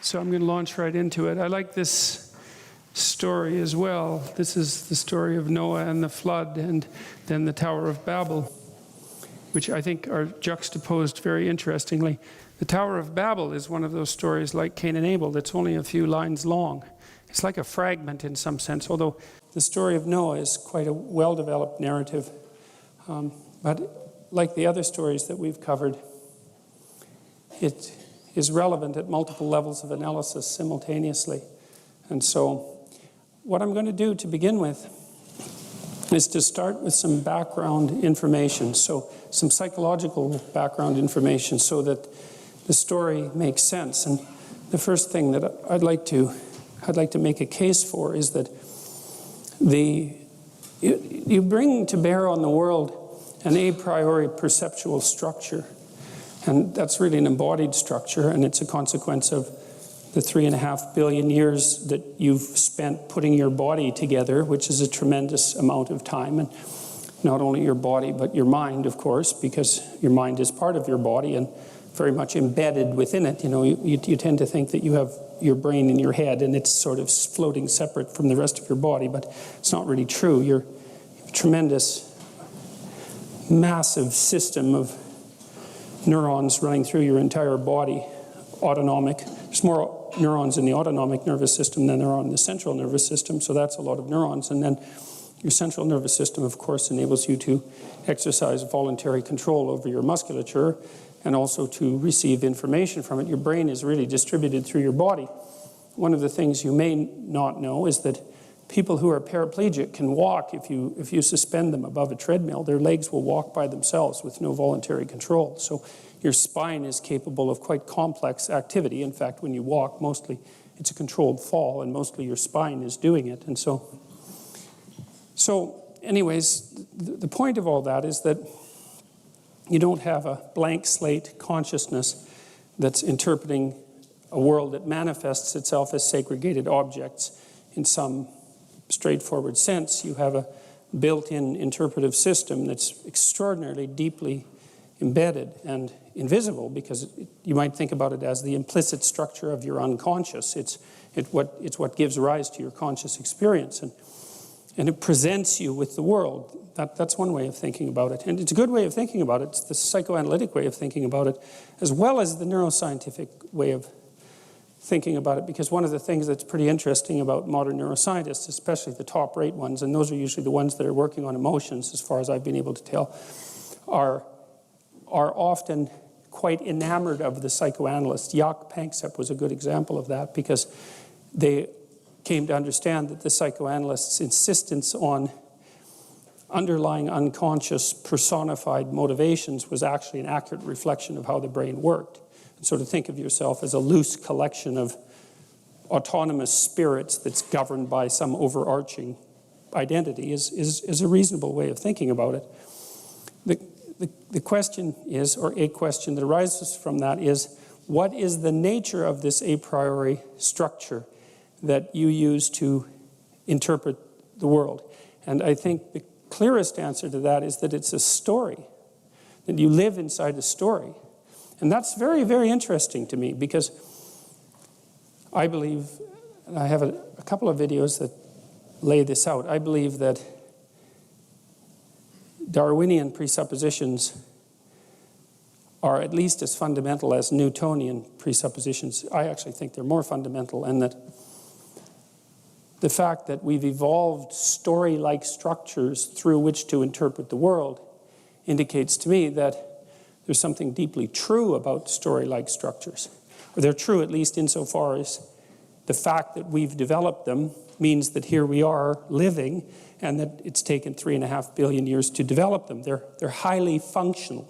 So I'm going to launch right into it. I like this story as well. This is the story of Noah and the flood, and then the Tower of Babel, which I think are juxtaposed very interestingly. The Tower of Babel is one of those stories like Cain and Abel that's only a few lines long. It's like a fragment in some sense, although the story of Noah is quite a well-developed narrative. But like the other stories that we've covered, it is relevant at multiple levels of analysis simultaneously. And so what I'm going to do to begin with is to start with some background information, so some psychological background information so that the story makes sense. And the first thing that I'd like to make a case for is that you bring to bear on the world an a priori perceptual structure. And that's really an embodied structure, and it's a consequence of the 3.5 billion years that you've spent putting your body together, which is a tremendous amount of time. And not only your body, but your mind, of course, because your mind is part of your body and very much embedded within it. You know, you tend to think that you have your brain in your head and it's sort of floating separate from the rest of your body, but it's not really true. You're a tremendous, massive system of neurons running through your entire body, autonomic. There's more neurons in the autonomic nervous system than there are in the central nervous system, so that's a lot of neurons. And then your central nervous system, of course, enables you to exercise voluntary control over your musculature and also to receive information from it. Your brain is really distributed through your body. One of the things you may not know is that people who are paraplegic can walk if you suspend them above a treadmill. Their legs will walk by themselves with no voluntary control. So your spine is capable of quite complex activity. In fact, when you walk, mostly it's a controlled fall, and mostly your spine is doing it. And so anyways, the point of all that is that you don't have a blank slate consciousness that's interpreting a world that manifests itself as segregated objects in some straightforward sense. You have a built-in interpretive system that's extraordinarily deeply embedded and invisible, because you might think about it as the implicit structure of your unconscious. It's what gives rise to your conscious experience, and it presents you with the world. That's one way of thinking about it, and it's a good way of thinking about it. It's the psychoanalytic way of thinking about it, as well as the neuroscientific way of thinking about it, because one of the things that's pretty interesting about modern neuroscientists, especially the top-rate ones, and those are usually the ones that are working on emotions, as far as I've been able to tell, are often quite enamored of the psychoanalyst. Jaak Panksepp was a good example of that, because they came to understand that the psychoanalysts' insistence on underlying unconscious personified motivations was actually an accurate reflection of how the brain worked. So to think of yourself as a loose collection of autonomous spirits that's governed by some overarching identity is a reasonable way of thinking about it. The question is, or a question that arises from that is, what is the nature of this a priori structure that you use to interpret the world? And I think the clearest answer to that is that it's a story, that you live inside a story. And that's very, very interesting to me, because I believe, and I have a couple of videos that lay this out, I believe that Darwinian presuppositions are at least as fundamental as Newtonian presuppositions. I actually think they're more fundamental, and that the fact that we've evolved story-like structures through which to interpret the world indicates to me that there's something deeply true about story-like structures. Or they're true at least insofar as the fact that we've developed them means that here we are living, and that it's taken 3.5 billion years to develop them. They're highly functional.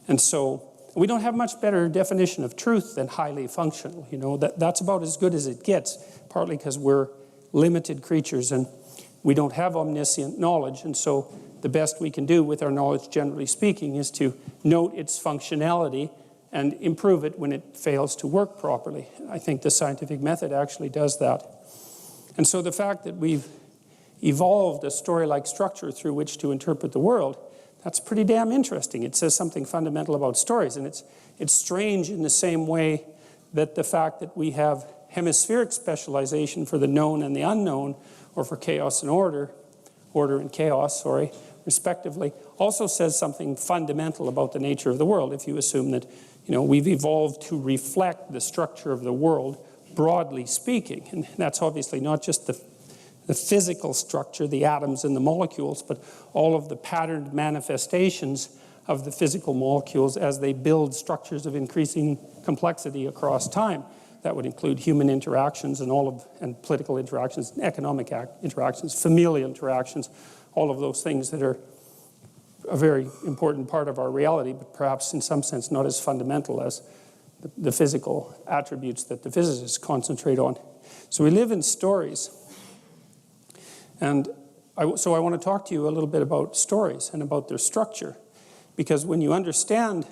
And so we don't have much better definition of truth than highly functional. You know, that's about as good as it gets, partly because we're limited creatures and we don't have omniscient knowledge, and so the best we can do with our knowledge, generally speaking, is to note its functionality and improve it when it fails to work properly. I think the scientific method actually does that. And so the fact that we've evolved a story-like structure through which to interpret the world, that's pretty damn interesting. It says something fundamental about stories, and it's strange in the same way that the fact that we have hemispheric specialization for the known and the unknown, or for chaos and order and chaos, sorry, respectively, also says something fundamental about the nature of the world. If you assume that, we've evolved to reflect the structure of the world, broadly speaking. And that's obviously not just the physical structure, the atoms and the molecules, but all of the patterned manifestations of the physical molecules as they build structures of increasing complexity across time. That would include human interactions and political interactions, economic interactions, familial interactions, all of those things that are a very important part of our reality, but perhaps in some sense not as fundamental as the physical attributes that the physicists concentrate on. So we live in stories. And so I want to talk to you a little bit about stories and about their structure. Because when you understand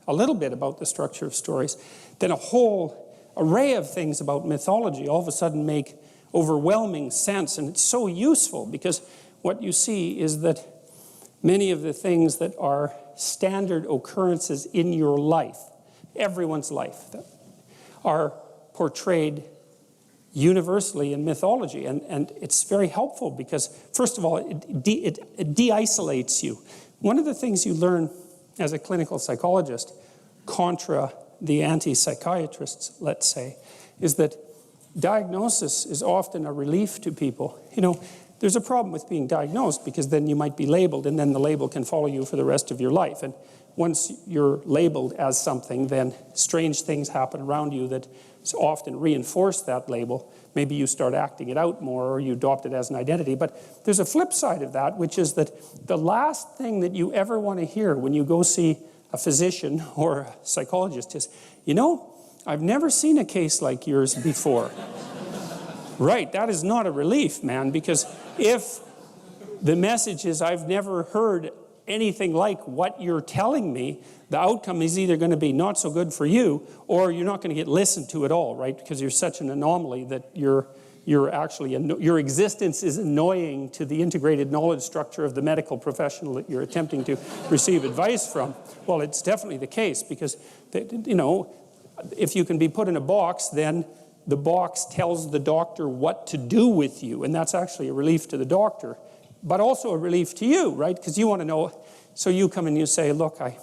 a little bit about the structure of stories, then a whole array of things about mythology all of a sudden make overwhelming sense. And it's so useful because what you see is that many of the things that are standard occurrences in your life, everyone's life, that are portrayed universally in mythology. And it's very helpful because, first of all, it de-isolates you. One of the things you learn as a clinical psychologist, contra the anti-psychiatrists, let's say, is that diagnosis is often a relief to people. There's a problem with being diagnosed because then you might be labeled, and then the label can follow you for the rest of your life. And once you're labeled as something, then strange things happen around you that often reinforce that label. Maybe you start acting it out more, or you adopt it as an identity. But there's a flip side of that, which is that the last thing that you ever want to hear when you go see a physician or a psychologist is, I've never seen a case like yours before. Right, that is not a relief, man, because if the message is, I've never heard anything like what you're telling me, the outcome is either going to be not so good for you, or you're not going to get listened to at all, right? Because you're such an anomaly that your existence is annoying to the integrated knowledge structure of the medical professional that you're attempting to receive advice from. Well, it's definitely the case because, if you can be put in a box, then the box tells the doctor what to do with you, and that's actually a relief to the doctor, but also a relief to you, right? Because you want to know, so you come and you say, look, I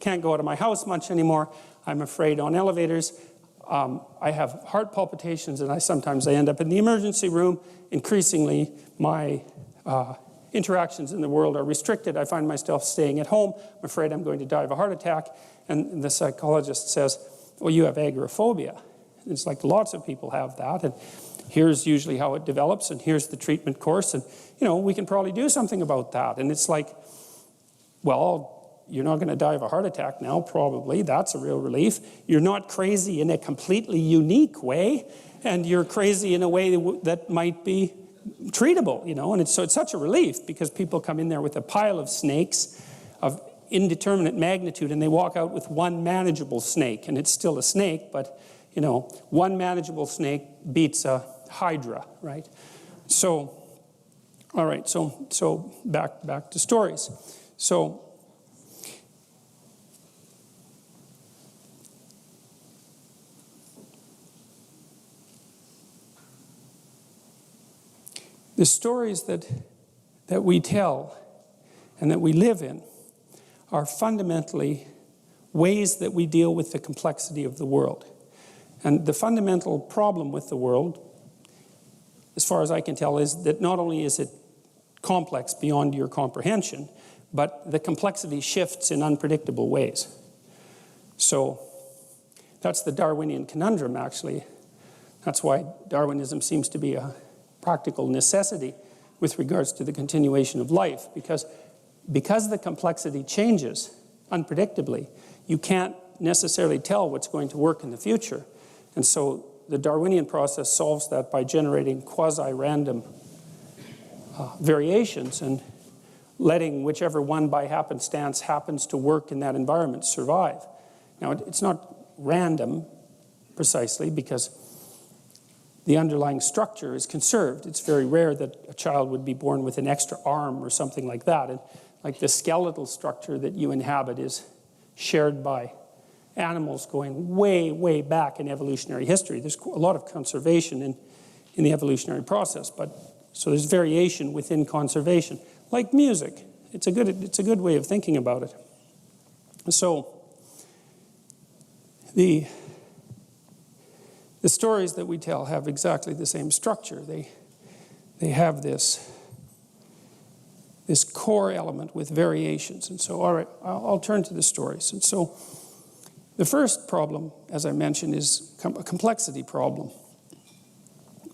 can't go out of my house much anymore. I'm afraid on elevators. I have heart palpitations, and sometimes I end up in the emergency room. Increasingly, my interactions in the world are restricted. I find myself staying at home. I'm afraid I'm going to die of a heart attack. And the psychologist says, well, you have agoraphobia. It's like lots of people have that. And here's usually how it develops, and here's the treatment course. And, we can probably do something about that. And it's like, well, you're not going to die of a heart attack now, probably. That's a real relief. You're not crazy in a completely unique way, and you're crazy in a way that might be treatable, And it's such a relief because people come in there with a pile of snakes of indeterminate magnitude, and they walk out with one manageable snake, and it's still a snake, but, one manageable snake beats a hydra, right? So, all right, so back to stories. So, the stories that we tell and that we live in are fundamentally ways that we deal with the complexity of the world. And the fundamental problem with the world, as far as I can tell, is that not only is it complex beyond your comprehension, but the complexity shifts in unpredictable ways. So that's the Darwinian conundrum, actually. That's why Darwinism seems to be a practical necessity with regards to the continuation of life, because the complexity changes unpredictably, you can't necessarily tell what's going to work in the future. And so the Darwinian process solves that by generating quasi-random variations and letting whichever one by happenstance happens to work in that environment survive. Now, it's not random precisely because the underlying structure is conserved. It's very rare that a child would be born with an extra arm or something like that. And like the skeletal structure that you inhabit is shared by animals going way, way back in evolutionary history. There's a lot of conservation in the evolutionary process, so there's variation within conservation. Like music, it's a good way of thinking about it. So the stories that we tell have exactly the same structure. They have this core element with variations. And so, all right, I'll turn to the stories. And so the first problem, as I mentioned, is a complexity problem.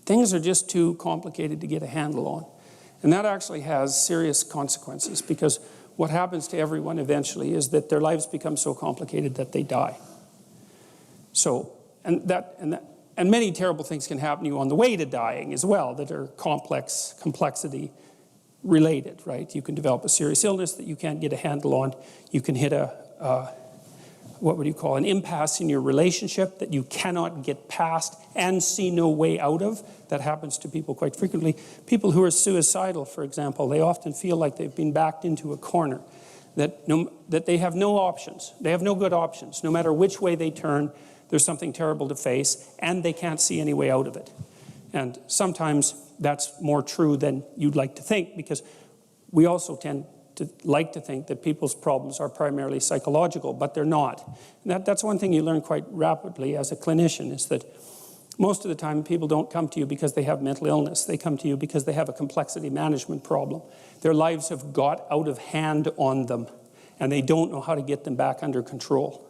Things are just too complicated to get a handle on. And that actually has serious consequences, because what happens to everyone eventually is that their lives become so complicated that they die. So, and many terrible things can happen to you on the way to dying as well that are complexity related, right? You can develop a serious illness that you can't get a handle on. You can hit an impasse in your relationship that you cannot get past and see no way out of. That happens to people quite frequently. People who are suicidal, for example, they often feel like they've been backed into a corner, that they have no options. They have no good options. No matter which way they turn, there's something terrible to face, and they can't see any way out of it. And sometimes that's more true than you'd like to think, because we also tend to like to think that people's problems are primarily psychological, but they're not. And that's one thing you learn quite rapidly as a clinician, is that most of the time people don't come to you because they have mental illness. They come to you because they have a complexity management problem. Their lives have got out of hand on them, and they don't know how to get them back under control.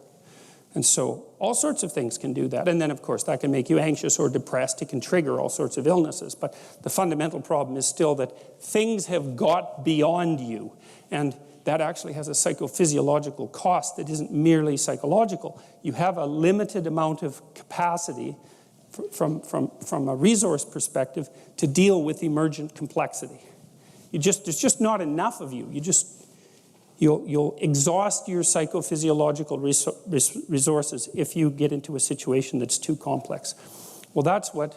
And so all sorts of things can do that. And then, of course, that can make you anxious or depressed. It can trigger all sorts of illnesses. But the fundamental problem is still that things have got beyond you. And that actually has a psychophysiological cost that isn't merely psychological. You have a limited amount of capacity from a resource perspective to deal with emergent complexity. There's just not enough of you. You'll exhaust your psychophysiological resources if you get into a situation that's too complex. Well, that's what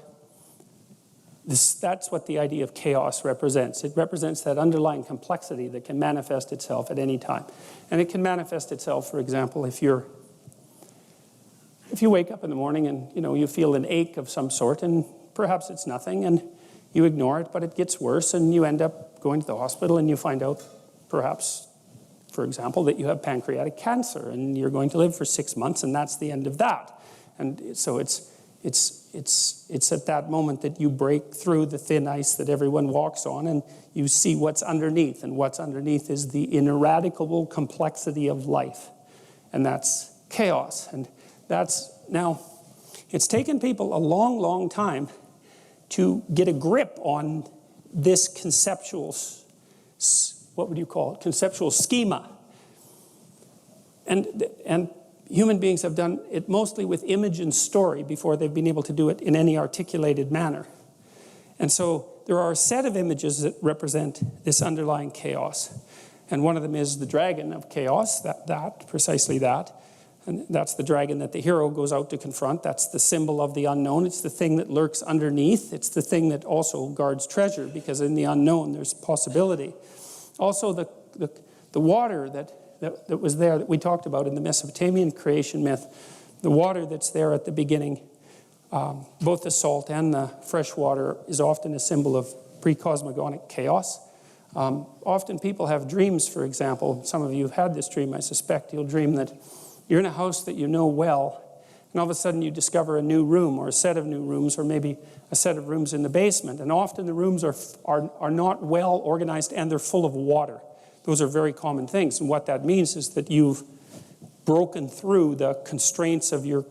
the idea of chaos represents. It represents that underlying complexity that can manifest itself at any time. And it can manifest itself, for example, if you wake up in the morning and you feel an ache of some sort, and perhaps it's nothing, and you ignore it, but it gets worse, and you end up going to the hospital, and you find out, perhaps, for example, that you have pancreatic cancer, and you're going to live for 6 months, and that's the end of that. And so it's at that moment that you break through the thin ice that everyone walks on, and you see what's underneath. And what's underneath is the ineradicable complexity of life. And that's chaos. And now, it's taken people a long, long time to get a grip on this conceptual, what would you call it? Conceptual schema. And human beings have done it mostly with image and story before they've been able to do it in any articulated manner. And so there are a set of images that represent this underlying chaos. And one of them is the dragon of chaos, precisely that. And that's the dragon that the hero goes out to confront. That's the symbol of the unknown. It's the thing that lurks underneath. It's the thing that also guards treasure, because in the unknown there's possibility. Also the water that was there that we talked about in the Mesopotamian creation myth, the water that's there at the beginning, both the salt and the fresh water, is often a symbol of pre-cosmogonic chaos. Often people have dreams, for example. Some of you have had this dream, I suspect. You'll dream that you're in a house that you know well, and all of a sudden you discover a new room, or a set of new rooms, or maybe a set of rooms in the basement. And often the rooms are not well organized, and they're full of water. Those are very common things. And what that means is that you've broken through the constraints of your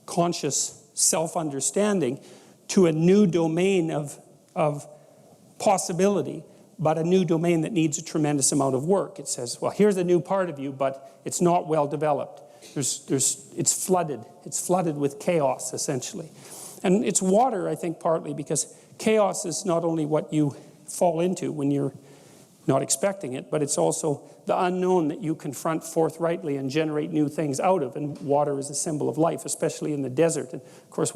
conscious self-understanding to a new domain of possibility, but a new domain that needs a tremendous amount of work. It says, well, here's a new part of you, but it's not well developed. It's flooded. It's flooded with chaos, essentially. And it's water, I think, partly because chaos is not only what you fall into when you're not expecting it, but it's also the unknown that you confront forthrightly and generate new things out of. And water is a symbol of life, especially in the desert. And of course,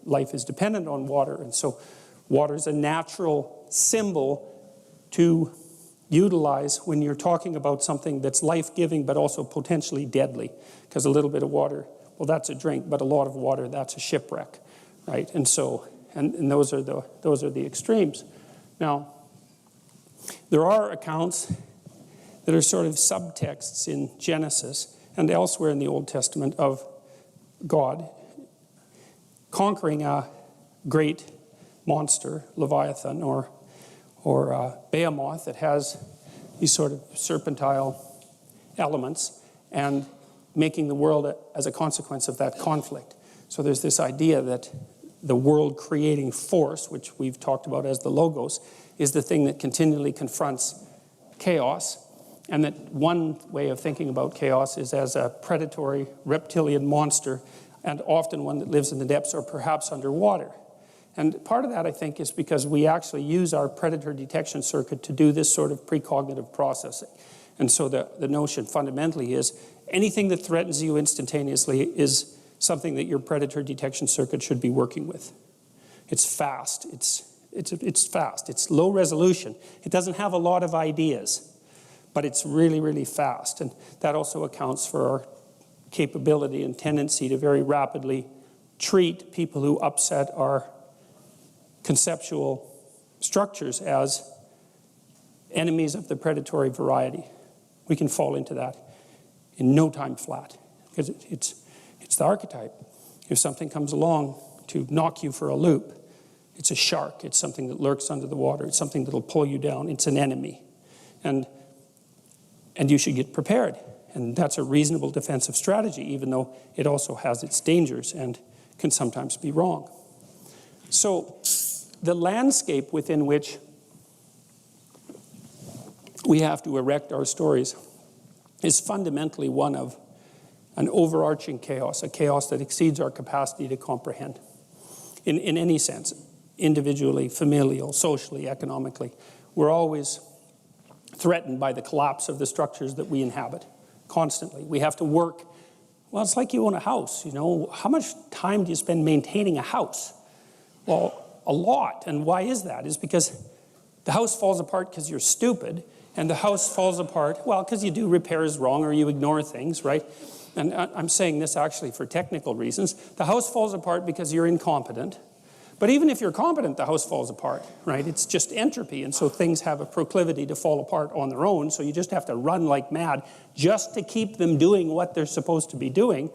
life is dependent on water. And so water is a natural symbol to utilize when you're talking about something that's life-giving but also potentially deadly. Because a little bit of water, well, that's a drink, but a lot of water, that's a shipwreck, right? And so, and those are the extremes. Now, there are accounts that are sort of subtexts in Genesis and elsewhere in the Old Testament of God conquering a great monster, Leviathan, or Behemoth, that has these sort of serpentine elements, and making the world as a consequence of that conflict. So there's this idea that the world-creating force, which we've talked about as the logos, is the thing that continually confronts chaos, and that one way of thinking about chaos is as a predatory reptilian monster, and often one that lives in the depths or perhaps underwater. And part of that, I think, is because we actually use our predator detection circuit to do this sort of precognitive processing. And so the notion fundamentally is anything that threatens you instantaneously is something that your predator detection circuit should be working with. It's fast. It's fast. It's low resolution. It doesn't have a lot of ideas, but it's really, really fast. And that also accounts for our capability and tendency to very rapidly treat people who upset our conceptual structures as enemies of the predatory variety. We can fall into that in no time flat, because it's the archetype. If something comes along to knock you for a loop, it's a shark, it's something that lurks under the water, it's something that'll pull you down, it's an enemy. And you should get prepared. And that's a reasonable defensive strategy, even though it also has its dangers and can sometimes be wrong. So the landscape within which we have to erect our stories is fundamentally one of an overarching chaos, a chaos that exceeds our capacity to comprehend in any sense, individually, familial, socially, economically. We're always threatened by the collapse of the structures that we inhabit constantly. We have to work. Well, it's like you own a house, you know. How much time do you spend maintaining a house? Well, a lot. And why is that? It's because the house falls apart because you're stupid, and the house falls apart, well, because you do repairs wrong or you ignore things, right? And I'm saying this actually for technical reasons. The house falls apart because you're incompetent. But even if you're competent, the house falls apart, right? It's just entropy, and so things have a proclivity to fall apart on their own, so you just have to run like mad just to keep them doing what they're supposed to be doing.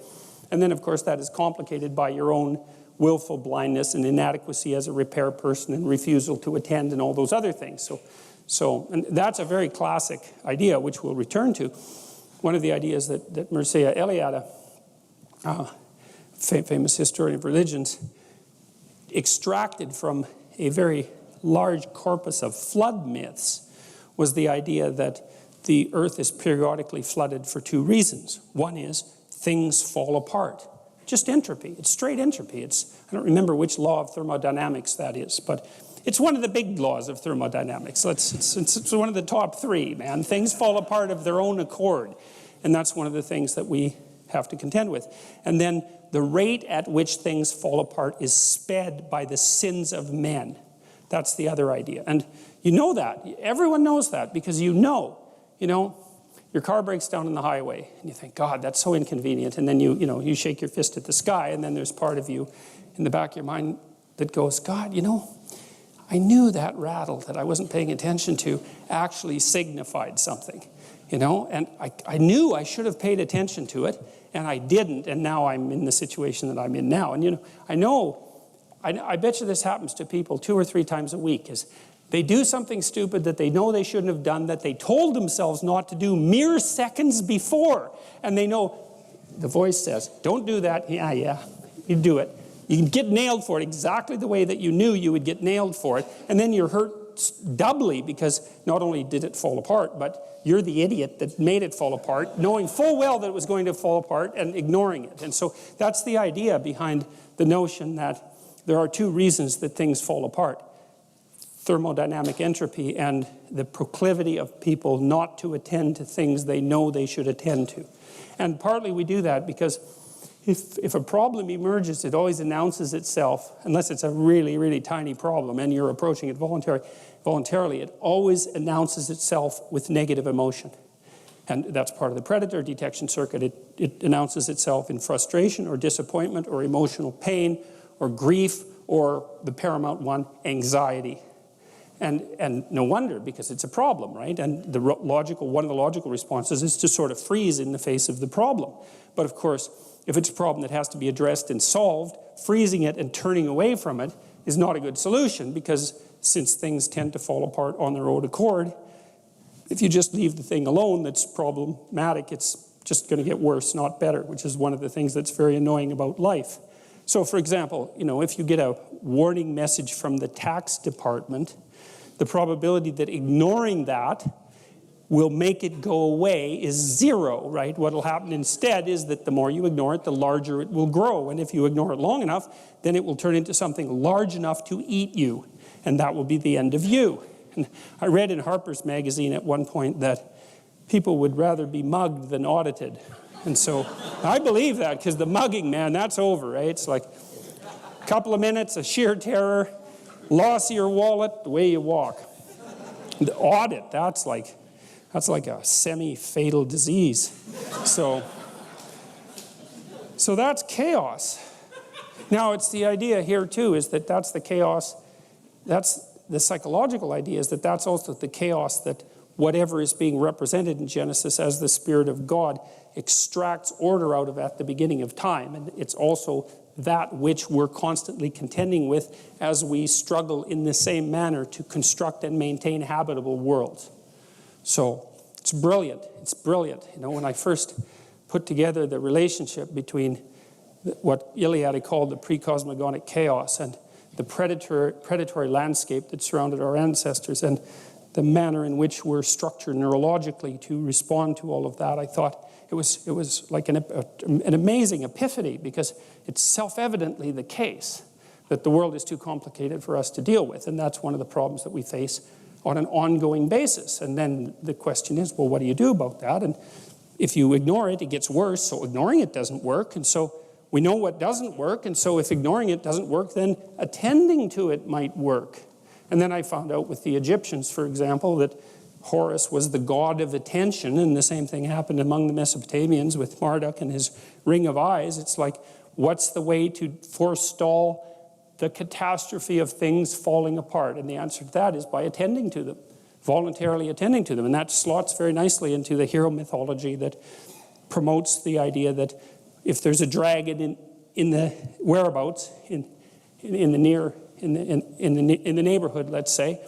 And then, of course, that is complicated by your own willful blindness and inadequacy as a repair person and refusal to attend and all those other things. And that's a very classic idea, which we'll return to. One of the ideas that Mircea Eliade, famous historian of religions, extracted from a very large corpus of flood myths was the idea that the earth is periodically flooded for two reasons. One is things fall apart. Just entropy. It's straight entropy. I don't remember which law of thermodynamics that is, but it's one of the big laws of thermodynamics. It's one of the top three, man. Things fall apart of their own accord. And that's one of the things that we have to contend with. And then the rate at which things fall apart is sped by the sins of men. That's the other idea. And you know that. Everyone knows that, because you know, your car breaks down on the highway and you think, God, that's so inconvenient. And then you shake your fist at the sky, and then there's part of you in the back of your mind that goes, God, I knew that rattle that I wasn't paying attention to actually signified something, and I knew I should have paid attention to it, and I didn't, and now I'm in the situation that I'm in now. And I bet you this happens to people 2 or 3 times a week, is they do something stupid that they know they shouldn't have done, that they told themselves not to do mere seconds before, and they know the voice says, don't do that. Yeah, you do it. You can get nailed for it exactly the way that you knew you would get nailed for it, and then you're hurt doubly, because not only did it fall apart, but you're the idiot that made it fall apart, knowing full well that it was going to fall apart and ignoring it. And so that's the idea behind the notion that there are 2 reasons that things fall apart: thermodynamic entropy and the proclivity of people not to attend to things they know they should attend to. And partly we do that because if a problem emerges, it always announces itself, unless it's a really, really tiny problem and you're approaching it voluntarily, it always announces itself with negative emotion. And that's part of the predator detection circuit. It announces itself in frustration or disappointment or emotional pain or grief or the paramount one, anxiety. And no wonder, because it's a problem, right? And one of the logical responses is to sort of freeze in the face of the problem. But of course, if it's a problem that has to be addressed and solved, freezing it and turning away from it is not a good solution, because since things tend to fall apart on their own accord, if you just leave the thing alone that's problematic, it's just going to get worse, not better, which is one of the things that's very annoying about life. So for example, if you get a warning message from the tax department, the probability that ignoring that will make it go away is 0, right? What will happen instead is that the more you ignore it, the larger it will grow. And if you ignore it long enough, then it will turn into something large enough to eat you. And that will be the end of you. And I read in Harper's Magazine at one point that people would rather be mugged than audited. And so I believe that, because the mugging, man, that's over, right? It's like a couple of minutes of sheer terror, loss of your wallet, the way you walk. The audit, that's like a semi-fatal disease. So that's chaos. Now, it's the idea here, too, is that that's the chaos. That's the psychological idea, is that that's also the chaos that whatever is being represented in Genesis as the Spirit of God extracts order out of at the beginning of time. And it's also that which we're constantly contending with as we struggle in the same manner to construct and maintain habitable worlds. So it's brilliant. It's brilliant. When I first put together the relationship between what Eliade called the pre-cosmogonic chaos and the predatory landscape that surrounded our ancestors and the manner in which we're structured neurologically to respond to all of that, I thought it was like an amazing epiphany, because it's self-evidently the case that the world is too complicated for us to deal with, and that's one of the problems that we face on an ongoing basis. And then the question is, well, what do you do about that? And if you ignore it, it gets worse, so ignoring it doesn't work, and so we know what doesn't work, and so if ignoring it doesn't work, then attending to it might work. And then I found out with the Egyptians, for example, that Horus was the god of attention, and the same thing happened among the Mesopotamians with Marduk and his ring of eyes. It's like, what's the way to forestall the catastrophe of things falling apart? And the answer to that is by attending to them, voluntarily attending to them. And that slots very nicely into the hero mythology that promotes the idea that if there's a dragon in the whereabouts, in the neighborhood, let's say,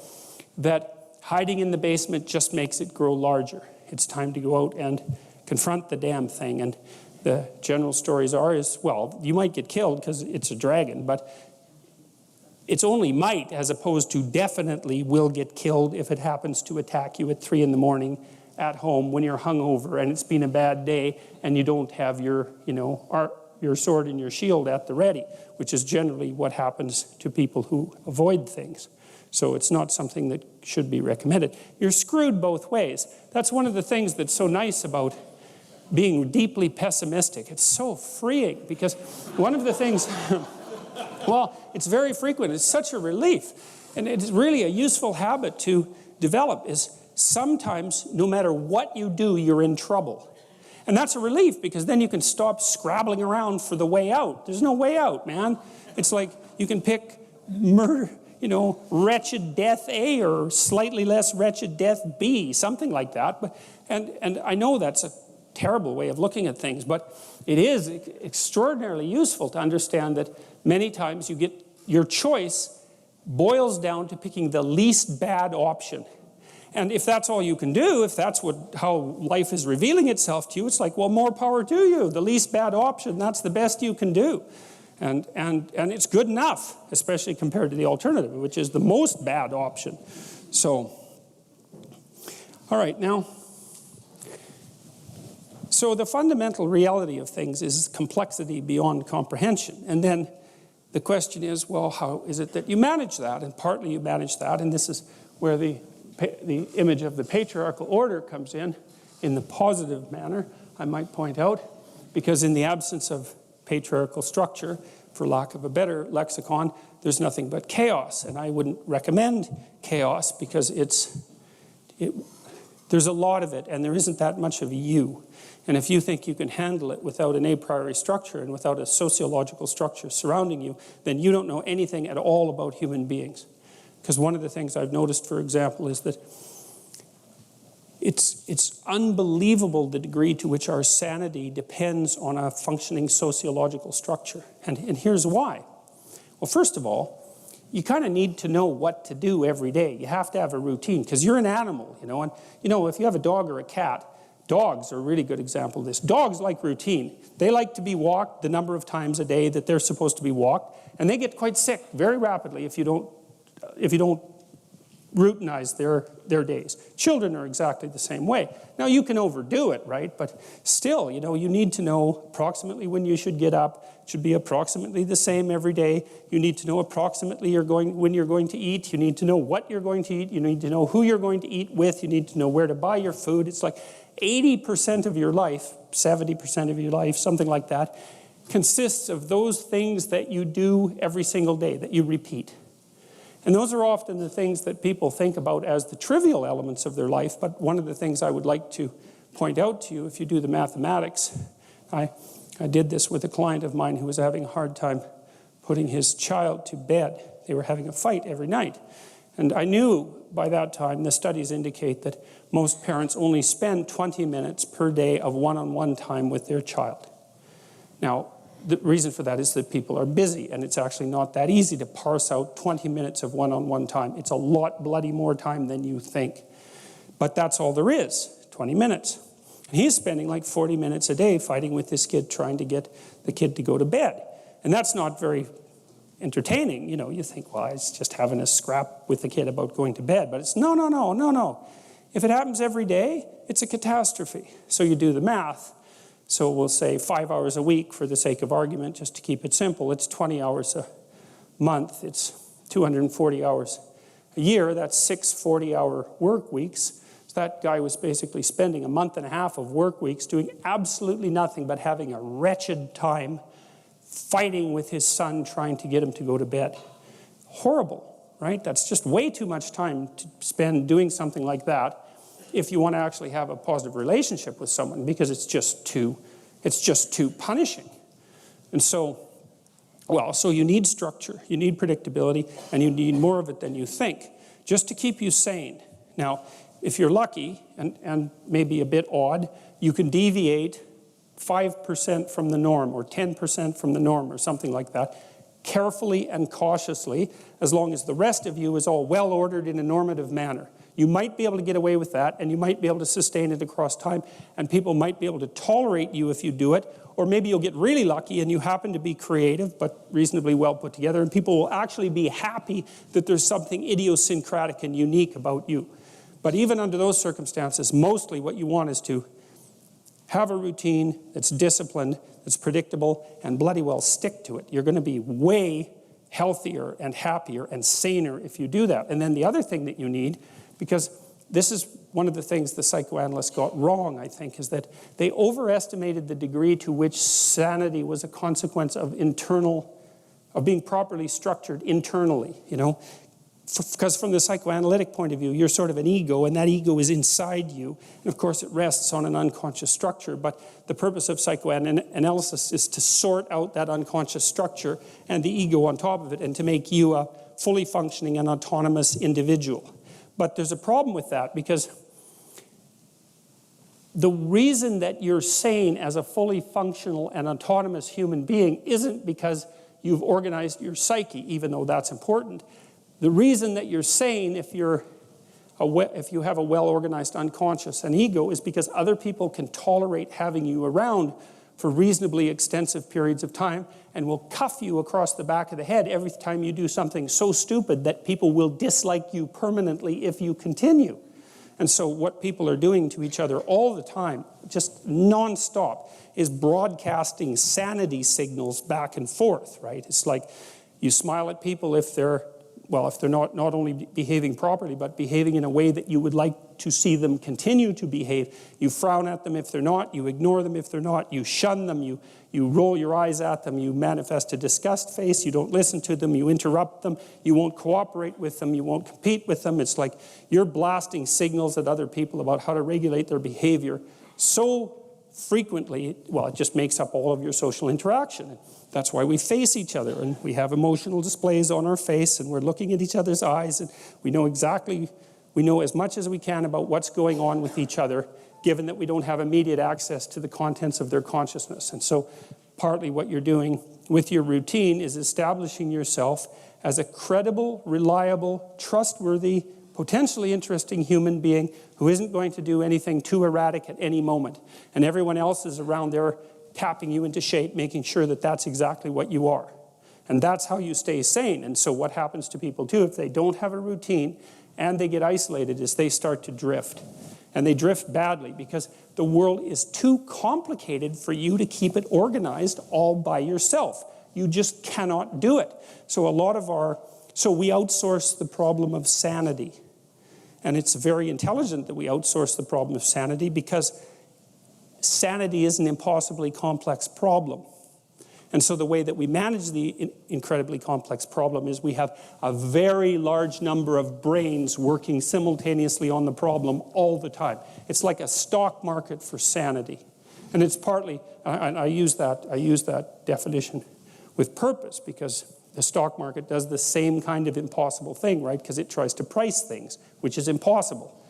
that hiding in the basement just makes it grow larger. It's time to go out and confront the damn thing. And the general stories are, well, you might get killed because it's a dragon, but it's only might, as opposed to definitely will get killed if it happens to attack you at 3 in the morning at home when you're hungover and it's been a bad day and you don't have your sword and your shield at the ready, which is generally what happens to people who avoid things. So it's not something that should be recommended. You're screwed both ways. That's one of the things that's so nice about being deeply pessimistic. It's so freeing, because one of the things, well, it's very frequent. It's such a relief. And it's really a useful habit to develop, is sometimes, no matter what you do, you're in trouble. And that's a relief, because then you can stop scrabbling around for the way out. There's no way out, man. It's like you can pick murder, wretched death A or slightly less wretched death B, something like that. But, and I know that's a terrible way of looking at things, but it is extraordinarily useful to understand that many times your choice boils down to picking the least bad option. And if that's all you can do, if that's how life is revealing itself to you, it's like, well, more power to you. The least bad option, that's the best you can do. And it's good enough, especially compared to the alternative, which is the most bad option. So, all right, now, so the fundamental reality of things is complexity beyond comprehension. And then the question is, well, how is it that you manage that? And partly you manage that, and this is where the image of the patriarchal order comes in the positive manner, I might point out, because in the absence of patriarchal structure, for lack of a better lexicon, there's nothing but chaos. And I wouldn't recommend chaos because there's a lot of it, and there isn't that much of you. And if you think you can handle it without an a priori structure and without a sociological structure surrounding you, then you don't know anything at all about human beings. Because one of the things I've noticed, for example, is that it's unbelievable the degree to which our sanity depends on a functioning sociological structure. And here's why. Well, first of all, you kind of need to know what to do every day. You have to have a routine, because you're an animal, you know. And, you know, if you have a dog or a cat, dogs are a really good example of this. Dogs like routine. They like to be walked the number of times a day that they're supposed to be walked, and they get quite sick very rapidly if you don't routinize their days. Children are exactly the same way. Now, you can overdo it, right? But still, you know, you need to know approximately when you should get up. It should be approximately the same every day. You need to know approximately when you're going to eat. You need to know what you're going to eat. You need to know who you're going to eat with. You need to know where to buy your food. It's like 80% of your life, 70% of your life, something like that, consists of those things that you do every single day, that you repeat. And those are often the things that people think about as the trivial elements of their life. But one of the things I would like to point out to you, if you do the mathematics, I did this with a client of mine who was having a hard time putting his child to bed. They were having a fight every night. And I knew by that time, the studies indicate that most parents only spend 20 minutes per day of one-on-one time with their child. Now, the reason for that is that people are busy, and it's actually not that easy to parse out 20 minutes of one-on-one time. It's a lot bloody more time than you think. But that's all there is, 20 minutes. And he's spending like 40 minutes a day fighting with this kid, trying to get the kid to go to bed. And that's not very entertaining. You know, you think, well, it's just having a scrap with the kid about going to bed. But it's no. If it happens every day, it's a catastrophe. So you do the math. So we'll say 5 hours a week for the sake of argument, just to keep it simple. It's 20 hours a month. It's 240 hours a year. That's 6 40-hour work weeks. So that guy was basically spending a month and a half of work weeks doing absolutely nothing but having a wretched time fighting with his son, trying to get him to go to bed. Horrible, right? That's just way too much time to spend doing something like that if you want to actually have a positive relationship with someone, because it's just too punishing. And so you need structure, you need predictability, and you need more of it than you think, just to keep you sane. Now, if you're lucky, and maybe a bit odd, you can deviate 5% from the norm, or 10% from the norm, or something like that, carefully and cautiously, as long as the rest of you is all well ordered in a normative manner. You might be able to get away with that, and you might be able to sustain it across time, and people might be able to tolerate you if you do it, or maybe you'll get really lucky and you happen to be creative but reasonably well put together, and people will actually be happy that there's something idiosyncratic and unique about you. But even under those circumstances, mostly what you want is to have a routine that's disciplined, that's predictable, and bloody well stick to it. You're going to be way healthier and happier and saner if you do that. And then the other thing that you need, because this is one of the things the psychoanalysts got wrong, I think, is that they overestimated the degree to which sanity was a consequence of being properly structured internally, you know. Because from the psychoanalytic point of view, you're sort of an ego, and that ego is inside you. And of course, it rests on an unconscious structure. But the purpose of psychoanalysis is to sort out that unconscious structure and the ego on top of it, and to make you a fully functioning and autonomous individual. But there's a problem with that, because the reason that you're sane as a fully functional and autonomous human being isn't because you've organized your psyche, even though that's important. The reason that you're sane, if you have a well-organized unconscious and ego, is because other people can tolerate having you around for reasonably extensive periods of time, and will cuff you across the back of the head every time you do something so stupid that people will dislike you permanently if you continue. And so what people are doing to each other all the time, just nonstop, is broadcasting sanity signals back and forth, right? It's like you smile at people if they're if they're not only behaving properly, but behaving in a way that you would like to see them continue to behave. You frown at them if they're not, you ignore them if they're not, you shun them, you roll your eyes at them, you manifest a disgust face, you don't listen to them, you interrupt them, you won't cooperate with them, you won't compete with them. It's like you're blasting signals at other people about how to regulate their behavior so frequently, it just makes up all of your social interaction. That's why we face each other, and we have emotional displays on our face, and we're looking at each other's eyes, and we know as much as we can about what's going on with each other, given that we don't have immediate access to the contents of their consciousness. And so partly what you're doing with your routine is establishing yourself as a credible, reliable, trustworthy, potentially interesting human being who isn't going to do anything too erratic at any moment. And everyone else is around there tapping you into shape, making sure that that's exactly what you are. And that's how you stay sane. And so what happens to people too, if they don't have a routine and they get isolated, is they start to drift. And they drift badly because the world is too complicated for you to keep it organized all by yourself. You just cannot do it. So we outsource the problem of sanity. And it's very intelligent that we outsource the problem of sanity, because sanity is an impossibly complex problem. And so the way that we manage the incredibly complex problem is we have a very large number of brains working simultaneously on the problem all the time. It's like a stock market for sanity. And it's partly, and I use that definition with purpose, because the stock market does the same kind of impossible thing, right? Because it tries to price things, which is impossible.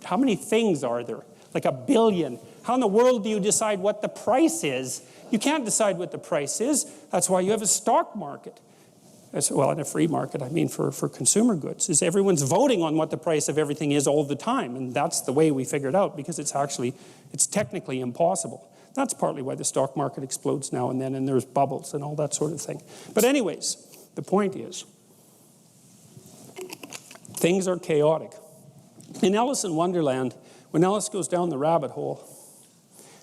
How many things are there? Like 1 billion. How in the world do you decide what the price is? You can't decide what the price is. That's why you have a stock market. Well, in a free market, I mean for consumer goods, is everyone's voting on what the price of everything is all the time. And that's the way we figure it out, because it's technically impossible. That's partly why the stock market explodes now and then, and there's bubbles and all that sort of thing. But anyways, the point is, things are chaotic. In Alice in Wonderland, when Alice goes down the rabbit hole,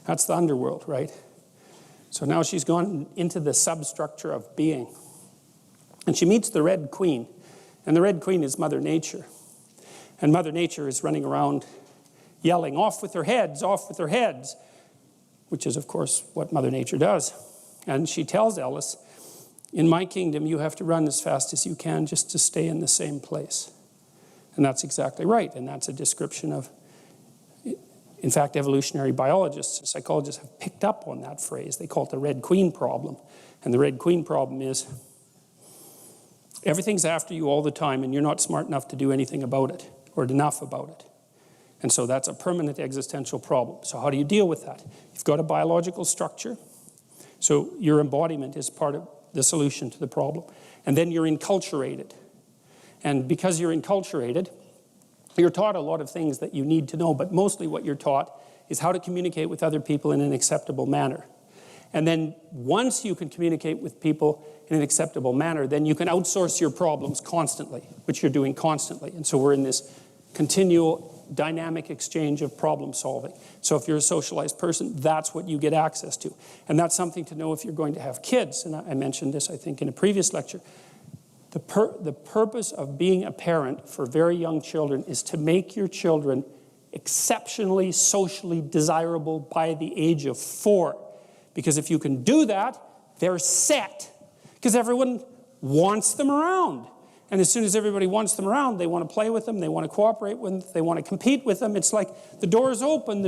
that's the underworld, right? So now she's gone into the substructure of being. And she meets the Red Queen. And the Red Queen is Mother Nature. And Mother Nature is running around yelling, "Off with their heads, off with their heads," which is, of course, what Mother Nature does. And she tells Alice, "In my kingdom, you have to run as fast as you can just to stay in the same place." And that's exactly right. And that's a description of, in fact, evolutionary biologists and psychologists have picked up on that phrase. They call it the Red Queen problem. And the Red Queen problem is everything's after you all the time, and you're not smart enough to do anything about it, or enough about it. And so that's a permanent existential problem. So how do you deal with that? You've got a biological structure. So your embodiment is part of the solution to the problem. And then you're enculturated. And because you're enculturated, you're taught a lot of things that you need to know, but mostly what you're taught is how to communicate with other people in an acceptable manner. And then once you can communicate with people in an acceptable manner, then you can outsource your problems constantly, which you're doing constantly. And so we're in this continual dynamic exchange of problem solving. So if you're a socialized person, that's what you get access to. And that's something to know if you're going to have kids. And I mentioned this, I think, in a previous lecture. The purpose of being a parent for very young children is to make your children exceptionally socially desirable by the age of 4. Because if you can do that, they're set. Because everyone wants them around. And as soon as everybody wants them around, they want to play with them, they want to cooperate with them, they want to compete with them. It's like the door's open,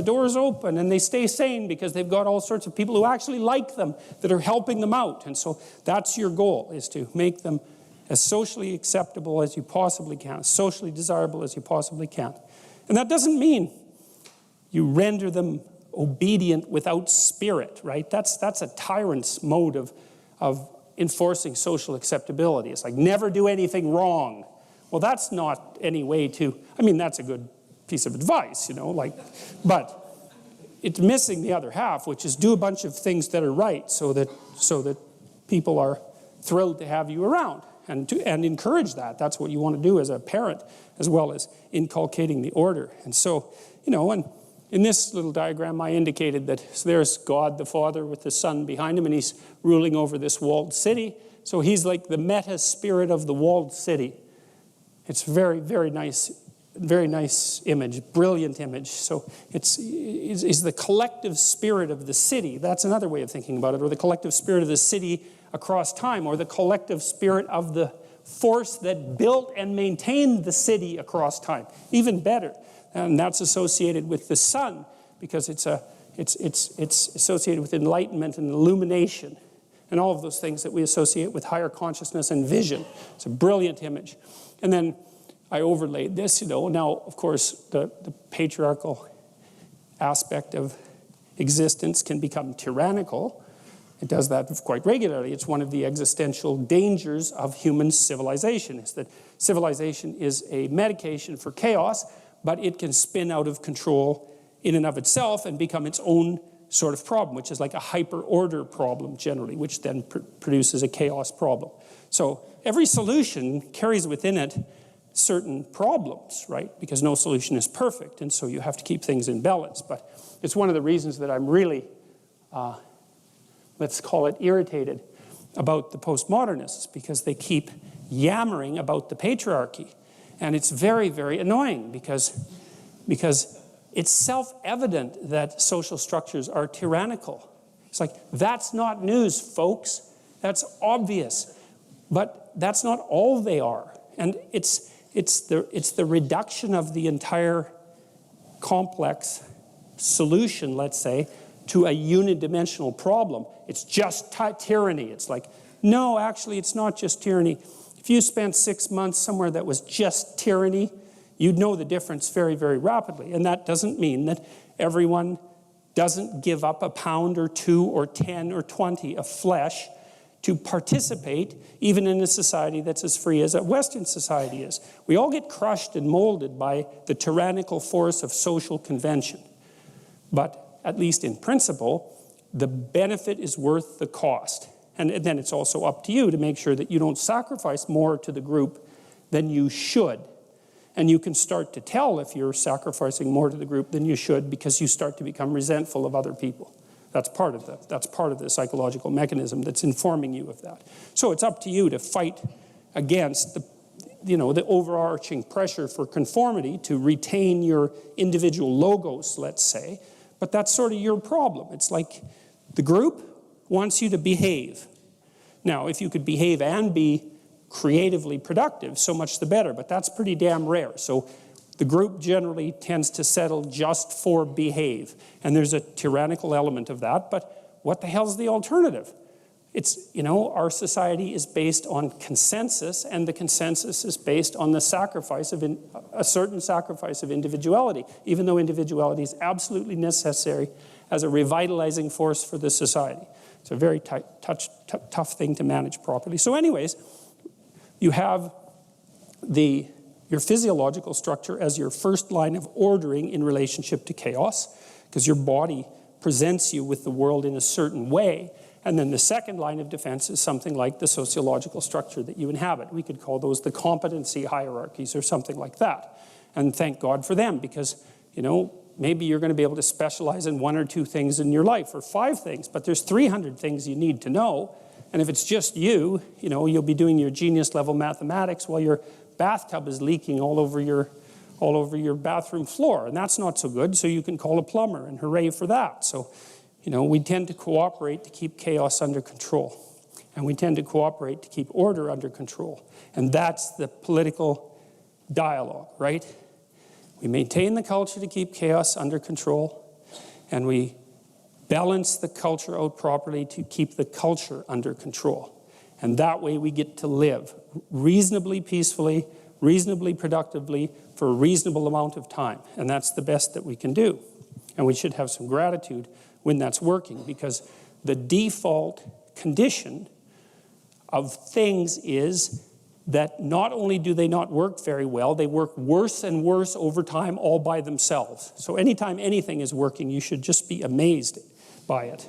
and they stay sane because they've got all sorts of people who actually like them that are helping them out. And so that's your goal, is to make them as socially acceptable as you possibly can, as socially desirable as you possibly can. And that doesn't mean you render them obedient without spirit, right? That's a tyrant's mode of enforcing social acceptability. It's like, never do anything wrong. Well, that's not any way to, I mean, that's a good piece of advice, but it's missing the other half, which is do a bunch of things that are right so that people are thrilled to have you around, and encourage that. That's what you want to do as a parent, as well as inculcating the order. And so, and in this little diagram, I indicated that there's God the Father with the Son behind him, and he's ruling over this walled city. So he's like the meta spirit of the walled city. It's very, very nice image, brilliant image. So it's the collective spirit of the city. That's another way of thinking about it, or the collective spirit of the city across time, or the collective spirit of the force that built and maintained the city across time. Even better. And that's associated with the sun, because it's associated with enlightenment and illumination, and all of those things that we associate with higher consciousness and vision. It's a brilliant image. And then I overlaid this, Now, of course, the patriarchal aspect of existence can become tyrannical. It does that quite regularly. It's one of the existential dangers of human civilization, is that civilization is a medication for chaos, but it can spin out of control in and of itself and become its own sort of problem, which is like a hyper-order problem generally, which then produces a chaos problem. So every solution carries within it certain problems, right? Because no solution is perfect, and so you have to keep things in balance. But it's one of the reasons that I'm really, let's call it irritated about the postmodernists, because they keep yammering about the patriarchy. And it's very, very annoying, because it's self-evident that social structures are tyrannical. It's like, that's not news, folks. That's obvious. But that's not all they are. And it's the reduction of the entire complex solution, let's say, to a unidimensional problem. It's just tyranny. It's like, no, actually, it's not just tyranny. If you spent 6 months somewhere that was just tyranny, you'd know the difference very, very rapidly. And that doesn't mean that everyone doesn't give up a pound or 2 or 10 or 20 of flesh to participate, even in a society that's as free as a Western society is. We all get crushed and molded by the tyrannical force of social convention. But at least in principle, the benefit is worth the cost. And then it's also up to you to make sure that you don't sacrifice more to the group than you should. And you can start to tell if you're sacrificing more to the group than you should, because you start to become resentful of other people. That's part of the psychological mechanism that's informing you of that. So it's up to you to fight against the overarching pressure for conformity, to retain your individual logos, let's say. But that's sort of your problem. It's like the group wants you to behave. Now, if you could behave and be creatively productive, so much the better, but that's pretty damn rare. So the group generally tends to settle just for behave, and there's a tyrannical element of that, but what the hell's the alternative? It's, our society is based on consensus, and the consensus is based on the sacrifice of a certain sacrifice of individuality, even though individuality is absolutely necessary as a revitalizing force for the society. It's a very tough thing to manage properly. So anyways, you have your physiological structure as your first line of ordering in relationship to chaos, because your body presents you with the world in a certain way. And then the second line of defense is something like the sociological structure that you inhabit. We could call those the competency hierarchies or something like that. And thank God for them, because, maybe you're going to be able to specialize in 1 or 2 things in your life, or 5 things, but there's 300 things you need to know. And if it's just you, you'll be doing your genius level mathematics while your bathtub is leaking all over your bathroom floor, and that's not so good. So you can call a plumber, and hooray for that. So, we tend to cooperate to keep chaos under control, and we tend to cooperate to keep order under control, and that's the political dialogue, right? We maintain the culture to keep chaos under control, and we balance the culture out properly to keep the culture under control. And that way we get to live reasonably peacefully, reasonably productively, for a reasonable amount of time. And that's the best that we can do. And we should have some gratitude when that's working, because the default condition of things is that not only do they not work very well, they work worse and worse over time all by themselves. So anytime anything is working, you should just be amazed by it.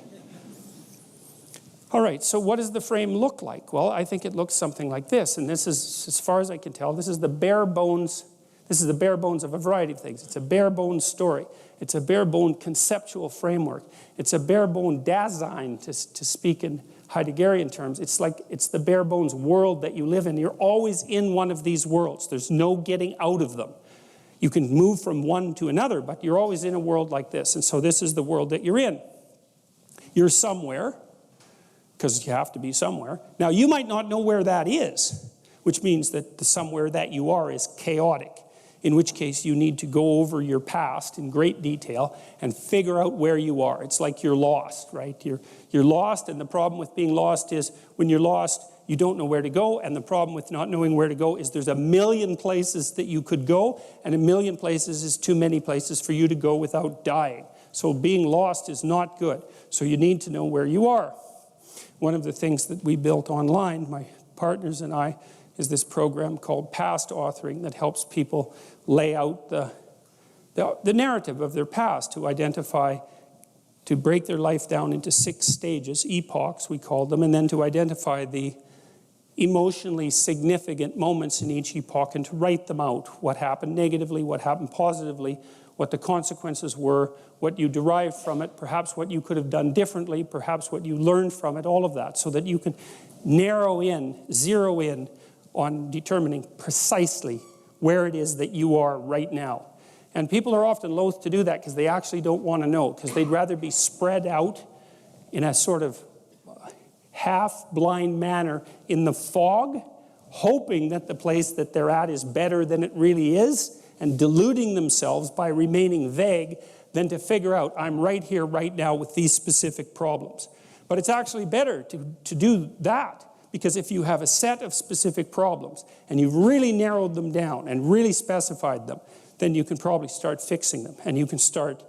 All right, so what does the frame look like? Well, I think it looks something like this, and this is, as far as I can tell, this is the bare bones of a variety of things. It's a bare bones story. It's a bare bone conceptual framework. It's a bare bone design, to speak in Heideggerian terms, it's the bare bones world that you live in. You're always in one of these worlds. There's no getting out of them. You can move from one to another, but you're always in a world like this. And so this is the world that you're in. You're somewhere, because you have to be somewhere. Now, you might not know where that is, which means that the somewhere that you are is chaotic, in which case you need to go over your past in great detail and figure out where you are. It's like you're lost, right? You're lost, and the problem with being lost is when you're lost, you don't know where to go, and the problem with not knowing where to go is there's a million places that you could go, and a million places is too many places for you to go without dying. So being lost is not good. So you need to know where you are. One of the things that we built online, my partners and I, is this program called Past Authoring that helps people lay out the narrative of their past, to identify, to break their life down into 6 stages, epochs we call them, and then to identify the emotionally significant moments in each epoch and to write them out. What happened negatively, what happened positively, what the consequences were, what you derived from it, perhaps what you could have done differently, perhaps what you learned from it, all of that, so that you can narrow in, zero in on determining precisely where it is that you are right now. And people are often loath to do that because they actually don't want to know, because they'd rather be spread out in a sort of half-blind manner in the fog, hoping that the place that they're at is better than it really is, and deluding themselves by remaining vague, than to figure out, I'm right here, right now, with these specific problems. But it's actually better to do that, because if you have a set of specific problems, and you've really narrowed them down and really specified them, then you can probably start fixing them, and you can start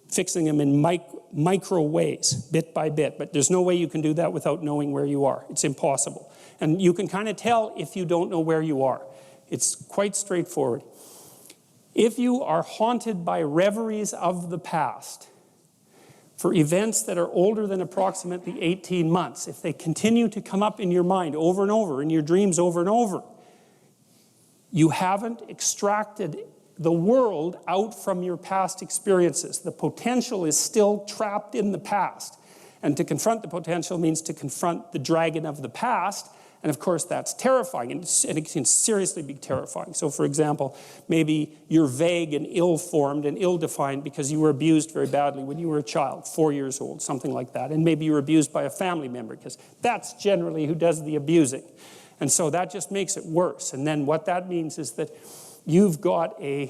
fixing them in micro ways, bit by bit. But there's no way you can do that without knowing where you are. It's impossible. And you can kind of tell if you don't know where you are. It's quite straightforward. If you are haunted by reveries of the past, for events that are older than approximately 18 months, if they continue to come up in your mind over and over, in your dreams over and over, you haven't extracted the world out from your past experiences. The potential is still trapped in the past. And to confront the potential means to confront the dragon of the past. And of course, that's terrifying, and it can seriously be terrifying. So for example, maybe you're vague and ill-formed and ill-defined because you were abused very badly when you were a child, 4 years old, something like that. And maybe you were abused by a family member, because that's generally who does the abusing. And so that just makes it worse. And then what that means is that you've had an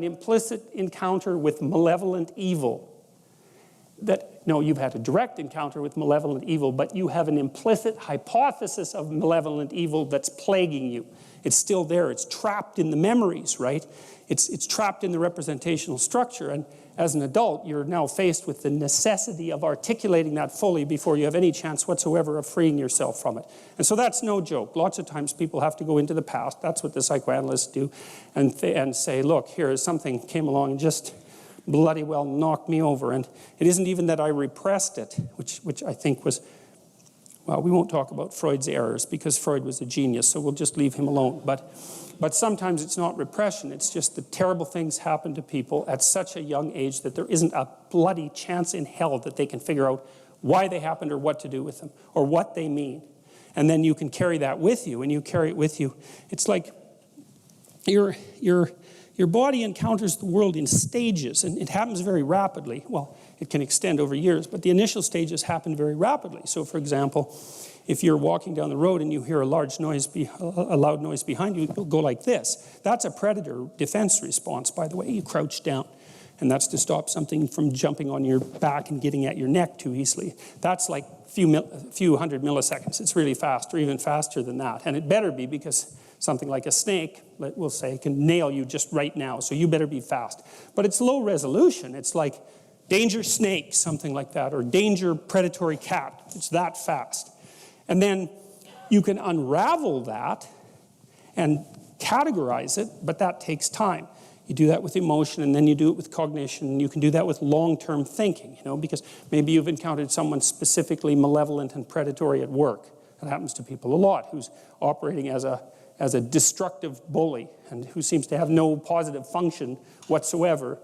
implicit encounter with malevolent evil. You've had a direct encounter with malevolent evil, but you have an implicit hypothesis of malevolent evil that's plaguing you. It's still there. It's trapped in the memories, right? It's trapped in the representational structure. And as an adult, you're now faced with the necessity of articulating that fully before you have any chance whatsoever of freeing yourself from it. And so that's no joke. Lots of times people have to go into the past. That's what the psychoanalysts do. And say, look, here is something came along and just bloody well knocked me over. And it isn't even that I repressed it, which I think was, well, we won't talk about Freud's errors because Freud was a genius, so we'll just leave him alone. But sometimes it's not repression, it's just that terrible things happen to people at such a young age that there isn't a bloody chance in hell that they can figure out why they happened or what to do with them or what they mean. And then you can carry that with you, and you carry it with you. It's like your body encounters the world in stages, and it happens very rapidly. Well, it can extend over years, but the initial stages happen very rapidly. So, for example, if you're walking down the road and you hear a loud noise behind you, you'll go like this. That's a predator defense response, by the way. You crouch down, and that's to stop something from jumping on your back and getting at your neck too easily. That's like a few hundred milliseconds. It's really fast, or even faster than that. And it better be, because something like a snake, we'll say, can nail you just right now, so you better be fast. But it's low resolution. It's like danger snake, something like that, or danger predatory cat. It's that fast. And then you can unravel that and categorize it, but that takes time. You do that with emotion, and then you do it with cognition, and you can do that with long-term thinking, because maybe you've encountered someone specifically malevolent and predatory at work. That happens to people a lot, who's operating as a destructive bully and who seems to have no positive function whatsoever.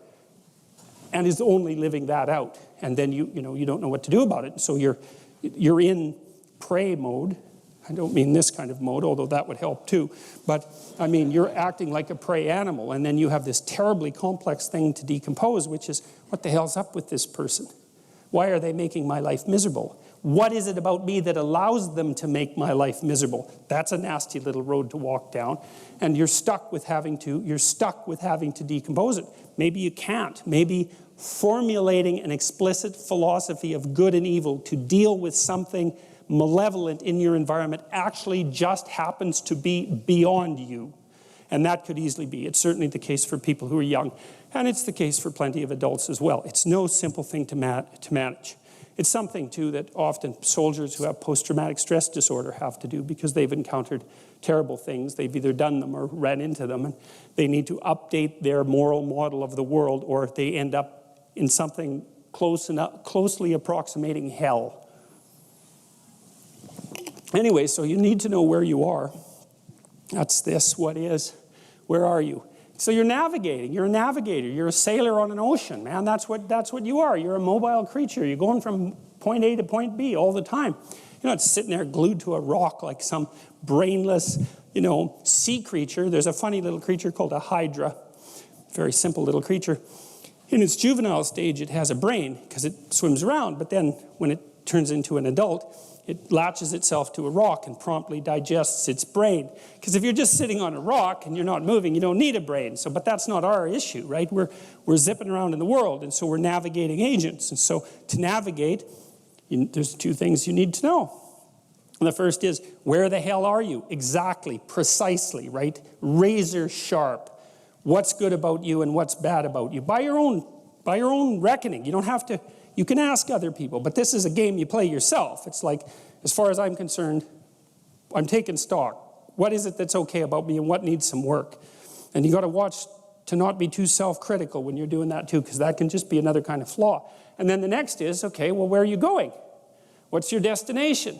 and is only living that out. And then you don't know what to do about it. So you're in prey mode. I don't mean this kind of mode, although that would help too. But I mean, you're acting like a prey animal, and then you have this terribly complex thing to decompose, which is, what the hell's up with this person? Why are they making my life miserable? What is it about me that allows them to make my life miserable? That's a nasty little road to walk down. And you're stuck with having to decompose it. Maybe you can't. Maybe formulating an explicit philosophy of good and evil to deal with something malevolent in your environment actually just happens to be beyond you. And that could easily be. It's certainly the case for people who are young. And it's the case for plenty of adults as well. It's no simple thing to manage. It's something, too, that often soldiers who have post-traumatic stress disorder have to do because they've encountered terrible things. They've either done them or ran into them, and they need to update their moral model of the world, or they end up in something closely approximating hell. Anyway, so you need to know where you are. That's this, what is, where are you? So you're navigating, you're a navigator, you're a sailor on an ocean, man. That's what you are. You're a mobile creature. You're going from point A to point B all the time. You're not sitting there glued to a rock like some brainless, sea creature. There's a funny little creature called a hydra, very simple little creature. In its juvenile stage, it has a brain because it swims around, but then when it turns into an adult, it latches itself to a rock and promptly digests its brain. Because if you're just sitting on a rock and you're not moving, you don't need a brain. But that's not our issue, right? We're zipping around in the world, and so we're navigating agents. And so to navigate, there's two things you need to know. And the first is, where the hell are you? Exactly, precisely, right? Razor sharp. What's good about you and what's bad about you? By your own reckoning. You don't have to. You can ask other people, but this is a game you play yourself. It's like, as far as I'm concerned, I'm taking stock. What is it that's okay about me and what needs some work? And you got to watch to not be too self-critical when you're doing that too, because that can just be another kind of flaw. And then the next is, okay, well, where are you going? What's your destination?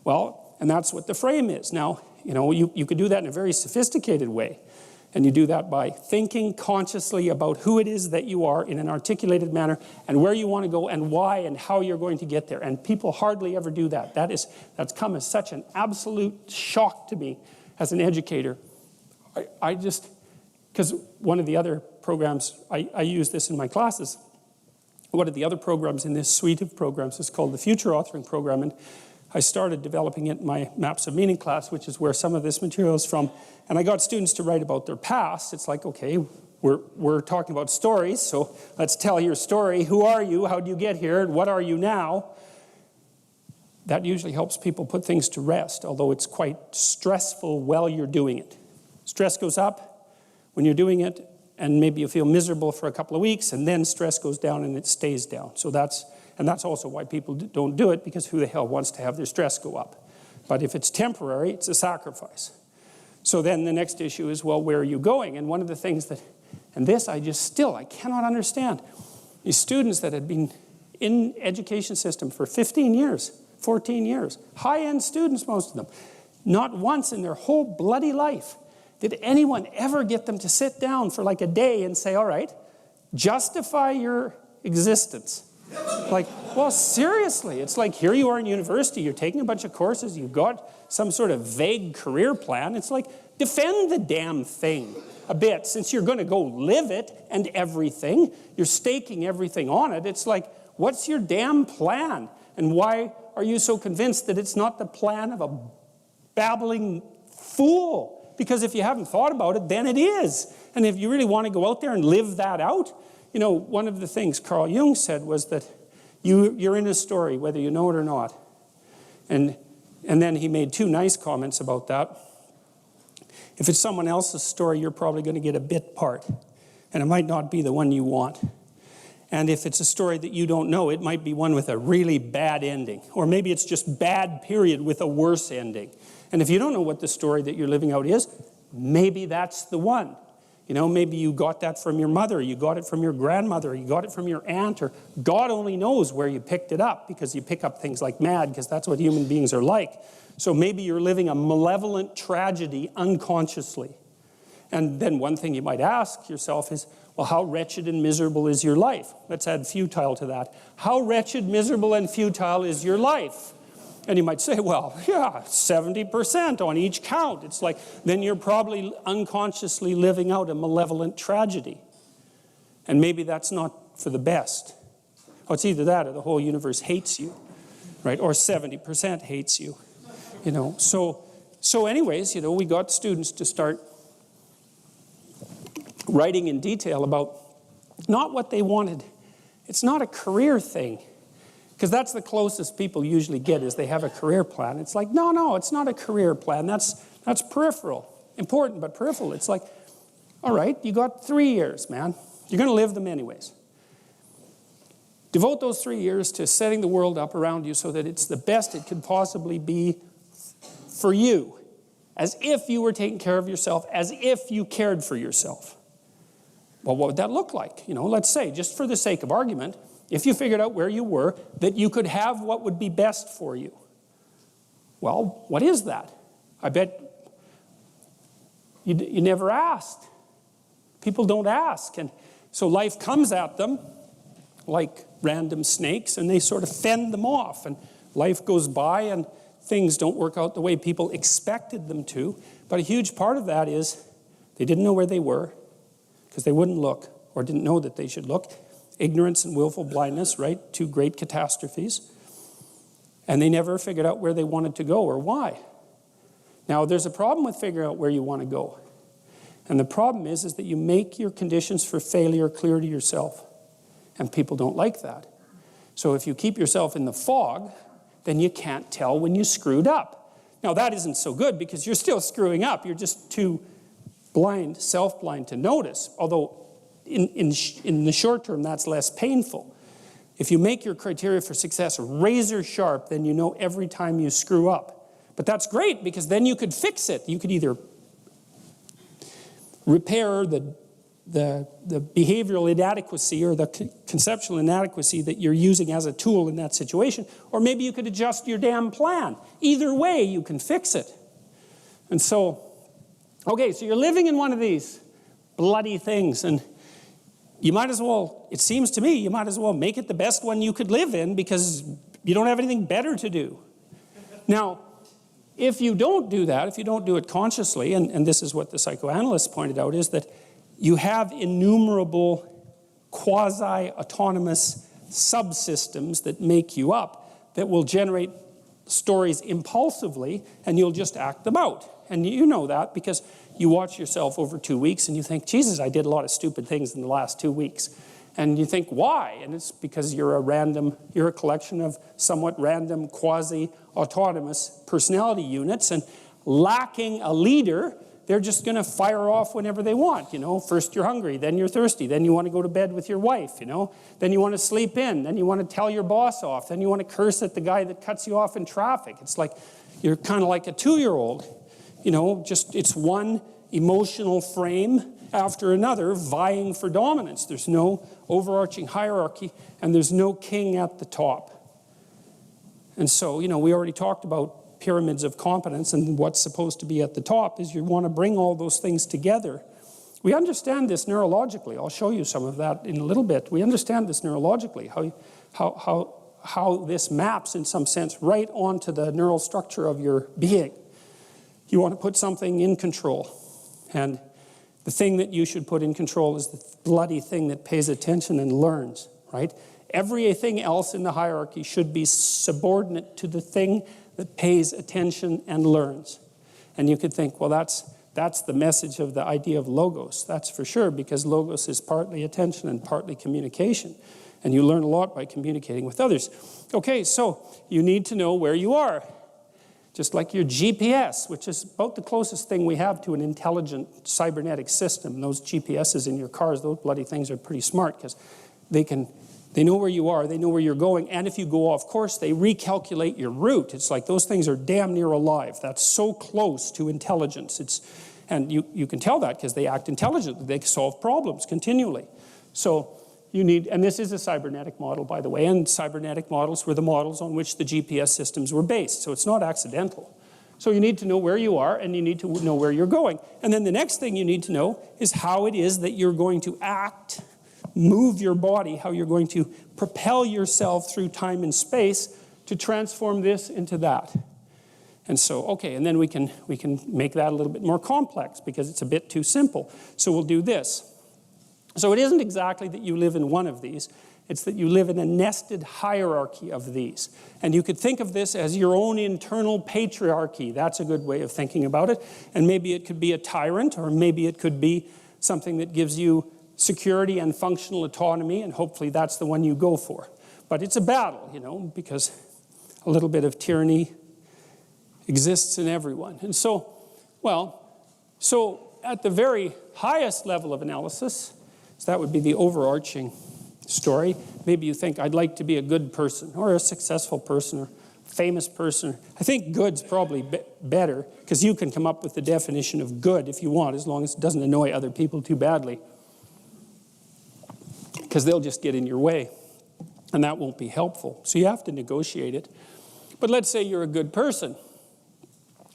Well, and that's what the frame is. Now, you could do that in a very sophisticated way. And you do that by thinking consciously about who it is that you are in an articulated manner and where you want to go and why and how you're going to get there. And people hardly ever do that. That's come as such an absolute shock to me as an educator. Because one of the other programs, I use this in my classes. One of the other programs in this suite of programs is called the Future Authoring Program. And I started developing it in my Maps of Meaning class, which is where some of this material is from. And I got students to write about their past. It's like, okay, we're talking about stories, so let's tell your story. Who are you? How did you get here? And what are you now? That usually helps people put things to rest, although it's quite stressful while you're doing it. Stress goes up when you're doing it, and maybe you feel miserable for a couple of weeks, and then stress goes down and it stays down. So that's also why people don't do it, because who the hell wants to have their stress go up? But if it's temporary, it's a sacrifice. So then the next issue is, well, where are you going? And one of the things that, and this I cannot understand. These students that had been in education system for 15 years, 14 years, high-end students, most of them, not once in their whole bloody life did anyone ever get them to sit down for like a day and say, all right, justify your existence. Like, well, seriously, it's like here you are in university, you're taking a bunch of courses, you've got some sort of vague career plan. It's like, defend the damn thing a bit, since you're going to go live it and everything. You're staking everything on it. It's like, what's your damn plan? And why are you so convinced that it's not the plan of a babbling fool? Because if you haven't thought about it, then it is. And if you really want to go out there and live that out, one of the things Carl Jung said was that you're in a story, whether you know it or not. And then he made two nice comments about that. If it's someone else's story, you're probably going to get a bit part. And it might not be the one you want. And if it's a story that you don't know, it might be one with a really bad ending. Or maybe it's just bad, period, with a worse ending. And if you don't know what the story that you're living out is, maybe that's the one. Maybe you got that from your mother, you got it from your grandmother, you got it from your aunt, or God only knows where you picked it up, because you pick up things like mad, because that's what human beings are like. So maybe you're living a malevolent tragedy unconsciously. And then one thing you might ask yourself is, Well, how wretched and miserable is your life? Let's add futile to that. How wretched, miserable, and futile is your life? And you might say, well, yeah, 70% on each count. It's like, then you're probably unconsciously living out a malevolent tragedy. And maybe that's not for the best. Oh, it's either that or the whole universe hates you, right? Or 70% hates you, you know. So anyways, you know, we got students to start writing in detail about not what they wanted. It's not a career thing. Because that's the closest people usually get, is they have a career plan. It's like, no, it's not a career plan. That's peripheral. Important, but peripheral. It's like, all right, you got 3 years, man. You're going to live them anyways. Devote those 3 years to setting the world up around you so that it's the best it could possibly be for you. As if you were taking care of yourself, as if you cared for yourself. Well, what would that look like? You know, let's say, just for the sake of argument, if you figured out where you were, that you could have what would be best for you. Well, what is that? I bet you never asked. People don't ask. And so life comes at them like random snakes, and they sort of fend them off. And life goes by, and things don't work out the way people expected them to. But a huge part of that is they didn't know where they were because they wouldn't look or didn't know that they should look. Ignorance and willful blindness, right? Two great catastrophes. And they never figured out where they wanted to go or why. Now, there's a problem with figuring out where you want to go. And the problem is that you make your conditions for failure clear to yourself. And people don't like that. So if you keep yourself in the fog, then you can't tell when you screwed up. Now, that isn't so good because you're still screwing up. You're just too blind, self-blind to notice. Although in the short term, that's less painful. If you make your criteria for success razor sharp, then you know every time you screw up. But that's great because then you could fix it. You could either repair the behavioral inadequacy or the conceptual inadequacy that you're using as a tool in that situation, or maybe you could adjust your damn plan. Either way, you can fix it. And so, okay, so you're living in one of these bloody things, and you might as well, it seems to me, you might as well make it the best one you could live in because you don't have anything better to do. Now, if you don't do that, if you don't do it consciously, and this is what the psychoanalysts pointed out, is that you have innumerable quasi-autonomous subsystems that make you up that will generate stories impulsively, and you'll just act them out. And you know that because you watch yourself over 2 weeks and you think, Jesus, I did a lot of stupid things in the last 2 weeks. And you think, why? And it's because you're a collection of somewhat random quasi-autonomous personality units, and lacking a leader, they're just going to fire off whenever they want. You know, first you're hungry, then you're thirsty, then you want to go to bed with your wife, you know, then you want to sleep in, then you want to tell your boss off, then you want to curse at the guy that cuts you off in traffic. It's like, you're kind of like a 2-year-old. You know, just it's one emotional frame after another vying for dominance. There's no overarching hierarchy, and there's no king at the top. And so, you know, we already talked about pyramids of competence, and what's supposed to be at the top is you want to bring all those things together. We understand this neurologically. I'll show you some of that in a little bit. We understand this neurologically, how this maps in some sense right onto the neural structure of your being. You want to put something in control. And the thing that you should put in control is the bloody thing that pays attention and learns, right? Everything else in the hierarchy should be subordinate to the thing that pays attention and learns. And you could think, well, that's the message of the idea of logos. That's for sure, because logos is partly attention and partly communication. And you learn a lot by communicating with others. Okay, so you need to know where you are. Just like your GPS, which is about the closest thing we have to an intelligent cybernetic system. Those GPSs in your cars, those bloody things are pretty smart because they know where you are, they know where you're going, and if you go off course, they recalculate your route. It's like those things are damn near alive. That's so close to intelligence. And you can tell that because they act intelligently. They solve problems continually. So you need, and this is a cybernetic model, by the way, and cybernetic models were the models on which the GPS systems were based, so it's not accidental. So you need to know where you are, and you need to know where you're going. And then the next thing you need to know is how it is that you're going to act, move your body, how you're going to propel yourself through time and space to transform this into that. And so, okay, and then we can make that a little bit more complex because it's a bit too simple. So we'll do this. So it isn't exactly that you live in one of these. It's that you live in a nested hierarchy of these. And you could think of this as your own internal patriarchy. That's a good way of thinking about it. And maybe it could be a tyrant, or maybe it could be something that gives you security and functional autonomy, and hopefully that's the one you go for. But it's a battle, you know, because a little bit of tyranny exists in everyone. And so, so at the very highest level of analysis, so that would be the overarching story. Maybe you think, I'd like to be a good person, or a successful person, or famous person. I think good's probably better, because you can come up with the definition of good if you want, as long as it doesn't annoy other people too badly. Because they'll just get in your way, and that won't be helpful. So you have to negotiate it. But let's say you're a good person.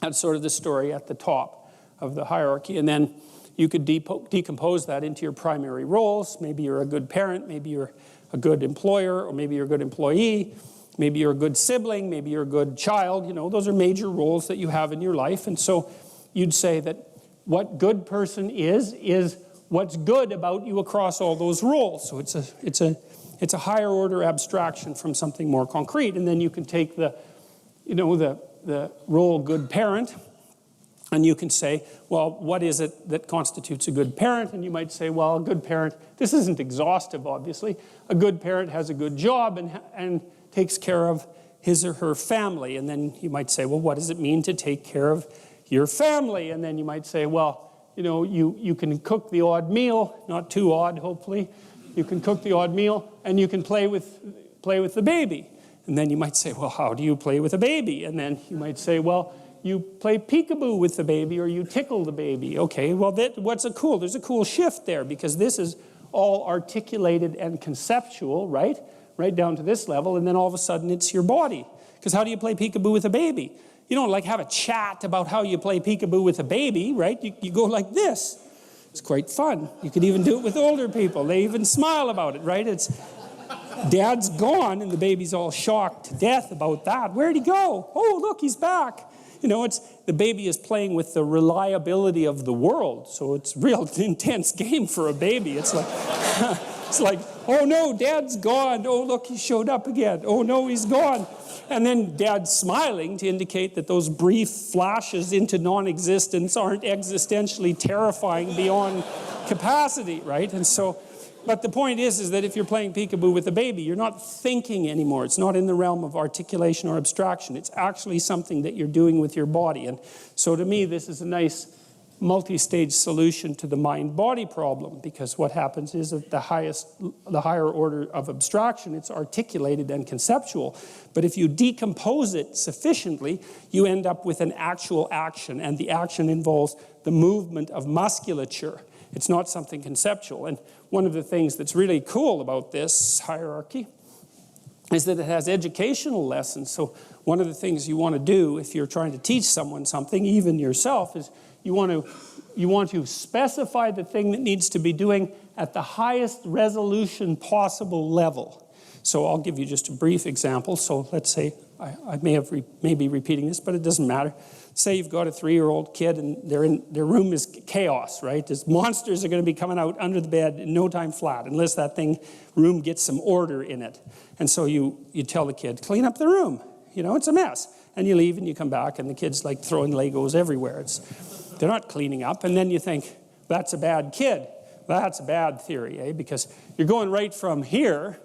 That's sort of the story at the top of the hierarchy. And then you could decompose that into your primary roles. Maybe you're a good parent, maybe you're a good employer, or maybe you're a good employee, maybe you're a good sibling, maybe you're a good child. You know, those are major roles that you have in your life. And so you'd say that what good person is what's good about you across all those roles. So it's a higher order abstraction from something more concrete. And then you can take the role good parent, and you can say, well, what is it that constitutes a good parent? And you might say, well, a good parent, this isn't exhaustive, obviously. A good parent has a good job and takes care of his or her family. And then you might say, well, what does it mean to take care of your family? And then you might say, well, you know, you can cook the odd meal, not too odd, hopefully. You can cook the odd meal, and you can play with the baby. And then you might say, well, how do you play with a baby? And then you might say, well, you play peekaboo with the baby, or you tickle the baby. Okay, well, there's a cool shift there, because this is all articulated and conceptual, right? Right down to this level, and then all of a sudden it's your body. Because how do you play peekaboo with a baby? You don't like have a chat about how you play peekaboo with a baby, right? You go like this. It's quite fun. You could even do it with older people. They even smile about it, right? It's Dad's gone, and the baby's all shocked to death about that. Where'd he go? Oh, look, he's back. You know, the baby is playing with the reliability of the world, so it's a real intense game for a baby. It's like, oh no, Dad's gone. Oh, look, he showed up again. Oh no, he's gone. And then Dad's smiling to indicate that those brief flashes into non-existence aren't existentially terrifying beyond capacity, right? And so, but the point is that if you're playing peekaboo with a baby, you're not thinking anymore. It's not in the realm of articulation or abstraction. It's actually something that you're doing with your body. And so to me, this is a nice multi-stage solution to the mind-body problem, because what happens is at the higher order of abstraction, it's articulated and conceptual. But if you decompose it sufficiently, you end up with an actual action, and the action involves the movement of musculature. It's not something conceptual. And one of the things that's really cool about this hierarchy is that it has educational lessons. So one of the things you want to do if you're trying to teach someone something, even yourself, is you want to specify the thing that needs to be doing at the highest resolution possible level. So I'll give you just a brief example. So let's say, I may be repeating this, but it doesn't matter. Say you've got a 3-year-old kid, and their room is chaos, right? There's monsters are going to be coming out under the bed in no time flat, unless that room gets some order in it. And so you tell the kid, clean up the room. You know, it's a mess. And you leave and you come back, and the kid's like throwing Legos everywhere. They're not cleaning up. And then you think, that's a bad kid. That's a bad theory, eh? Because you're going right from here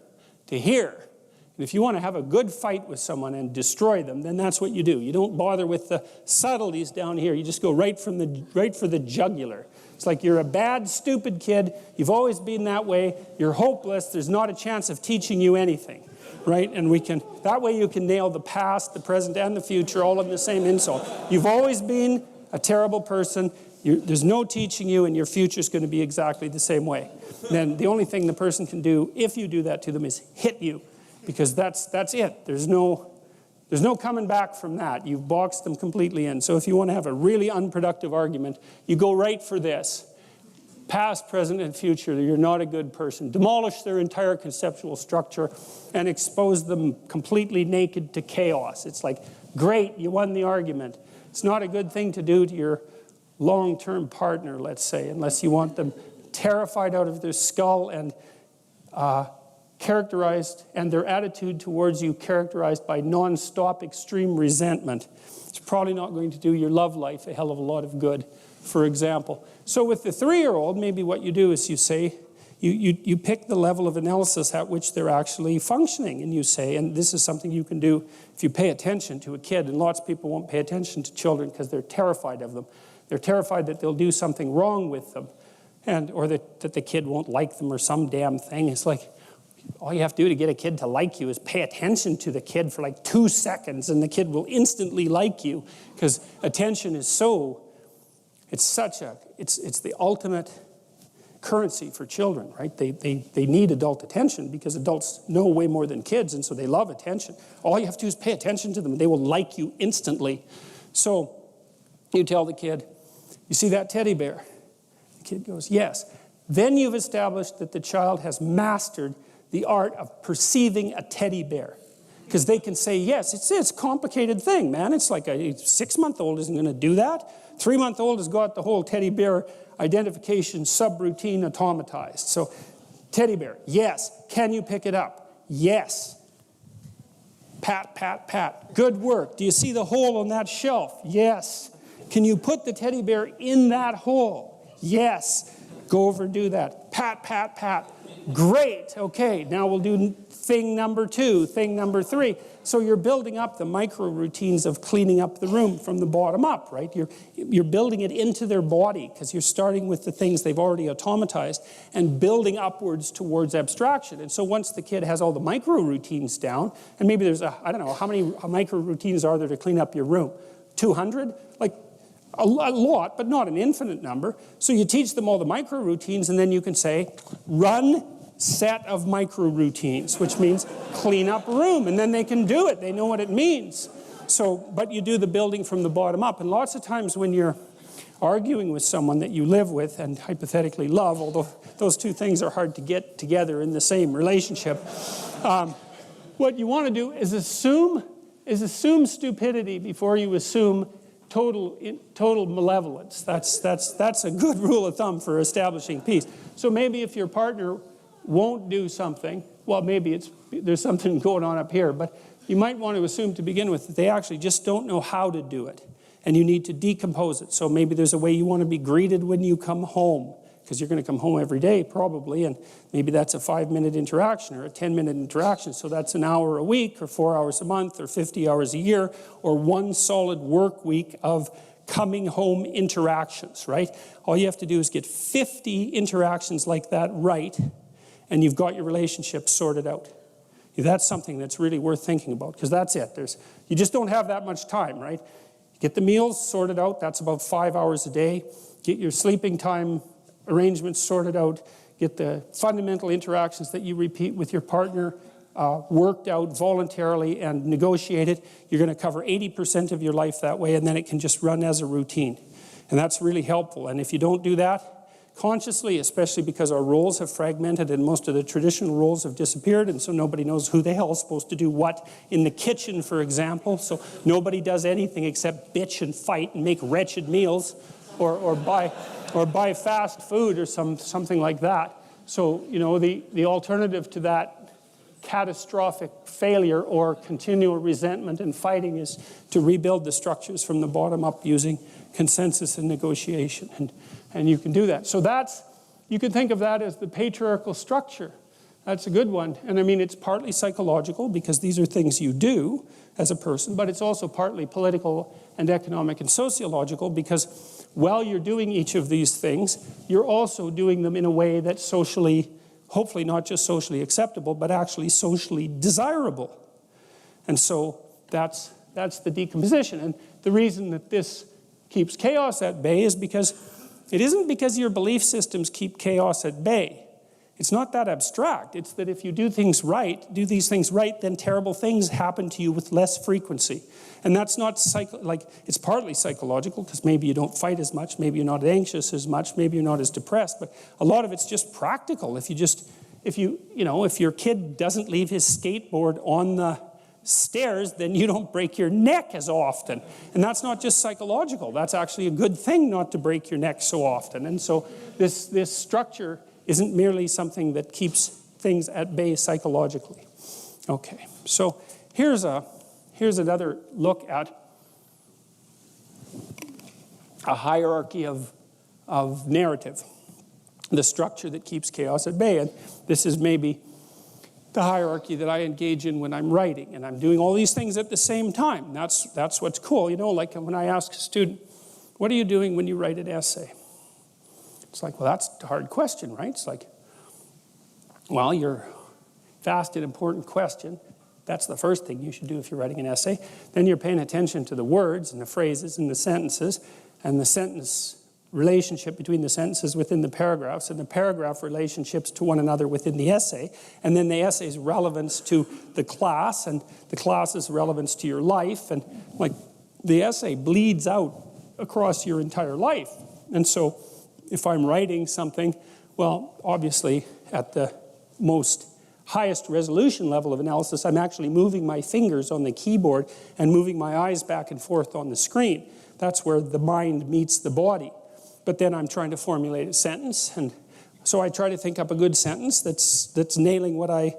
to here. And if you want to have a good fight with someone and destroy them, then that's what you do. You don't bother with the subtleties down here. You just go right for the jugular. It's like you're a bad, stupid kid. You've always been that way. You're hopeless. There's not a chance of teaching you anything, right? And that way you can nail the past, the present, and the future all in the same insult. You've always been a terrible person. There's no teaching you, and your future's going to be exactly the same way. Then the only thing the person can do, if you do that to them, is hit you. Because that's it. There's no There's no coming back from that. You've boxed them completely in. So if you want to have a really unproductive argument, you go right for this. Past, present, and future, you're not a good person. Demolish their entire conceptual structure and expose them completely naked to chaos. It's like, great, you won the argument. It's not a good thing to do to your long-term partner, let's say, unless you want them terrified out of their skull and characterized, and their attitude towards you characterized by non-stop extreme resentment. It's probably not going to do your love life a hell of a lot of good, for example. So with the 3-year-old, maybe what you do is you say, you pick the level of analysis at which they're actually functioning, and you say, and this is something you can do if you pay attention to a kid, and lots of people won't pay attention to children because they're terrified of them. They're terrified that they'll do something wrong with them, or that the kid won't like them or some damn thing. It's like, all you have to do to get a kid to like you is pay attention to the kid for like 2 seconds, and the kid will instantly like you, because attention is it's the ultimate currency for children, right? They need adult attention because adults know way more than kids, and so they love attention. All you have to do is pay attention to them, and they will like you instantly. So you tell the kid, you see that teddy bear? The kid goes, yes. Then you've established that the child has mastered the art of perceiving a teddy bear. Because they can say, yes, it's a complicated thing, man. It's like a 6-month-old isn't going to do that. 3-month-old has got the whole teddy bear identification subroutine automatized. So, teddy bear, yes. Can you pick it up? Yes. Pat, pat, pat. Good work. Do you see the hole on that shelf? Yes. Can you put the teddy bear in that hole? Yes. Go over and do that. Pat, pat, pat. Great. Okay, now we'll do thing number 2, thing number 3. So you're building up the micro routines of cleaning up the room from the bottom up, right? You're building it into their body because you're starting with the things they've already automatized and building upwards towards abstraction. And so once the kid has all the micro routines down, and maybe there's I don't know, how many micro routines are there to clean up your room? 200? Like, a lot, but not an infinite number. So you teach them all the micro routines, and then you can say, run set of micro routines, which means clean up room, and then they can do it. They know what it means. So, but you do the building from the bottom up. And lots of times when you're arguing with someone that you live with and hypothetically love, although those two things are hard to get together in the same relationship, what you want to do is assume stupidity before you assume total malevolence. That's a good rule of thumb for establishing peace. So maybe if your partner won't do something, well, maybe there's something going on up here, but you might want to assume to begin with that they actually just don't know how to do it, and you need to decompose it. So maybe there's a way you want to be greeted when you come home, because you're going to come home every day probably, and maybe that's a 5-minute interaction or a 10-minute interaction. So that's an hour a week or 4 hours a month or 50 hours a year or 1 solid work week of coming home interactions, right? All you have to do is get 50 interactions like that right, and you've got your relationship sorted out. That's something that's really worth thinking about, because that's it. You just don't have that much time, right? Get the meals sorted out. That's about 5 hours a day. Get your sleeping time arrangements sorted out, get the fundamental interactions that you repeat with your partner worked out voluntarily and negotiated. You're going to cover 80% of your life that way, and then it can just run as a routine. And that's really helpful. And if you don't do that consciously, especially because our roles have fragmented and most of the traditional roles have disappeared, and so nobody knows who the hell is supposed to do what in the kitchen, for example. So nobody does anything except bitch and fight and make wretched meals or buy fast food or something like that. So, you know, the alternative to that catastrophic failure or continual resentment and fighting is to rebuild the structures from the bottom up using consensus and negotiation. And you can do that. So you can think of that as the patriarchal structure. That's a good one. And I mean, it's partly psychological because these are things you do as a person, but it's also partly political and economic and sociological because while you're doing each of these things, you're also doing them in a way that's socially, hopefully not just socially acceptable, but actually socially desirable. And so that's the decomposition. And the reason that this keeps chaos at bay is because it isn't because your belief systems keep chaos at bay. It's not that abstract. It's that if you do these things right, then terrible things happen to you with less frequency. And that's not it's partly psychological, because maybe you don't fight as much, maybe you're not anxious as much, maybe you're not as depressed, but a lot of it's just practical. If your kid doesn't leave his skateboard on the stairs, then you don't break your neck as often. And that's not just psychological. That's actually a good thing not to break your neck so often. And so this structure isn't merely something that keeps things at bay psychologically. Okay, so here's another look at a hierarchy of narrative, the structure that keeps chaos at bay. And this is maybe the hierarchy that I engage in when I'm writing, and I'm doing all these things at the same time. That's what's cool. Like when I ask a student, what are you doing when you write an essay? It's like, well, that's a hard question, right? It's like, well, you're asked an important question. That's the first thing you should do if you're writing an essay. Then you're paying attention to the words and the phrases and the sentences and the sentence relationship between the sentences within the paragraphs and the paragraph relationships to one another within the essay, and then the essay's relevance to the class and the class's relevance to your life, and like the essay bleeds out across your entire life. And so if I'm writing something, well, obviously at the most highest resolution level of analysis, I'm actually moving my fingers on the keyboard and moving my eyes back and forth on the screen. That's where the mind meets the body. But then I'm trying to formulate a sentence, and so I try to think up a good sentence that's nailing what I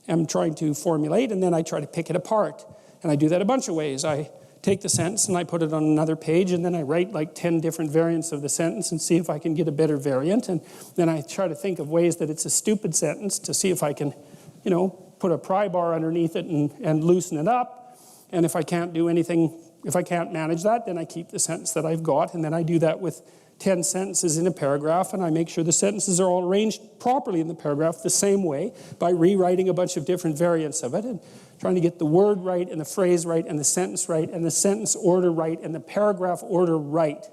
am trying to formulate, and then I try to pick it apart. And I do that a bunch of ways. I take the sentence and I put it on another page, and then I write like 10 different variants of the sentence and see if I can get a better variant. And then I try to think of ways that it's a stupid sentence to see if I can, put a pry bar underneath it and loosen it up. And if I can't do anything, if I can't manage that, then I keep the sentence that I've got, and then I do that with 10 sentences in a paragraph, and I make sure the sentences are all arranged properly in the paragraph the same way by rewriting a bunch of different variants of it and trying to get the word right and the phrase right and the sentence right and the sentence order right and the paragraph order right.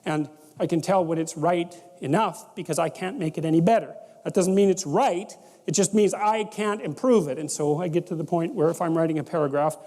And I can tell when it's right enough because I can't make it any better. That doesn't mean it's right, it just means I can't improve it. And so I get to the point where if I'm writing a paragraph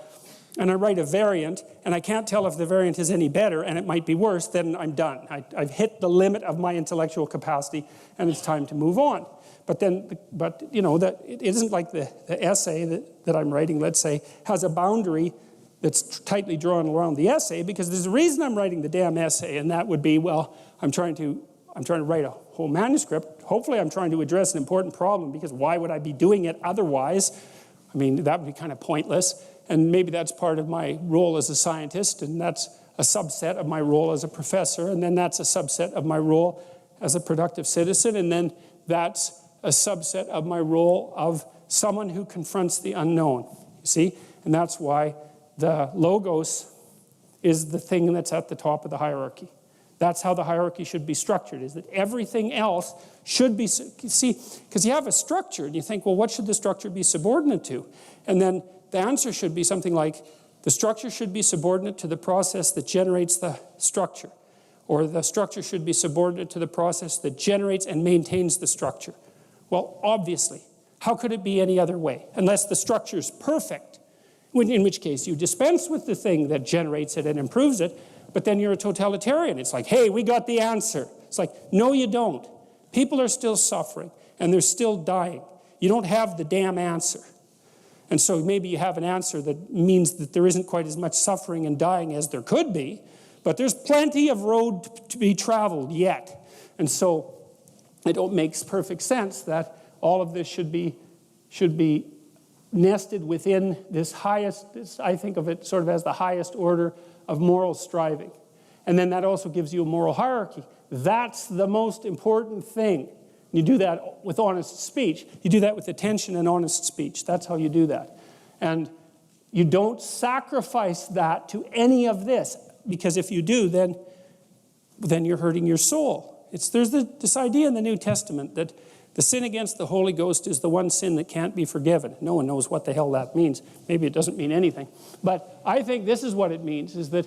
and I write a variant, and I can't tell if the variant is any better, and it might be worse, then I'm done. I've hit the limit of my intellectual capacity, and it's time to move on. But that it isn't like the essay that I'm writing, let's say, has a boundary that's tightly drawn around the essay, because there's a reason I'm writing the damn essay, and that would be, well, I'm trying to write a whole manuscript. Hopefully I'm trying to address an important problem, because why would I be doing it otherwise? I mean, that would be kind of pointless. And maybe that's part of my role as a scientist, and that's a subset of my role as a professor, and then that's a subset of my role as a productive citizen, and then that's a subset of my role of someone who confronts the unknown, you see? And that's why the logos is the thing that's at the top of the hierarchy. That's how the hierarchy should be structured, is that everything else should be, see, because you have a structure, and you think, well, what should the structure be subordinate to? And then the answer should be something like, the structure should be subordinate to the process that generates the structure, or the structure should be subordinate to the process that generates and maintains the structure. Well, obviously, how could it be any other way? Unless the structure is perfect, in which case you dispense with the thing that generates it and improves it, but then you're a totalitarian. It's like, hey, we got the answer. It's like, no, you don't. People are still suffering, and they're still dying. You don't have the damn answer. And so maybe you have an answer that means that there isn't quite as much suffering and dying as there could be, but there's plenty of road to be traveled yet. And so it makes perfect sense that all of this should be nested within this highest, I think of it sort of as the highest order of moral striving. And then that also gives you a moral hierarchy. That's the most important thing. You do that with honest speech. You do that with attention and honest speech. That's how you do that. And you don't sacrifice that to any of this, because if you do, then you're hurting your soul. There's this idea in the New Testament that the sin against the Holy Ghost is the one sin that can't be forgiven. No one knows what the hell that means. Maybe it doesn't mean anything. But I think this is what it means, is that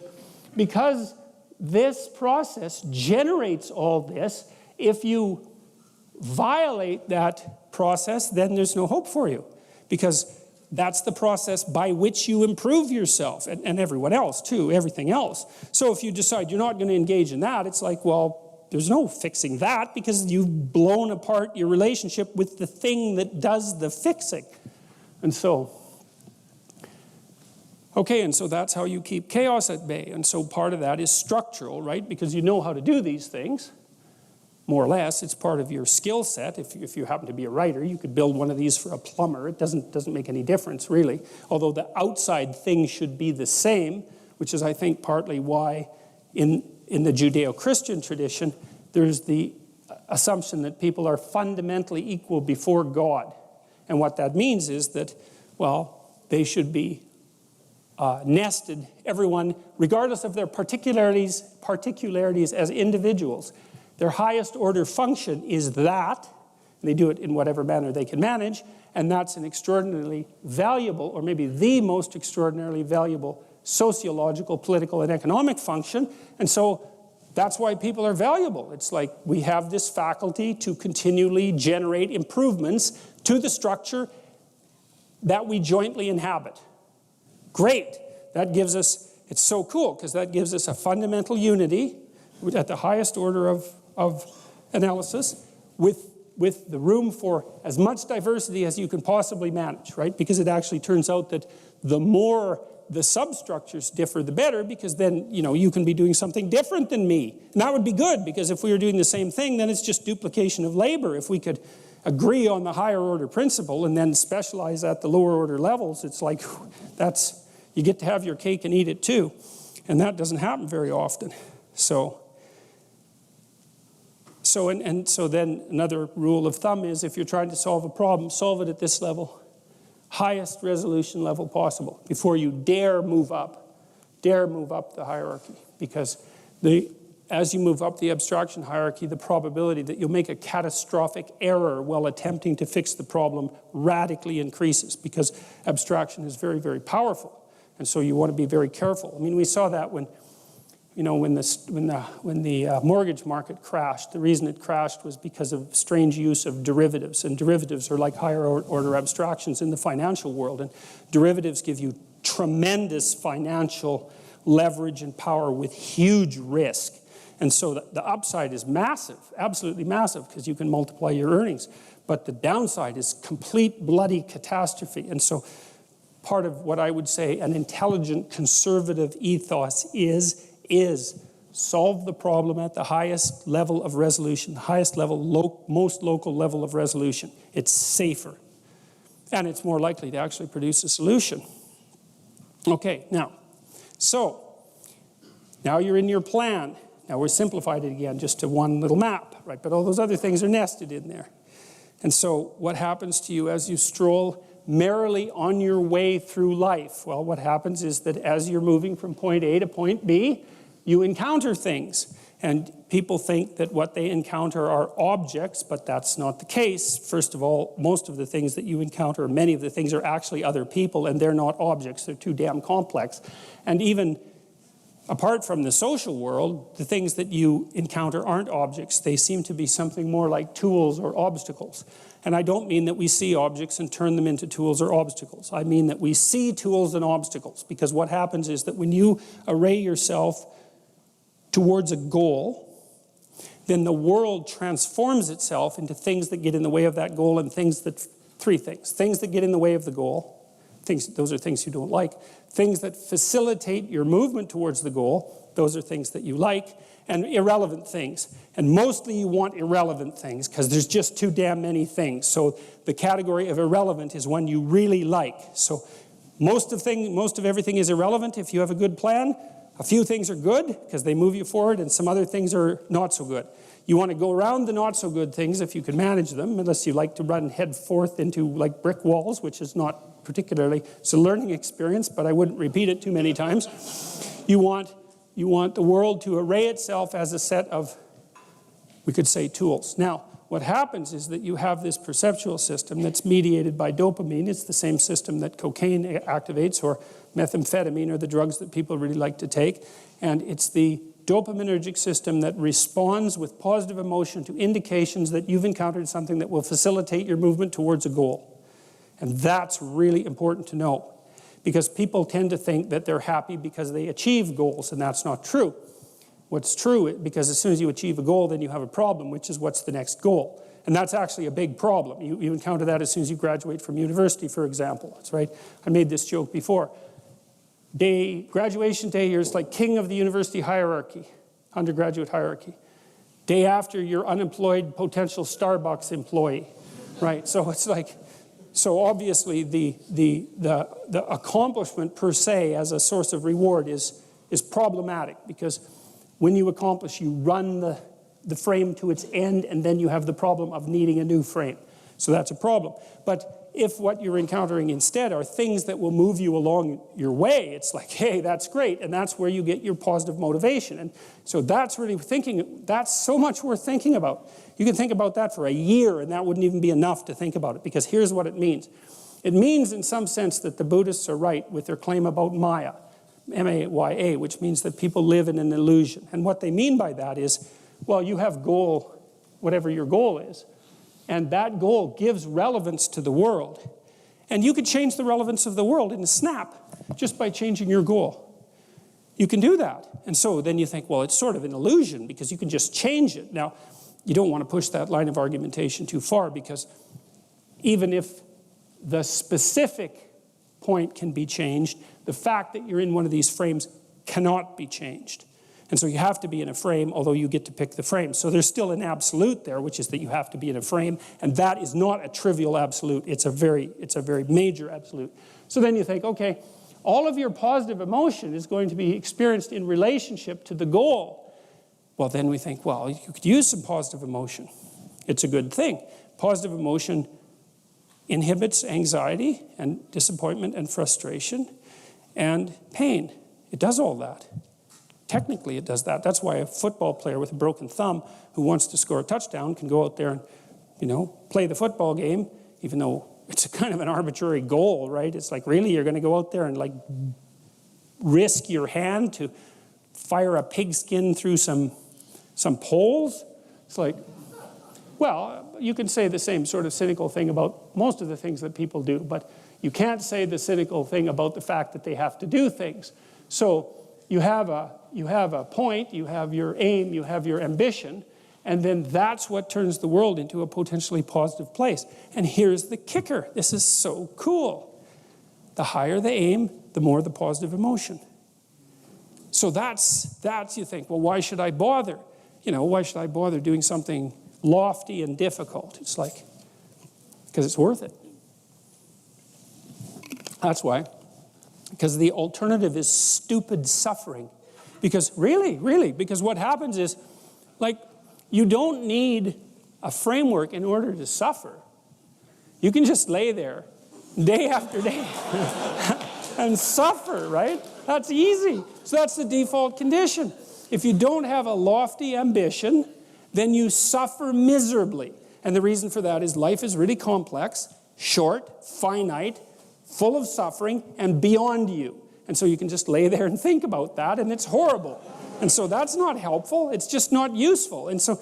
because this process generates all this, if you violate that process, then there's no hope for you. Because that's the process by which you improve yourself, and everyone else too, everything else. So if you decide you're not going to engage in that, it's like, well, there's no fixing that because you've blown apart your relationship with the thing that does the fixing. And so, okay, and so that's how you keep chaos at bay. And so part of that is structural, right? Because you know how to do these things. More or less, it's part of your skill set. If you happen to be a writer, you could build one of these for a plumber. It doesn't make any difference, really. Although the outside thing should be the same, which is, I think, partly why in the Judeo-Christian tradition, there's the assumption that people are fundamentally equal before God. And what that means is that, well, they should be nested, everyone, regardless of their particularities as individuals. Their highest order function is that, and they do it in whatever manner they can manage, and that's an extraordinarily valuable, or maybe the most extraordinarily valuable sociological, political, and economic function. And so that's why people are valuable. It's like we have this faculty to continually generate improvements to the structure that we jointly inhabit. Great. That gives us, it's so cool, because that gives us a fundamental unity at the highest order of analysis with the room for as much diversity as you can possibly manage, right? Because it actually turns out that the more the substructures differ, the better, because then, you know, you can be doing something different than me. And that would be good, because if we were doing the same thing, then it's just duplication of labor. If we could agree on the higher order principle and then specialize at the lower order levels, it's like, you get to have your cake and eat it too. And that doesn't happen very often. So then another rule of thumb is if you're trying to solve a problem, solve it at this level, highest resolution level possible, before you dare move up the hierarchy. Because as you move up the abstraction hierarchy, the probability that you'll make a catastrophic error while attempting to fix the problem radically increases, because abstraction is very, very powerful. And so you want to be very careful. I mean, we saw that when the mortgage market crashed. The reason it crashed was because of strange use of derivatives. And derivatives are like higher order abstractions in the financial world. And derivatives give you tremendous financial leverage and power with huge risk. And so the upside is massive, absolutely massive, because you can multiply your earnings. But the downside is complete bloody catastrophe. And so part of what I would say an intelligent conservative ethos is solve the problem at the highest level of resolution, the highest level, most local level of resolution. It's safer. And it's more likely to actually produce a solution. Okay, now you're in your plan. Now we're simplified it again just to one little map, right? But all those other things are nested in there. And so what happens to you as you stroll merrily on your way through life? Well, what happens is that as you're moving from point A to point B, you encounter things. And people think that what they encounter are objects, but that's not the case. First of all, most of the things that you encounter, many of the things are actually other people, and they're not objects. They're too damn complex. And even apart from the social world, the things that you encounter aren't objects. They seem to be something more like tools or obstacles. And I don't mean that we see objects and turn them into tools or obstacles. I mean that we see tools and obstacles, because what happens is that when you array yourself towards a goal, then the world transforms itself into things that get in the way of that goal, and three things. Things that get in the way of the goal, those are things you don't like. Things that facilitate your movement towards the goal, those are things that you like. And irrelevant things. And mostly you want irrelevant things, because there's just too damn many things. So the category of irrelevant is one you really like. So most of everything is irrelevant if you have a good plan. A few things are good because they move you forward, and some other things are not so good. You want to go around the not so good things if you can manage them, unless you like to run head forth into like brick walls, which is not particularly, it's a learning experience, but I wouldn't repeat it too many times. You want the world to array itself as a set of, we could say, tools. Now, what happens is that you have this perceptual system that's mediated by dopamine. It's the same system that cocaine activates, or methamphetamine, or the drugs that people really like to take. And it's the dopaminergic system that responds with positive emotion to indications that you've encountered something that will facilitate your movement towards a goal. And that's really important to know, because people tend to think that they're happy because they achieve goals, and that's not true. What's true, because as soon as you achieve a goal, then you have a problem, which is what's the next goal. And that's actually a big problem. You encounter that as soon as you graduate from university, for example. That's right. I made this joke before. Graduation day, you're like king of the university hierarchy, undergraduate hierarchy. Day after, you're unemployed potential Starbucks employee, right? So it's like, so obviously the accomplishment per se as a source of reward is problematic, because when you accomplish, you run the frame to its end, and then you have the problem of needing a new frame. So that's a problem. But if what you're encountering instead are things that will move you along your way, it's like, hey, that's great, and that's where you get your positive motivation. And so that's really that's so much worth thinking about. You can think about that for a year, and that wouldn't even be enough to think about it, because here's what it means. It means in some sense that the Buddhists are right with their claim about Maya, M-A-Y-A, which means that people live in an illusion. And what they mean by that is, well, you have goal, whatever your goal is, and that goal gives relevance to the world. And you could change the relevance of the world in a snap just by changing your goal. You can do that. And so then you think, well, it's sort of an illusion because you can just change it. Now, you don't want to push that line of argumentation too far, because even if the specific point can be changed, the fact that you're in one of these frames cannot be changed. And so you have to be in a frame, although you get to pick the frame. So there's still an absolute there, which is that you have to be in a frame, and that is not a trivial absolute. It's a very major absolute. So then you think, okay, all of your positive emotion is going to be experienced in relationship to the goal. Well, then we think, well, you could use some positive emotion. It's a good thing. Positive emotion inhibits anxiety and disappointment and frustration and pain. It does all that. Technically, it does that. That's why a football player with a broken thumb who wants to score a touchdown can go out there and, play the football game, even though it's a kind of an arbitrary goal, right? It's like, really, you're going to go out there and risk your hand to fire a pigskin through some poles? It's like, well, you can say the same sort of cynical thing about most of the things that people do, but you can't say the cynical thing about the fact that they have to do things. So you have a point, you have your aim, you have your ambition, and then that's what turns the world into a potentially positive place. And here's the kicker. This is so cool. The higher the aim, the more the positive emotion. So that's you think, well, why should I bother? Why should I bother doing something lofty and difficult? It's like, because it's worth it. That's why. Because the alternative is stupid suffering. Because because what happens is, you don't need a framework in order to suffer. You can just lay there day after day and suffer, right? That's easy. So that's the default condition. If you don't have a lofty ambition, then you suffer miserably. And the reason for that is life is really complex, short, finite, full of suffering, and beyond you. And so you can just lay there and think about that, and it's horrible. And so that's not helpful. It's just not useful. And so,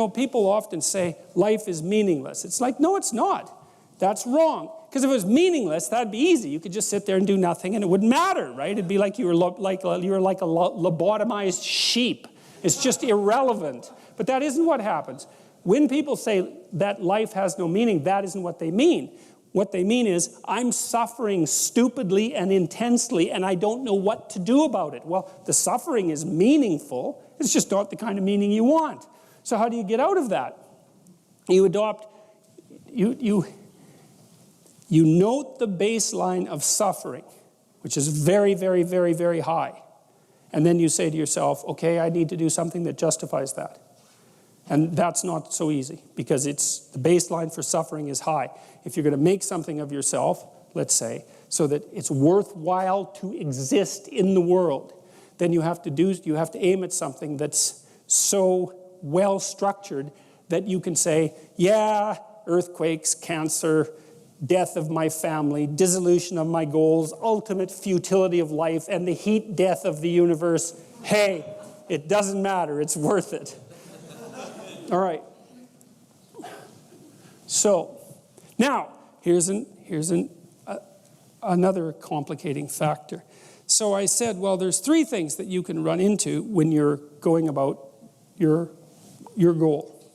people often say life is meaningless. It's like, no, it's not. That's wrong. Because if it was meaningless, that'd be easy. You could just sit there and do nothing, and it wouldn't matter, right? It'd be like you were like a lobotomized sheep. It's just irrelevant. But that isn't what happens. When people say that life has no meaning, that isn't what they mean. What they mean is, I'm suffering stupidly and intensely, and I don't know what to do about it. Well, the suffering is meaningful. It's just not the kind of meaning you want. So how do you get out of that? You note the baseline of suffering, which is very, very, very, very high. And then you say to yourself, okay, I need to do something that justifies that. And that's not so easy, because the baseline for suffering is high. If you're going to make something of yourself, let's say, so that it's worthwhile to exist in the world, then you have to aim at something that's so well structured that you can say, yeah, earthquakes, cancer, death of my family, dissolution of my goals, ultimate futility of life, and the heat death of the universe. Hey, It doesn't matter. It's worth it. All right. So now here's another complicating factor. So I said, well, there's three things that you can run into when you're going about your goal.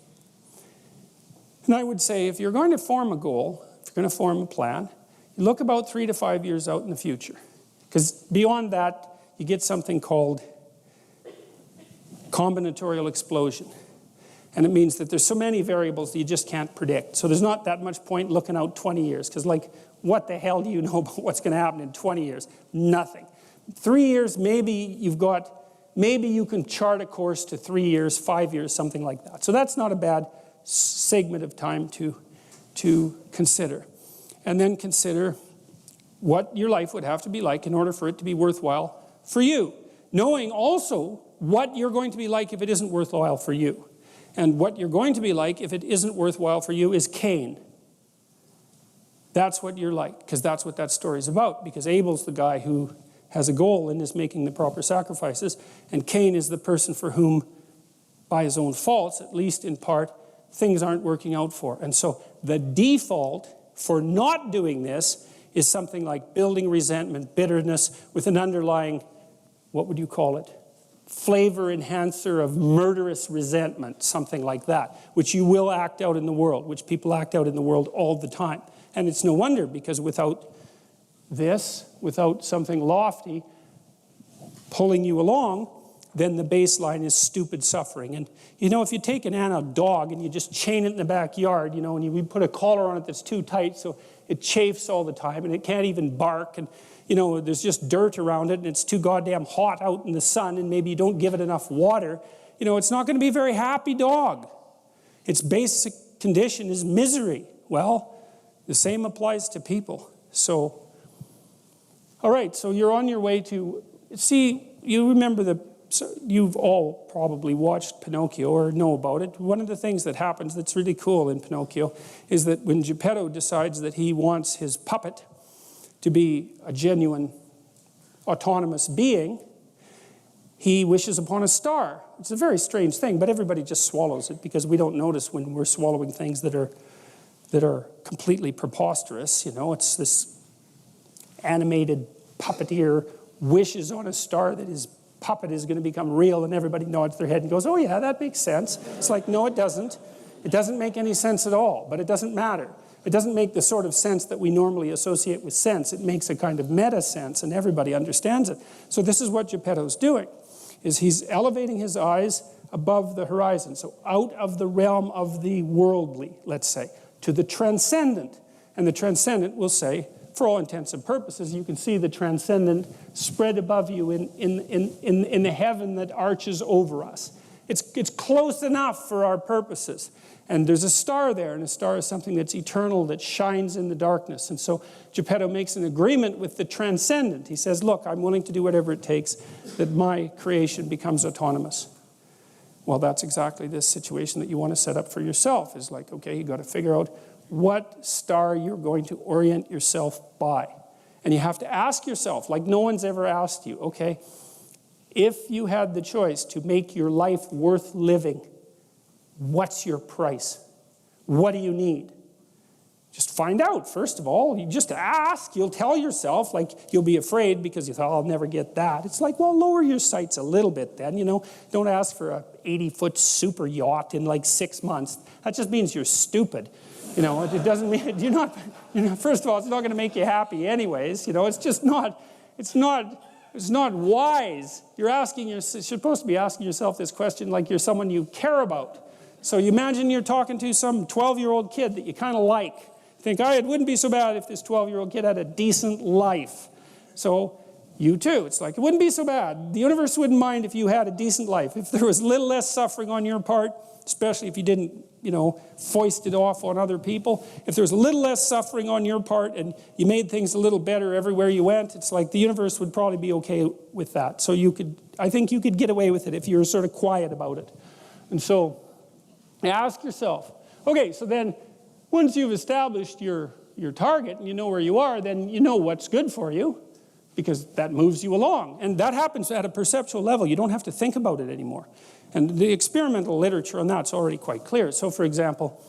And I would say if you're going to form a goal, if you're going to form a plan, you look about 3 to 5 years out in the future. Because beyond that, you get something called combinatorial explosion. And it means that there's so many variables that you just can't predict. So there's not that much point looking out 20 years. Because like, what the hell do you know about what's going to happen in 20 years? Nothing. 3 years, maybe you can chart a course to 3 years, 5 years, something like that. So that's not a bad segment of time to consider. And then consider what your life would have to be like in order for it to be worthwhile for you. Knowing also what you're going to be like if it isn't worthwhile for you. And what you're going to be like if it isn't worthwhile for you is Cain. That's what you're like, because that's what that story's about. Because Abel's the guy who has a goal and is making the proper sacrifices. And Cain is the person for whom, by his own faults, at least in part, things aren't working out for. And so the default for not doing this is something like building resentment, bitterness, with an underlying, what would you call it? Flavor enhancer of murderous resentment, something like that, which you will act out in the world, which people act out in the world all the time. And it's no wonder, because without this, without something lofty pulling you along, then the baseline is stupid suffering. And you know, if you take a dog and you just chain it in the backyard, you know, and you put a collar on it that's too tight so it chafes all the time and it can't even bark, and you know, there's just dirt around it and it's too goddamn hot out in the sun, and maybe you don't give it enough water, you know, it's not going to be a very happy dog. Its basic condition is misery. Well, the same applies to people. So, all right, so you're on your way to, see, you remember you've all probably watched Pinocchio or know about it. One of the things that happens that's really cool in Pinocchio is that when Geppetto decides that he wants his puppet to be a genuine autonomous being, he wishes upon a star. It's a very strange thing, but everybody just swallows it because we don't notice when we're swallowing things that are completely preposterous. You know, it's this animated puppeteer wishes on a star that his puppet is going to become real, and everybody nods their head and goes, oh yeah, that makes sense. It's like, no, it doesn't. It doesn't make any sense at all, but it doesn't matter. It doesn't make the sort of sense that we normally associate with sense. It makes a kind of meta sense, and everybody understands it. So this is what Geppetto's doing, is he's elevating his eyes above the horizon, so out of the realm of the worldly, let's say, to the transcendent. And the transcendent will say, for all intents and purposes, you can see the transcendent spread above you in the heaven that arches over us. It's close enough for our purposes. And there's a star there, and a star is something that's eternal, that shines in the darkness. And so Geppetto makes an agreement with the transcendent. He says, look, I'm willing to do whatever it takes that my creation becomes autonomous. Well, that's exactly this situation that you want to set up for yourself. Is like, okay, you got to figure out what star you're going to orient yourself by. And you have to ask yourself, like no one's ever asked you, okay, if you had the choice to make your life worth living, what's your price? What do you need? Just find out, first of all. You just ask. You'll tell yourself, like, you'll be afraid because you thought, I'll never get that. It's like, well, lower your sights a little bit then, you know. Don't ask for a 80-foot super yacht in like 6 months. That just means you're stupid. You know, it doesn't mean, first of all, it's not going to make you happy anyways. You know, it's just not, it's not wise. You're supposed to be asking yourself this question like you're someone you care about. So you imagine you're talking to some 12-year-old kid that you kind of like. Think, it wouldn't be so bad if this 12-year-old kid had a decent life. So you too, it's like, it wouldn't be so bad. The universe wouldn't mind if you had a decent life. If there was a little less suffering on your part, especially if you didn't, foist it off on other people. If there's a little less suffering on your part and you made things a little better everywhere you went, it's like the universe would probably be okay with that. So I think you could get away with it if you were sort of quiet about it. And so ask yourself, okay, so then once you've established your target and you know where you are, then you know what's good for you. because that moves you along. And that happens at a perceptual level. You don't have to think about it anymore. And the experimental literature on that's already quite clear. So for example,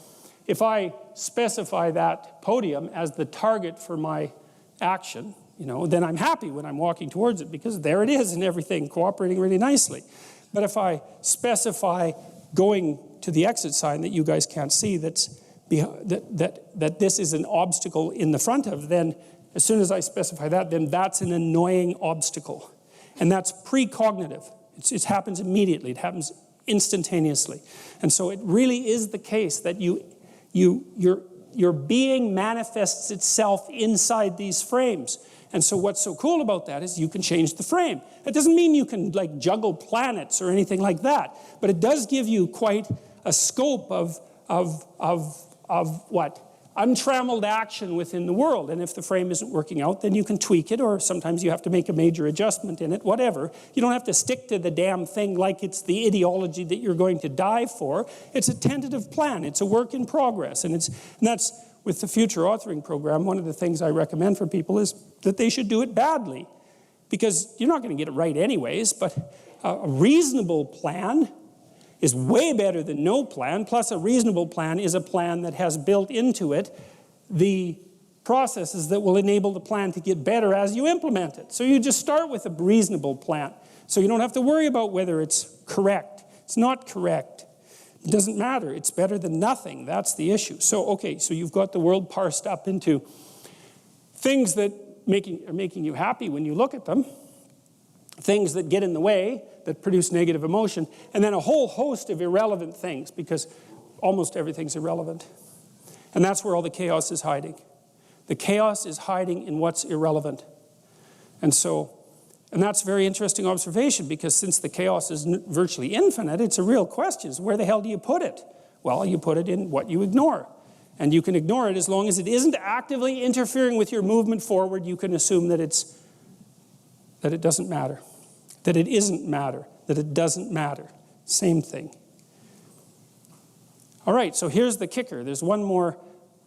if I specify that podium as the target for my action, then I'm happy when I'm walking towards it because there it is and everything cooperating really nicely. But if I specify going to the exit sign that you guys can't see that this is an obstacle in the front of, then as soon as I specify that, then that's an annoying obstacle. And that's precognitive. It happens immediately. It happens instantaneously. And so it really is the case that your being manifests itself inside these frames. And so what's so cool about that is you can change the frame. It doesn't mean you can like juggle planets or anything like that, but it does give you quite a scope of what? Untrammeled action within the world. And if the frame isn't working out, then you can tweak it, or sometimes you have to make a major adjustment in it, whatever. You don't have to stick to the damn thing like it's the ideology that you're going to die for. It's a tentative plan. It's a work in progress. And that's with the future authoring program, one of the things I recommend for people is that they should do it badly. Because you're not going to get it right anyways, but a reasonable plan is way better than no plan. Plus a reasonable plan is a plan that has built into it the processes that will enable the plan to get better as you implement it. So you just start with a reasonable plan. So you don't have to worry about whether it's correct. It's not correct. It doesn't matter. It's better than nothing. That's the issue. So, okay, so you've got the world parsed up into things that are making you happy when you look at them, things that get in the way, that produce negative emotion, and then a whole host of irrelevant things, because almost everything's irrelevant. And that's where all the chaos is hiding. The chaos is hiding in what's irrelevant. And that's a very interesting observation, because since the chaos is virtually infinite, it's a real question. So where the hell do you put it? Well, you put it in what you ignore. And you can ignore it as long as it isn't actively interfering with your movement forward. You can assume that it doesn't matter. That it isn't matter, that it doesn't matter. Same thing. All right, so here's the kicker. There's one more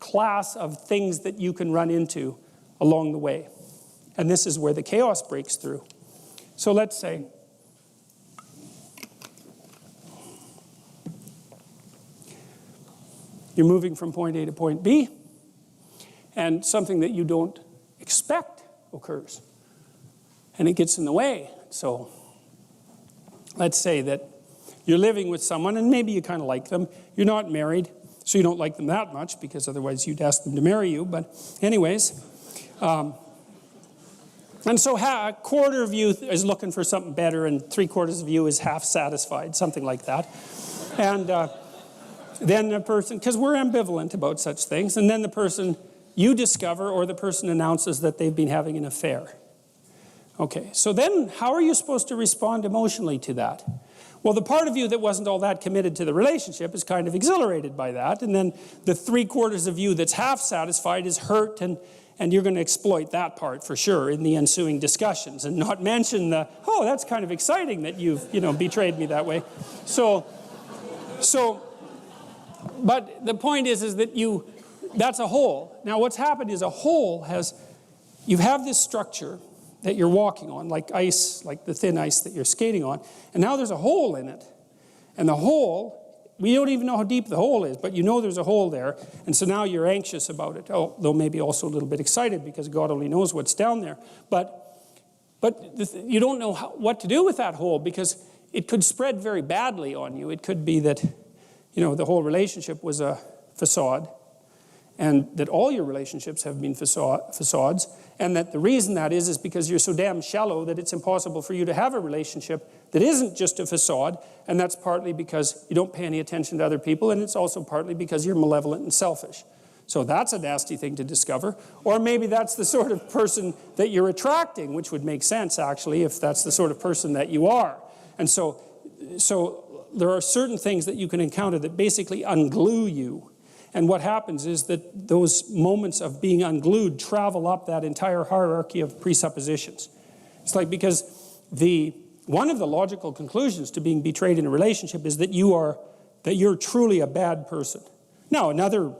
class of things that you can run into along the way. And this is where the chaos breaks through. So let's say you're moving from point A to point B, and something that you don't expect occurs. And it gets in the way. So let's say that you're living with someone and maybe you kind of like them. You're not married, so you don't like them that much because otherwise you'd ask them to marry you. But anyways, and so a quarter of you is looking for something better and 3/4 of you is half satisfied, something like that. And then the person, because we're ambivalent about such things, and then the person you discover or the person announces that they've been having an affair. Okay, so then how are you supposed to respond emotionally to that? Well, the part of you that wasn't all that committed to the relationship is kind of exhilarated by that, and then the 3/4 of you that's half satisfied is hurt, and you're going to exploit that part for sure in the ensuing discussions, and not mention the, oh, that's kind of exciting that you've, betrayed me that way. But the point is that that's a whole. Now what's happened is a whole you have this structure that you're walking on, like ice, like the thin ice that you're skating on, and now there's a hole in it. And the hole, we don't even know how deep the hole is, but you know there's a hole there, and so now you're anxious about it, though maybe also a little bit excited because God only knows what's down there. But you don't know what to do with that hole because it could spread very badly on you. It could be that, the whole relationship was a facade, and that all your relationships have been facades, and that the reason that is because you're so damn shallow that it's impossible for you to have a relationship that isn't just a facade, and that's partly because you don't pay any attention to other people, and it's also partly because you're malevolent and selfish. So that's a nasty thing to discover. Or maybe that's the sort of person that you're attracting, which would make sense, actually, if that's the sort of person that you are. And so there are certain things that you can encounter that basically unglue you. And what happens is that those moments of being unglued travel up that entire hierarchy of presuppositions. It's like, because one of the logical conclusions to being betrayed in a relationship is that you're truly a bad person. Now, another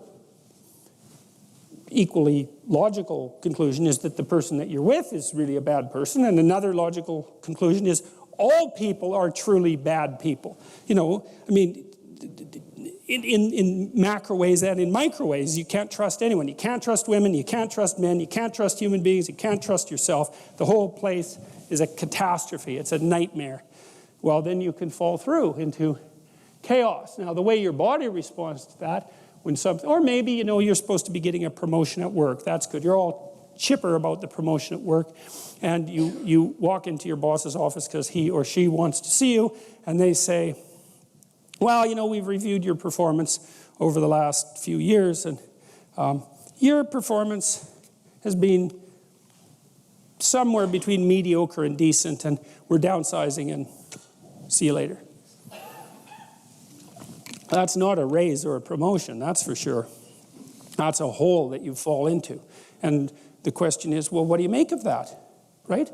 equally logical conclusion is that the person that you're with is really a bad person, and another logical conclusion is all people are truly bad people. You know, I mean, in macro ways and in micro ways, you can't trust anyone. You can't trust women, you can't trust men, you can't trust human beings, you can't trust yourself. The whole place is a catastrophe. It's a nightmare. Well, then you can fall through into chaos. Now, the way your body responds to that, when something, or maybe, you know, you're supposed to be getting a promotion at work. That's good. You're all chipper about the promotion at work, and you walk into your boss's office because he or she wants to see you, and they say, well, you know, we've reviewed your performance over the last few years, and your performance has been somewhere between mediocre and decent, and we're downsizing, and see you later. That's not a raise or a promotion, that's for sure. That's a hole that you fall into. And the question is, well, what do you make of that, right?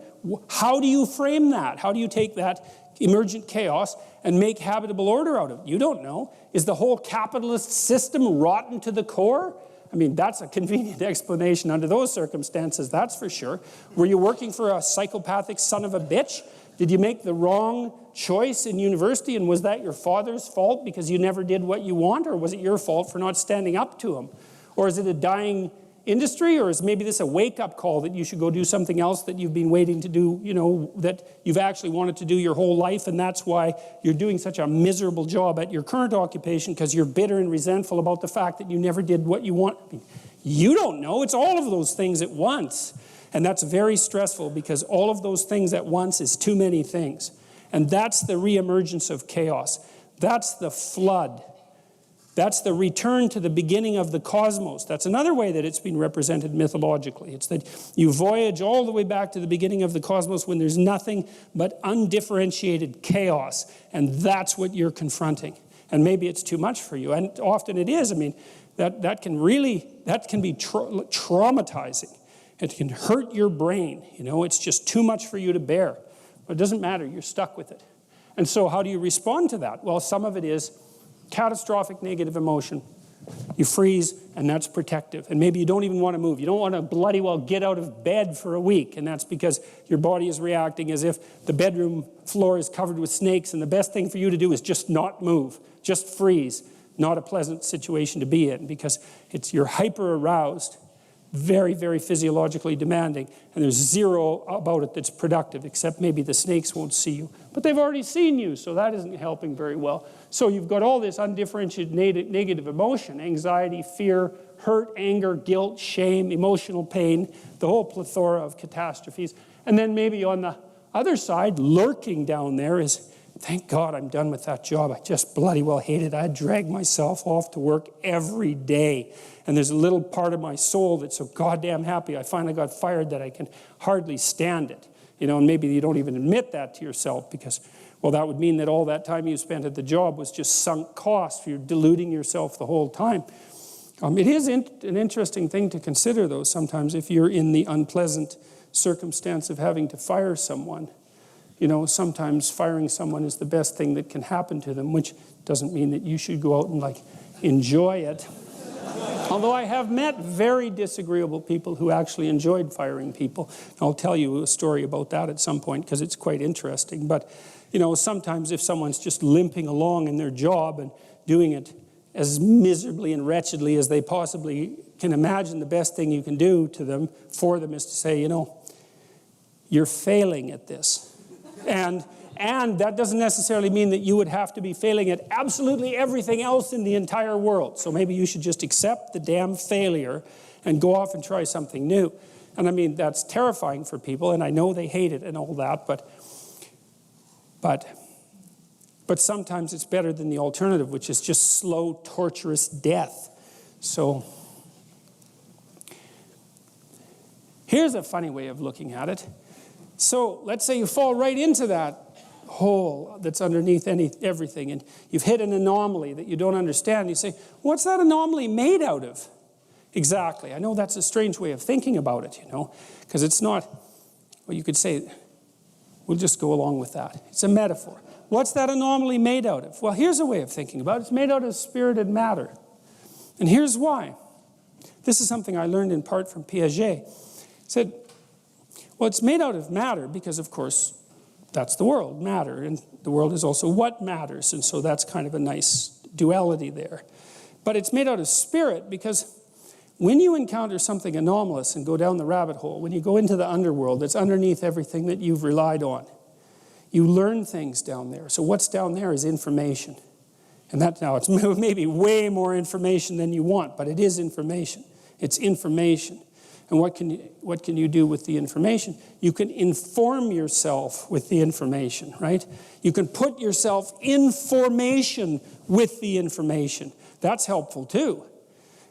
How do you frame that? How do you take that emergent chaos and make habitable order out of it? You don't know. Is the whole capitalist system rotten to the core? I mean, that's a convenient explanation under those circumstances, that's for sure. Were you working for a psychopathic son of a bitch? Did you make the wrong choice in university, and was that your father's fault because you never did what you want, or was it your fault for not standing up to him? Or is it a dying industry, or is maybe this a wake-up call that you should go do something else that you've been waiting to do, you know, that you've actually wanted to do your whole life, and that's why you're doing such a miserable job at your current occupation because you're bitter and resentful about the fact that you never did what you want? I mean, you don't know. It's all of those things at once. And that's very stressful because all of those things at once is too many things. And that's the reemergence of chaos. That's the flood. That's the return to the beginning of the cosmos. That's another way that it's been represented mythologically. It's that you voyage all the way back to the beginning of the cosmos when there's nothing but undifferentiated chaos. And that's what you're confronting. And maybe it's too much for you. And often it is. I mean, that can be traumatizing. It can hurt your brain. You know, it's just too much for you to bear. But it doesn't matter. You're stuck with it. And so how do you respond to that? Well, some of it is catastrophic negative emotion. You freeze, and that's protective. And maybe you don't even want to move. You don't want to bloody well get out of bed for a week. And that's because your body is reacting as if the bedroom floor is covered with snakes, and the best thing for you to do is just not move. Just freeze. Not a pleasant situation to be in because you're hyper-aroused. Very, very physiologically demanding, and there's zero about it that's productive, except maybe the snakes won't see you. But they've already seen you, so that isn't helping very well. So you've got all this undifferentiated negative emotion, anxiety, fear, hurt, anger, guilt, shame, emotional pain, the whole plethora of catastrophes. And then maybe on the other side, lurking down there is, thank God I'm done with that job. I just bloody well hate it. I drag myself off to work every day. And there's a little part of my soul that's so goddamn happy I finally got fired that I can hardly stand it. You know, and maybe you don't even admit that to yourself because, well, that would mean that all that time you spent at the job was just sunk cost. You're deluding yourself the whole time. It is an interesting thing to consider, though, sometimes if you're in the unpleasant circumstance of having to fire someone. You know, sometimes firing someone is the best thing that can happen to them, which doesn't mean that you should go out and, like, enjoy it. Although I have met very disagreeable people who actually enjoyed firing people. I'll tell you a story about that at some point because it's quite interesting. But, you know, sometimes if someone's just limping along in their job and doing it as miserably and wretchedly as they possibly can imagine, the best thing you can do to them, for them, is to say, you know, you're failing at this. And that doesn't necessarily mean that you would have to be failing at absolutely everything else in the entire world. So maybe you should just accept the damn failure and go off and try something new. And I mean, that's terrifying for people, and I know they hate it and all that, but sometimes it's better than the alternative, which is just slow, torturous death. So here's a funny way of looking at it. So let's say you fall right into that hole that's underneath everything, and you've hit an anomaly that you don't understand. You say, what's that anomaly made out of? Exactly. I know that's a strange way of thinking about it, you know, because it's not, well, you could say, we'll just go along with that. It's a metaphor. What's that anomaly made out of? Well, here's a way of thinking about it. It's made out of spirit and matter. And here's why. This is something I learned in part from Piaget. He said, well, it's made out of matter because, of course, that's the world, matter. And the world is also what matters. And so that's kind of a nice duality there. But it's made out of spirit because when you encounter something anomalous and go down the rabbit hole, when you go into the underworld that's underneath everything that you've relied on, you learn things down there. So what's down there is information. And that now it's maybe way more information than you want, but it is information. It's information. And what can you do with the information? You can inform yourself with the information, right? You can put yourself in formation with the information. That's helpful too.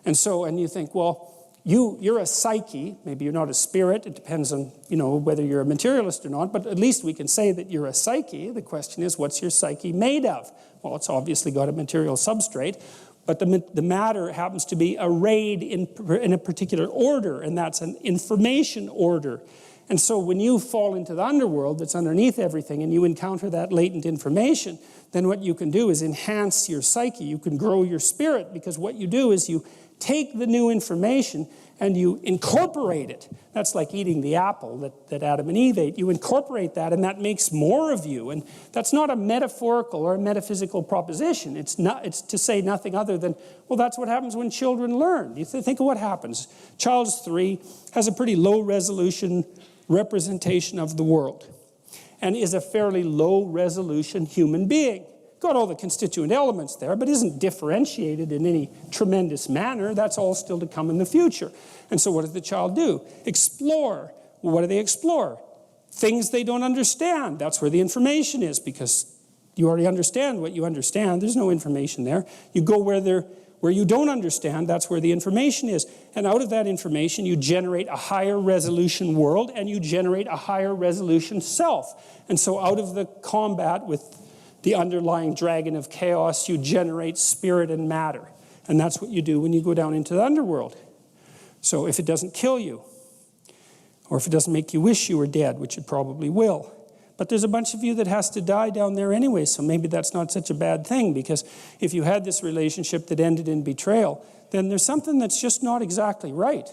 And you think, well, you're a psyche. Maybe you're not a spirit. It depends on, whether you're a materialist or not, but at least we can say that you're a psyche. The question is, what's your psyche made of? Well, it's obviously got a material substrate, but the matter happens to be arrayed in a particular order, and that's an information order. And so when you fall into the underworld that's underneath everything and you encounter that latent information, then what you can do is enhance your psyche. You can grow your spirit, because what you do is you take the new information and you incorporate it. That's like eating the apple that Adam and Eve ate. You incorporate that, and that makes more of you. And that's not a metaphorical or a metaphysical proposition. It's to say nothing other than, well, that's what happens when children learn. You think of what happens. Child's 3, has a pretty low resolution representation of the world, and is a fairly low resolution human being. Got all the constituent elements there, but isn't differentiated in any tremendous manner. That's all still to come in the future. And so what does the child do? Explore. Well, what do they explore? Things they don't understand. That's where the information is, because you already understand what you understand. There's no information there. You go where you don't understand. That's where the information is. And out of that information, you generate a higher resolution world, and you generate a higher resolution self. And so out of the combat with the underlying dragon of chaos, you generate spirit and matter. And that's what you do when you go down into the underworld. So if it doesn't kill you, or if it doesn't make you wish you were dead, which it probably will, but there's a bunch of you that has to die down there anyway, so maybe that's not such a bad thing, because if you had this relationship that ended in betrayal, then there's something that's just not exactly right?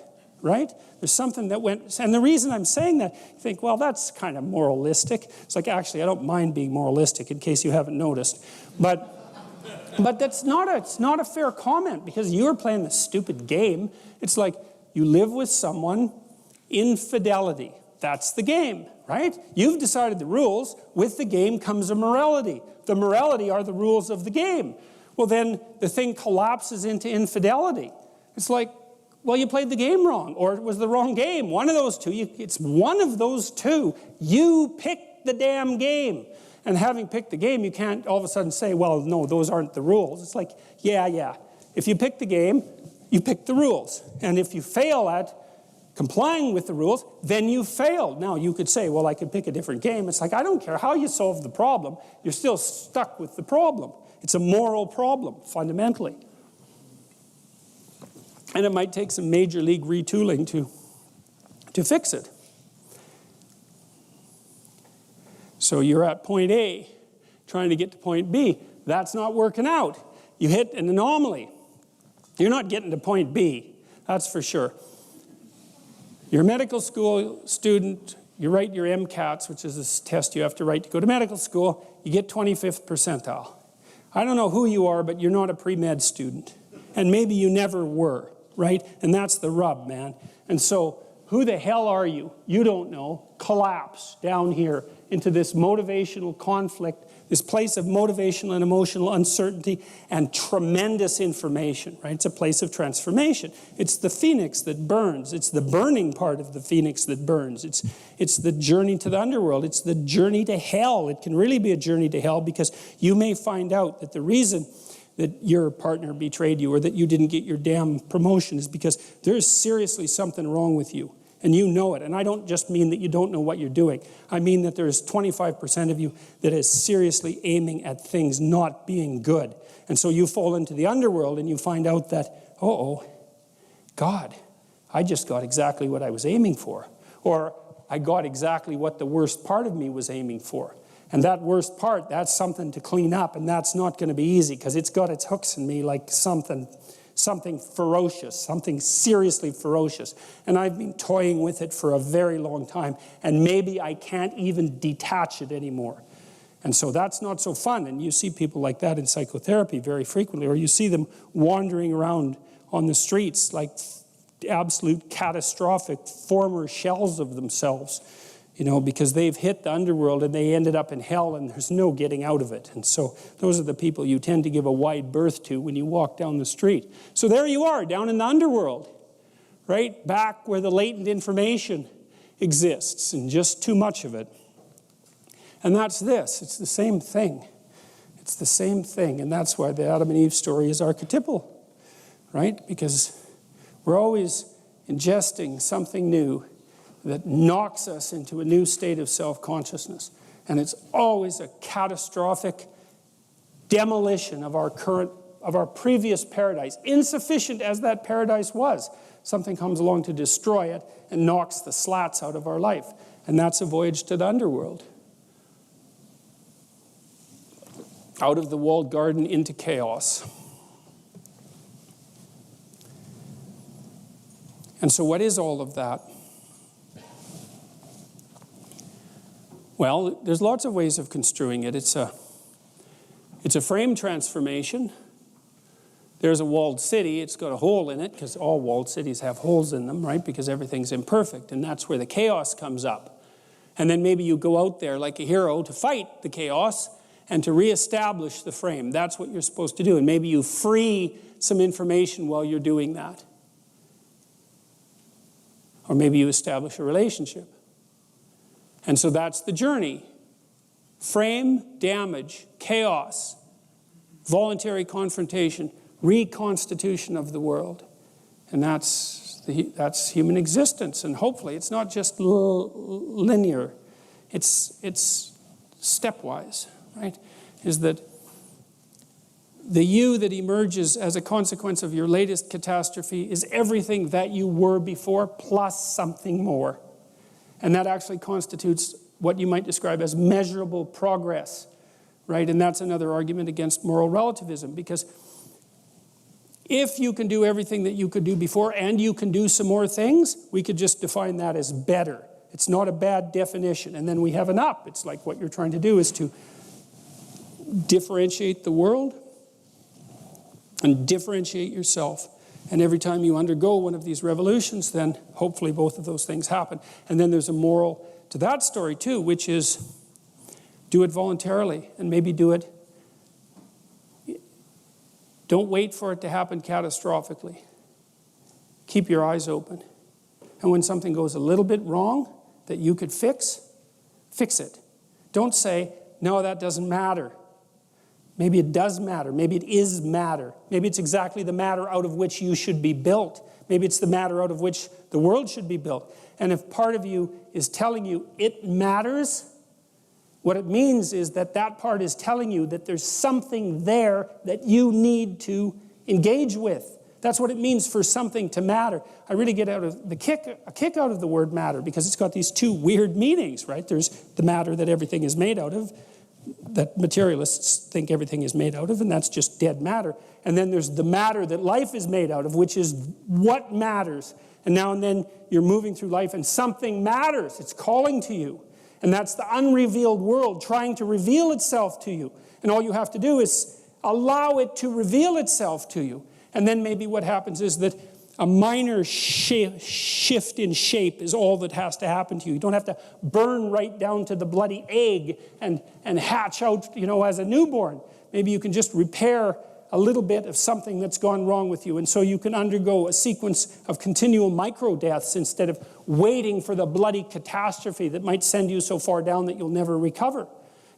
There's something that went, and the reason I'm saying that, you think, well, that's kind of moralistic. It's like, actually, I don't mind being moralistic, in case you haven't noticed. But it's not a fair comment, because you're playing this stupid game. It's like, you live with someone, infidelity. That's the game, right? You've decided the rules. With the game comes a morality. The morality are the rules of the game. Well, then the thing collapses into infidelity. It's like, well, you played the game wrong, or it was the wrong game. One of those two. It's one of those two. You picked the damn game. And having picked the game, you can't all of a sudden say, well, no, those aren't the rules. It's like, yeah. If you pick the game, you pick the rules. And if you fail at complying with the rules, then you failed. Now, you could say, well, I could pick a different game. It's like, I don't care how you solve the problem. You're still stuck with the problem. It's a moral problem, fundamentally. And it might take some major league retooling to fix it. So you're at point A, trying to get to point B. That's not working out. You hit an anomaly. You're not getting to point B, that's for sure. You're a medical school student. You write your MCATs, which is this test you have to write to go to medical school. You get 25th percentile. I don't know who you are, but you're not a pre-med student. And maybe you never were. Right? And that's the rub, man. And so, who the hell are you? You don't know. Collapse down here into this motivational conflict, this place of motivational and emotional uncertainty and tremendous information, right? It's a place of transformation. It's the phoenix that burns. It's the burning part of the phoenix that burns. It's the journey to the underworld. It's the journey to hell. It can really be a journey to hell, because you may find out that the reason that your partner betrayed you, or that you didn't get your damn promotion, is because there's seriously something wrong with you, and you know it. And I don't just mean that you don't know what you're doing. I mean that there's 25% of you that is seriously aiming at things not being good. And so you fall into the underworld and you find out that, God, I just got exactly what I was aiming for. Or I got exactly what the worst part of me was aiming for. And that worst part, that's something to clean up, and that's not going to be easy, because it's got its hooks in me like something something ferocious, something seriously ferocious. And I've been toying with it for a very long time, and maybe I can't even detach it anymore. And so that's not so fun. And you see people like that in psychotherapy very frequently, or you see them wandering around on the streets like absolute catastrophic former shells of themselves, because they've hit the underworld and they ended up in hell and there's no getting out of it. And so those are the people you tend to give a wide berth to when you walk down the street. So there you are, down in the underworld, right? Back where the latent information exists and just too much of it. And that's this. It's the same thing. It's the same thing. And that's why the Adam and Eve story is archetypal, right? Because we're always ingesting something new that knocks us into a new state of self-consciousness. And it's always a catastrophic demolition of our previous paradise. Insufficient as that paradise was, something comes along to destroy it and knocks the slats out of our life. And that's a voyage to the underworld. Out of the walled garden into chaos. And so what is all of that? Well, there's lots of ways of construing it. It's a frame transformation. There's a walled city. It's got a hole in it, because all walled cities have holes in them, right? Because everything's imperfect, and that's where the chaos comes up. And then maybe you go out there like a hero to fight the chaos and to reestablish the frame. That's what you're supposed to do. And maybe you free some information while you're doing that. Or maybe you establish a relationship. And so that's the journey. Frame, damage, chaos, voluntary confrontation, reconstitution of the world. And that's human existence. And hopefully it's not just linear. It's stepwise, right? Is that the you that emerges as a consequence of your latest catastrophe is everything that you were before plus something more. And that actually constitutes what you might describe as measurable progress, right? And that's another argument against moral relativism, because if you can do everything that you could do before and you can do some more things, we could just define that as better. It's not a bad definition. And then we have an up. It's like what you're trying to do is to differentiate the world and differentiate yourself. And every time you undergo one of these revolutions, then hopefully both of those things happen. And then there's a moral to that story too, which is do it voluntarily, and maybe do it. Don't wait for it to happen catastrophically. Keep your eyes open. And when something goes a little bit wrong that you could fix it. Don't say, no, that doesn't matter. Maybe it does matter. Maybe it is matter. Maybe it's exactly the matter out of which you should be built. Maybe it's the matter out of which the world should be built. And if part of you is telling you it matters, what it means is that that part is telling you that there's something there that you need to engage with. That's what it means for something to matter. I really get a kick out of the word matter, because it's got these two weird meanings, right? There's the matter that everything is made out of, that materialists think everything is made out of, and that's just dead matter. And then there's the matter that life is made out of, which is what matters. And now and then you're moving through life and something matters. It's calling to you. And that's the unrevealed world trying to reveal itself to you. And all you have to do is allow it to reveal itself to you. And then maybe what happens is that a minor shift in shape is all that has to happen to you. You don't have to burn right down to the bloody egg and hatch out, as a newborn. Maybe you can just repair a little bit of something that's gone wrong with you. And so you can undergo a sequence of continual micro-deaths instead of waiting for the bloody catastrophe that might send you so far down that you'll never recover.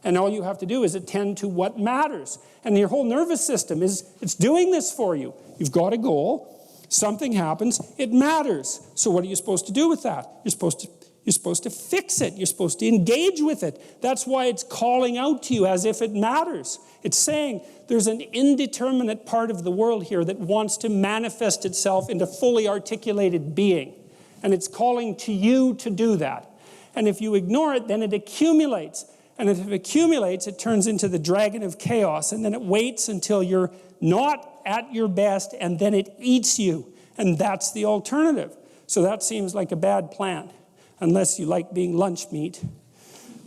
And all you have to do is attend to what matters. And your whole nervous system it's doing this for you. You've got a goal. Something happens, it matters. So what are you supposed to do with that? You're supposed to fix it. You're supposed to engage with it. That's why it's calling out to you as if it matters. It's saying there's an indeterminate part of the world here that wants to manifest itself into fully articulated being. And it's calling to you to do that. And if you ignore it, then it accumulates. And if it accumulates, it turns into the dragon of chaos. And then it waits until you're not at your best, and then it eats you. And that's the alternative. So that seems like a bad plan, unless you like being lunch meat.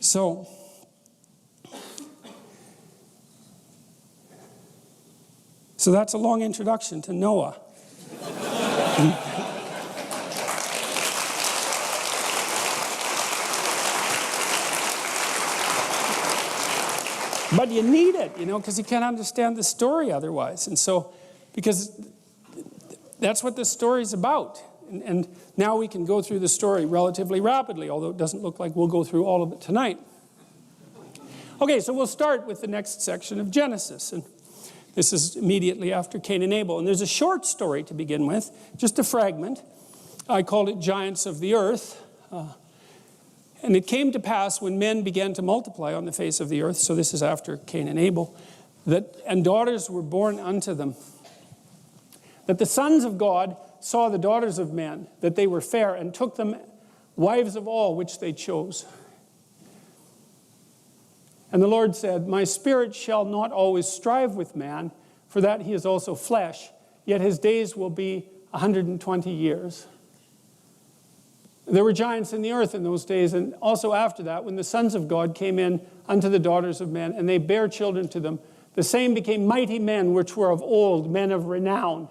So that's a long introduction to Noah. But you need it, because you can't understand the story otherwise. And so, because that's what this story's about. And now we can go through the story relatively rapidly, although it doesn't look like we'll go through all of it tonight. Okay, so we'll start with the next section of Genesis. And this is immediately after Cain and Abel. And there's a short story to begin with, just a fragment. I called it Giants of the Earth. And it came to pass when men began to multiply on the face of the earth, so this is after Cain and Abel, and daughters were born unto them, that the sons of God saw the daughters of men, that they were fair, and took them wives of all which they chose. And the Lord said, My spirit shall not always strive with man, for that he is also flesh, yet his days will be 120 years. There were giants in the earth in those days, and also after that, when the sons of God came in unto the daughters of men, and they bare children to them, the same became mighty men which were of old, men of renown.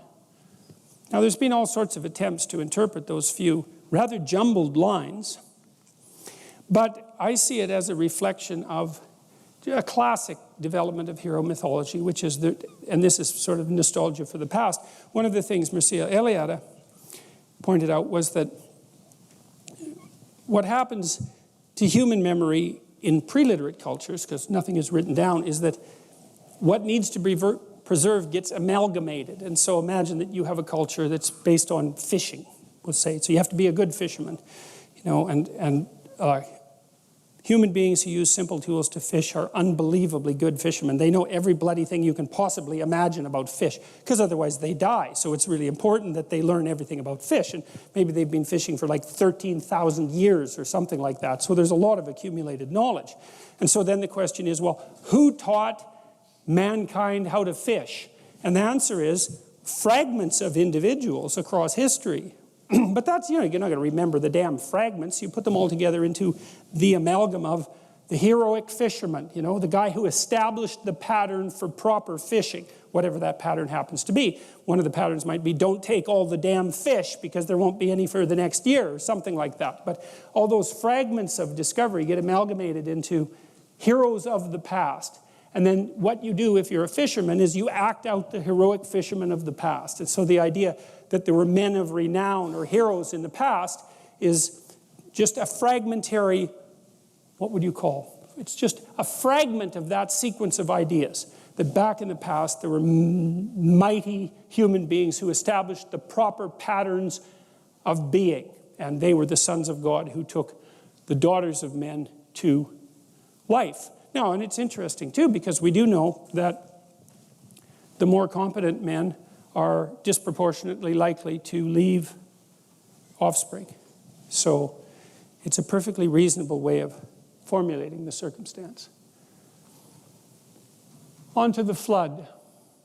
Now there's been all sorts of attempts to interpret those few rather jumbled lines, but I see it as a reflection of a classic development of hero mythology, which is, and this is sort of nostalgia for the past. One of the things Mircea Eliade pointed out was that what happens to human memory in pre-literate cultures, because nothing is written down, is that what needs to be preserved gets amalgamated. And so imagine that you have a culture that's based on fishing, we'll say. So you have to be a good fisherman, and human beings who use simple tools to fish are unbelievably good fishermen. They know every bloody thing you can possibly imagine about fish, because otherwise they die. So it's really important that they learn everything about fish. And maybe they've been fishing for like 13,000 years or something like that. So there's a lot of accumulated knowledge. And so then the question is, well, who taught mankind how to fish? And the answer is fragments of individuals across history. But that's, you're not going to remember the damn fragments. You put them all together into the amalgam of the heroic fisherman, the guy who established the pattern for proper fishing, whatever that pattern happens to be. One of the patterns might be, don't take all the damn fish because there won't be any for the next year, or something like that. But all those fragments of discovery get amalgamated into heroes of the past. And then what you do if you're a fisherman is you act out the heroic fisherman of the past. And so the idea that there were men of renown or heroes in the past is just a fragmentary, what would you call? It's just a fragment of that sequence of ideas. That back in the past there were mighty human beings who established the proper patterns of being. And they were the sons of God who took the daughters of men to wife. Now, and it's interesting too, because we do know that the more competent men are disproportionately likely to leave offspring. So it's a perfectly reasonable way of formulating the circumstance. On to the flood.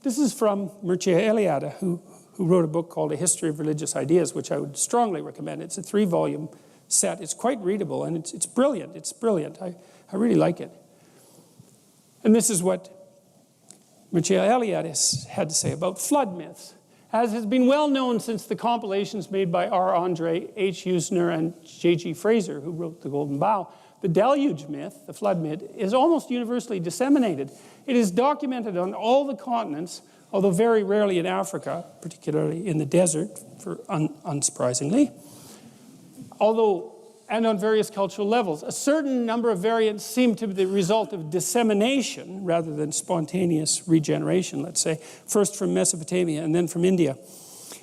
This is from Mircea Eliade, who wrote a book called A History of Religious Ideas, which I would strongly recommend. It's a 3-volume set. It's quite readable, and it's brilliant. It's brilliant. I really like it. And this is what Mircea Eliade had to say about flood myths. As has been well known since the compilations made by R. Andre, H. Usner, and J.G. Fraser, who wrote The Golden Bough, the deluge myth, the flood myth, is almost universally disseminated. It is documented on all the continents, although very rarely in Africa, particularly in the desert, unsurprisingly. And on various cultural levels. A certain number of variants seem to be the result of dissemination rather than spontaneous regeneration, let's say, first from Mesopotamia and then from India.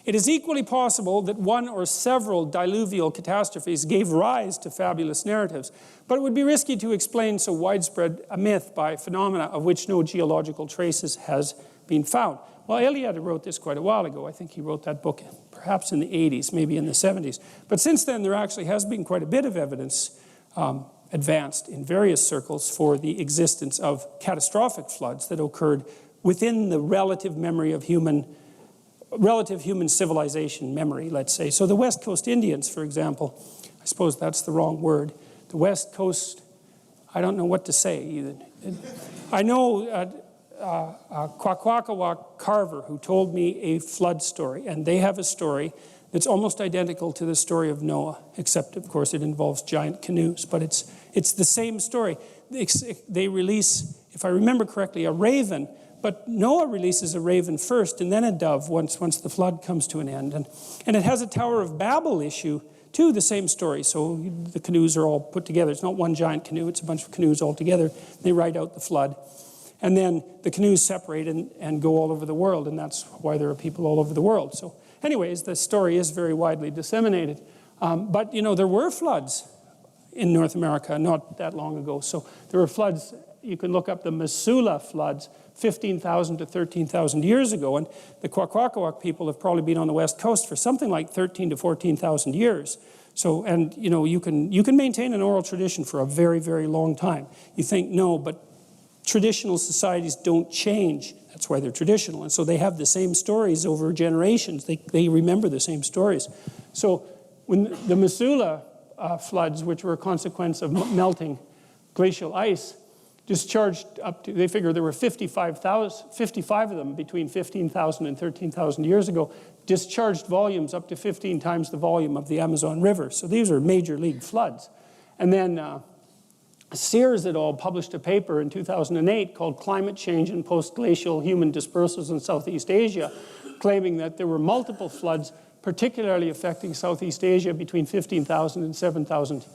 It is equally possible that one or several diluvial catastrophes gave rise to fabulous narratives, but it would be risky to explain so widespread a myth by phenomena of which no geological traces has been found. Well, Eliade wrote this quite a while ago. I think he wrote that book perhaps in the 80s, maybe in the 70s. But since then, there actually has been quite a bit of evidence advanced in various circles for the existence of catastrophic floods that occurred within the relative human civilization memory, let's say. So the West Coast Indians, for example, I suppose that's the wrong word. The West Coast, I don't know what to say either. I know Kwakwaka'wakw Carver, who told me a flood story, and they have a story that's almost identical to the story of Noah, except, of course, it involves giant canoes, but it's the same story. They release, if I remember correctly, a raven, but Noah releases a raven first and then a dove once the flood comes to an end. And it has a Tower of Babel issue, too, the same story. So the canoes are all put together. It's not one giant canoe, it's a bunch of canoes all together. They ride out the flood. And then the canoes separate and go all over the world, and that's why there are people all over the world. So anyways, the story is very widely disseminated. But, you know, there were floods in North America not that long ago. So there were floods, you can look up the Missoula floods, 15,000 to 13,000 years ago. And the Kwakwaka'wakw people have probably been on the West Coast for something like 13 to 14,000 years. So, and, you know, you can maintain an oral tradition for a very, very long time. You think, no, but traditional societies don't change. That's why they're traditional. And so they have the same stories over generations. They remember the same stories. So when the Missoula floods, which were a consequence of melting glacial ice, discharged up to, they figure there were 55 of them between 15,000 and 13,000 years ago, discharged volumes up to 15 times the volume of the Amazon River. So these are major league floods. And then Sears et al. Published a paper in 2008 called Climate Change and Post-Glacial Human Dispersals in Southeast Asia, claiming that there were multiple floods, particularly affecting Southeast Asia between 15,000 and 7,000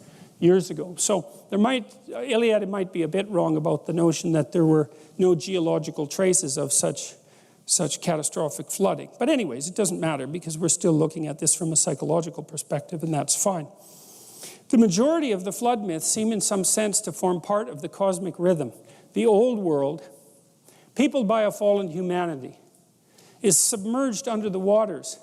years ago. So there Iliad might be a bit wrong about the notion that there were no geological traces of such catastrophic flooding. But anyways, it doesn't matter because we're still looking at this from a psychological perspective, and that's fine. The majority of the flood myths seem in some sense to form part of the cosmic rhythm. The old world, peopled by a fallen humanity, is submerged under the waters.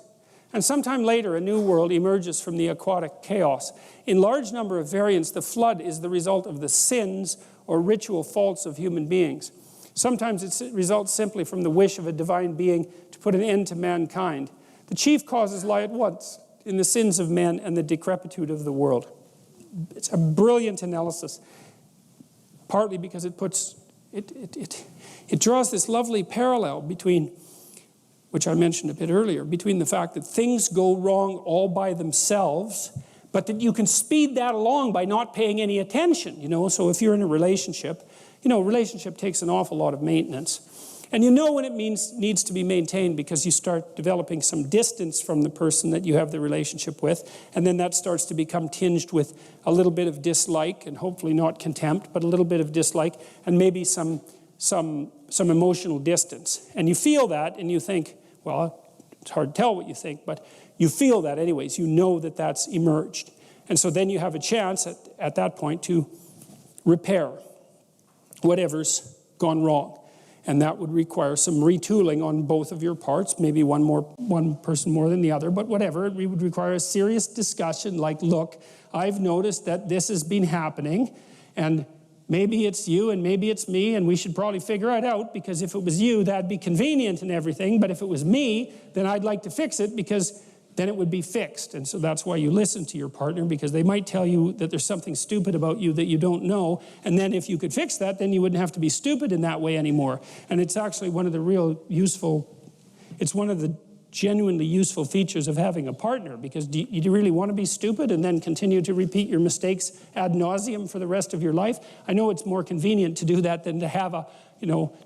And sometime later, a new world emerges from the aquatic chaos. In large number of variants, the flood is the result of the sins or ritual faults of human beings. Sometimes it results simply from the wish of a divine being to put an end to mankind. The chief causes lie at once in the sins of men and the decrepitude of the world. It's a brilliant analysis, partly because it draws this lovely parallel between, which I mentioned a bit earlier, between the fact that things go wrong all by themselves, but that you can speed that along by not paying any attention, you know. So if you're in a relationship, you know, a relationship takes an awful lot of maintenance. And you know when it needs to be maintained because you start developing some distance from the person that you have the relationship with, and then that starts to become tinged with a little bit of dislike, and hopefully not contempt, but a little bit of dislike, and maybe some emotional distance. And you feel that, and you think, well, it's hard to tell what you think, but you feel that anyways. You know that that's emerged. And so then you have a chance at that point to repair whatever's gone wrong. And that would require some retooling on both of your parts, maybe one person more than the other, but whatever. It would require a serious discussion like, look, I've noticed that this has been happening, and maybe it's you and maybe it's me, and we should probably figure it out, because if it was you, that'd be convenient and everything, but if it was me, then I'd like to fix it, because then it would be fixed. And so that's why you listen to your partner, because they might tell you that there's something stupid about you that you don't know, and then if you could fix that, then you wouldn't have to be stupid in that way anymore. And it's actually one of the it's one of the genuinely useful features of having a partner, because do you really want to be stupid and then continue to repeat your mistakes ad nauseum for the rest of your life? I know it's more convenient to do that than to have a,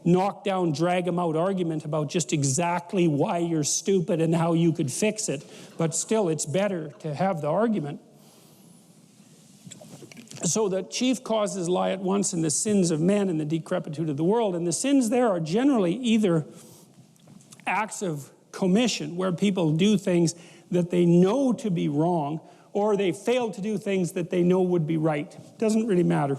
knock down, drag them out argument about just exactly why you're stupid and how you could fix it. But still, it's better to have the argument. So the chief causes lie at once in the sins of men and the decrepitude of the world. And the sins there are generally either acts of commission, where people do things that they know to be wrong, or they fail to do things that they know would be right. Doesn't really matter.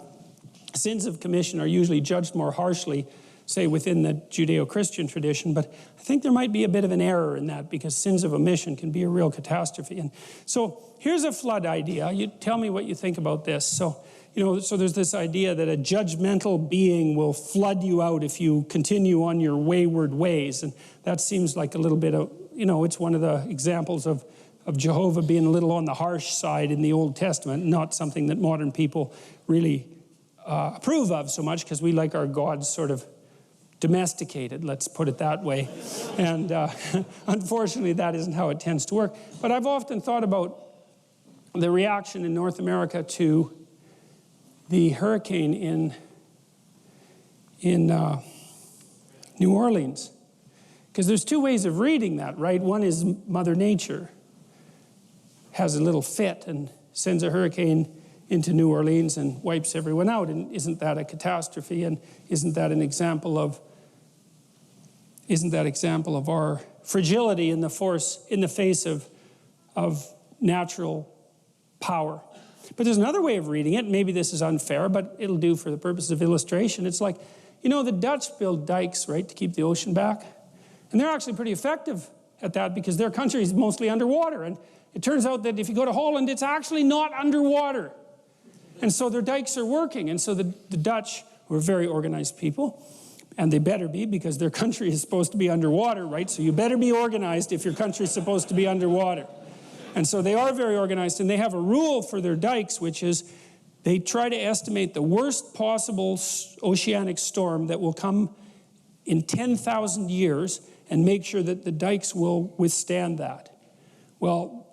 Sins of commission are usually judged more harshly, say within the Judeo-Christian tradition, but I think there might be a bit of an error in that, because sins of omission can be a real catastrophe. And so here's a flood idea. You tell me what you think about this. So, so there's this idea that a judgmental being will flood you out if you continue on your wayward ways. And that seems like a little bit of, it's one of the examples of Jehovah being a little on the harsh side in the Old Testament, not something that modern people really approve of so much, because we like our gods sort of domesticated, let's put it that way. And unfortunately, that isn't how it tends to work. But I've often thought about the reaction in North America to the hurricane in New Orleans. Because there's two ways of reading that, right? One is Mother Nature has a little fit and sends a hurricane into New Orleans and wipes everyone out. And isn't that a catastrophe? And isn't that an example of our fragility in the face of natural power? But there's another way of reading it. Maybe this is unfair, but it'll do for the purpose of illustration. It's like, the Dutch build dikes, right, to keep the ocean back. And they're actually pretty effective at that because their country is mostly underwater. And it turns out that if you go to Holland, it's actually not underwater. And so their dikes are working. And so the Dutch, who are very organized people, and they better be because their country is supposed to be underwater, right? So you better be organized if your country is supposed to be underwater. And so they are very organized, and they have a rule for their dikes, which is they try to estimate the worst possible oceanic storm that will come in 10,000 years and make sure that the dikes will withstand that. Well,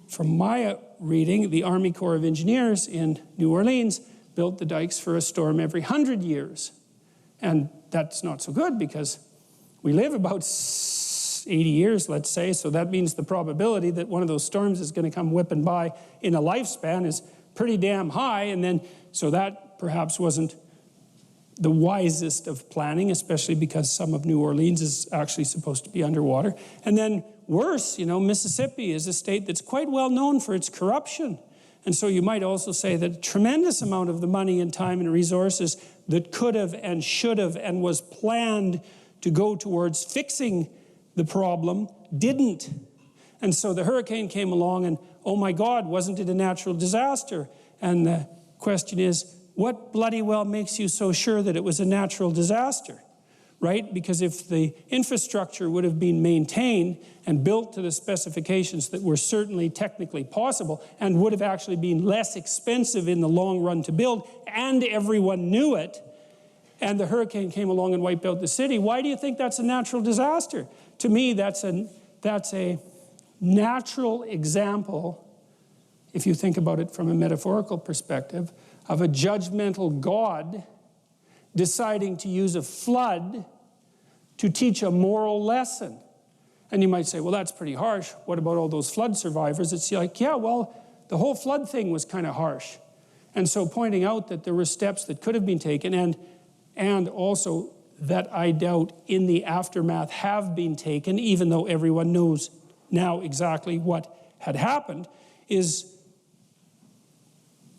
from my reading, the Army Corps of Engineers in New Orleans built the dikes for a storm every 100 years. And that's not so good because we live about 80 years, let's say, so that means the probability that one of those storms is going to come whipping by in a lifespan is pretty damn high. And then, so that perhaps wasn't the wisest of planning, especially because some of New Orleans is actually supposed to be underwater. And then worse, Mississippi is a state that's quite well known for its corruption. And so you might also say that a tremendous amount of the money and time and resources that could have and should have and was planned to go towards fixing the problem didn't. And so the hurricane came along and, oh my God, wasn't it a natural disaster? And the question is, what bloody well makes you so sure that it was a natural disaster? Right? Because if the infrastructure would have been maintained and built to the specifications that were certainly technically possible and would have actually been less expensive in the long run to build, and everyone knew it, and the hurricane came along and wiped out the city, why do you think that's a natural disaster? To me, that's a natural example, if you think about it from a metaphorical perspective, of a judgmental God deciding to use a flood to teach a moral lesson. And you might say, well, that's pretty harsh. What about all those flood survivors? It's like, yeah, well, the whole flood thing was kind of harsh. And so pointing out that there were steps that could have been taken and also that I doubt in the aftermath have been taken, even though everyone knows now exactly what had happened, is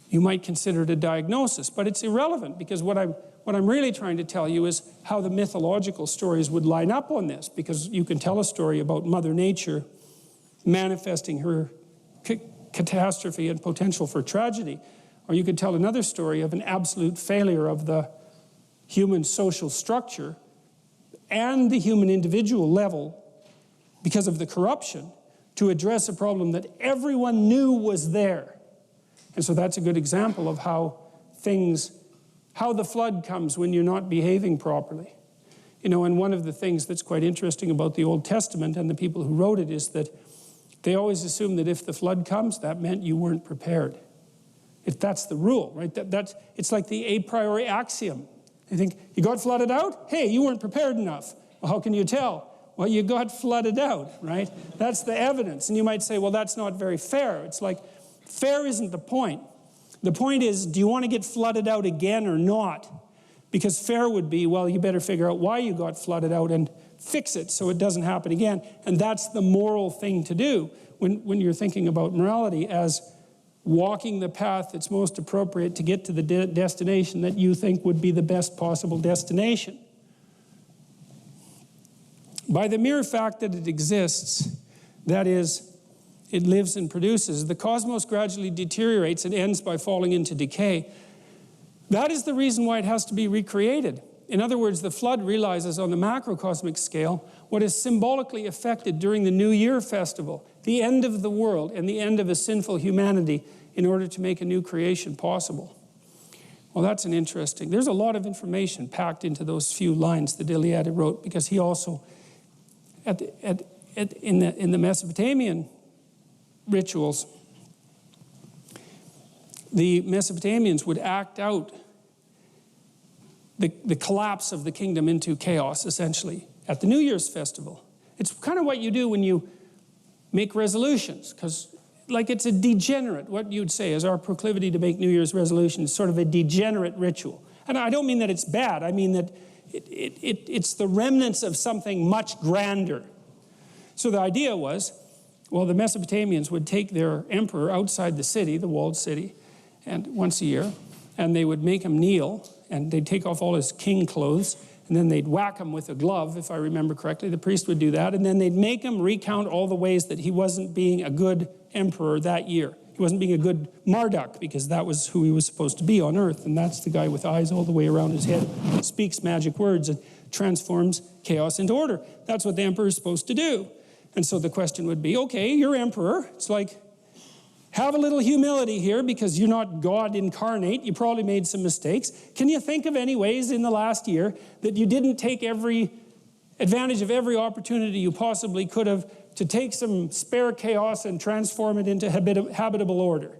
you might consider it a diagnosis. But it's irrelevant because what I'm really trying to tell you is how the mythological stories would line up on this, because you can tell a story about Mother Nature manifesting her catastrophe and potential for tragedy, or you could tell another story of an absolute failure of the human social structure and the human individual level because of the corruption to address a problem that everyone knew was there. And so that's a good example of how the flood comes when you're not behaving properly. And one of the things that's quite interesting about the Old Testament and the people who wrote it is that they always assumed that if the flood comes, that meant you weren't prepared. If that's the rule, right? It's like the a priori axiom. They think, you got flooded out? Hey, you weren't prepared enough. Well, how can you tell? Well, you got flooded out, right? That's the evidence. And you might say, well, that's not very fair. It's like, fair isn't the point. The point is, do you want to get flooded out again or not? Because fair would be, well, you better figure out why you got flooded out and fix it so it doesn't happen again. And that's the moral thing to do when you're thinking about morality, as walking the path that's most appropriate to get to the destination that you think would be the best possible destination. By the mere fact that it exists, that is, it lives and produces. The cosmos gradually deteriorates and ends by falling into decay. That is the reason why it has to be recreated. In other words, the flood realizes on the macrocosmic scale what is symbolically affected during the New Year festival, the end of the world and the end of a sinful humanity, in order to make a new creation possible. Well, that's an interesting. There's a lot of information packed into those few lines that Eliade wrote, because he also, in the Mesopotamian rituals, the Mesopotamians would act out the collapse of the kingdom into chaos, essentially, at the New Year's festival. It's kind of what you do when you make resolutions, because like it's a degenerate, what you'd say is our proclivity to make New Year's resolutions, sort of a degenerate ritual. And I don't mean that it's bad, I mean that it's the remnants of something much grander. So the idea was, well, the Mesopotamians would take their emperor outside the city, the walled city, and once a year, and they would make him kneel, and they'd take off all his king clothes, and then they'd whack him with a glove, if I remember correctly. The priest would do that, and then they'd make him recount all the ways that he wasn't being a good emperor that year. He wasn't being a good Marduk, because that was who he was supposed to be on earth, and that's the guy with eyes all the way around his head, speaks magic words and transforms chaos into order. That's what the emperor is supposed to do. And so the question would be, okay, you're emperor. It's like, have a little humility here, because you're not God incarnate. You probably made some mistakes. Can you think of any ways in the last year that you didn't take every advantage of every opportunity you possibly could have to take some spare chaos and transform it into habitable order?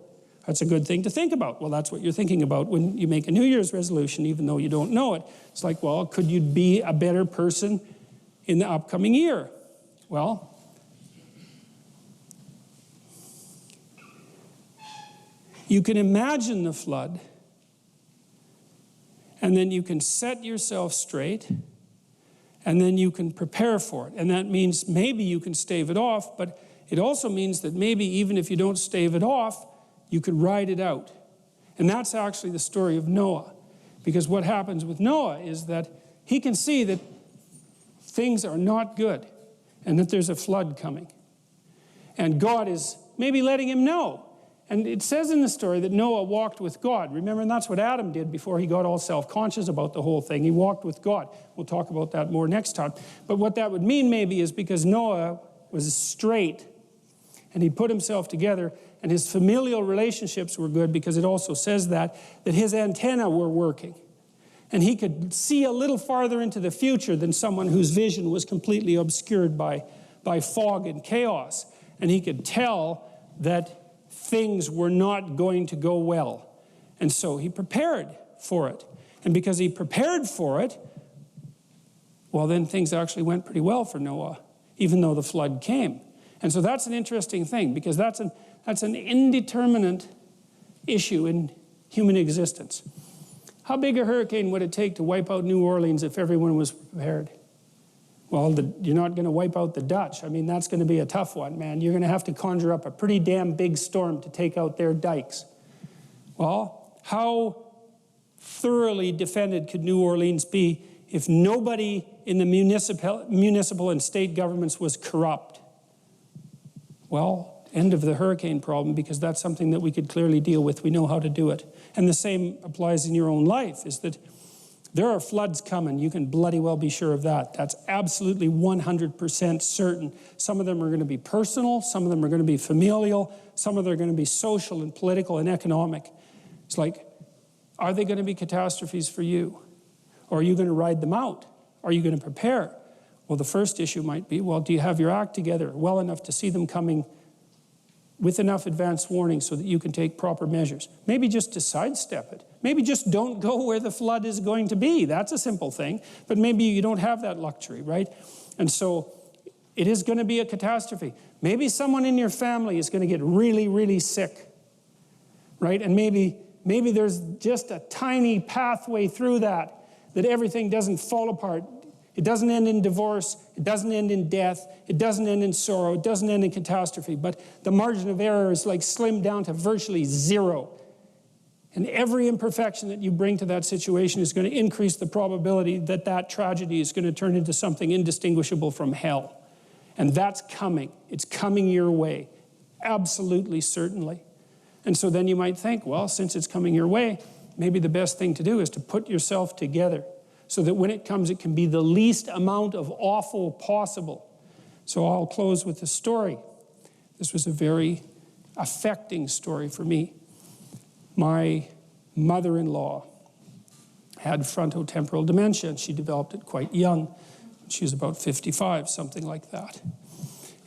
That's a good thing to think about. Well, that's what you're thinking about when you make a New Year's resolution, even though you don't know it. It's like, well, could you be a better person in the upcoming year? Well, you can imagine the flood, and then you can set yourself straight, and then you can prepare for it. And that means maybe you can stave it off, but it also means that maybe even if you don't stave it off, you could ride it out. And that's actually the story of Noah. Because what happens with Noah is that he can see that things are not good, and that there's a flood coming. And God is maybe letting him know. And it says in the story that Noah walked with God. Remember, and that's what Adam did before he got all self-conscious about the whole thing. He walked with God. We'll talk about that more next time. But what that would mean maybe is because Noah was straight and he put himself together, and his familial relationships were good, because it also says that his antennae were working. And he could see a little farther into the future than someone whose vision was completely obscured by fog and chaos. And he could tell that things were not going to go well. And so he prepared for it. And because he prepared for it, well, then things actually went pretty well for Noah, even though the flood came. And so that's an interesting thing, because that's an indeterminate issue in human existence. How big a hurricane would it take to wipe out New Orleans if everyone was prepared? Well, you're not going to wipe out the Dutch. I mean, that's going to be a tough one, man. You're going to have to conjure up a pretty damn big storm to take out their dikes. Well, how thoroughly defended could New Orleans be if nobody in the municipal and state governments was corrupt? Well, end of the hurricane problem, because that's something that we could clearly deal with. We know how to do it. And the same applies in your own life, is that there are floods coming. You can bloody well be sure of that. That's absolutely 100% certain. Some of them are going to be personal. Some of them are going to be familial. Some of them are going to be social and political and economic. It's like, are they going to be catastrophes for you? Or are you going to ride them out? Are you going to prepare? Well, the first issue might be, well, do you have your act together well enough to see them coming with enough advance warning so that you can take proper measures? Maybe just to sidestep it. Maybe just don't go where the flood is going to be. That's a simple thing. But maybe you don't have that luxury, right? And so it is going to be a catastrophe. Maybe someone in your family is going to get really, really sick, right? And maybe there's just a tiny pathway through that everything doesn't fall apart. It doesn't end in divorce. It doesn't end in death. It doesn't end in sorrow. It doesn't end in catastrophe. But the margin of error is like slimmed down to virtually zero. And every imperfection that you bring to that situation is going to increase the probability that that tragedy is going to turn into something indistinguishable from hell. And that's coming. It's coming your way. Absolutely, certainly. And so then you might think, well, since it's coming your way, maybe the best thing to do is to put yourself together so that when it comes, it can be the least amount of awful possible. So I'll close with a story. This was a very affecting story for me. My mother-in-law had frontotemporal dementia, and she developed it quite young. She was about 55, something like that.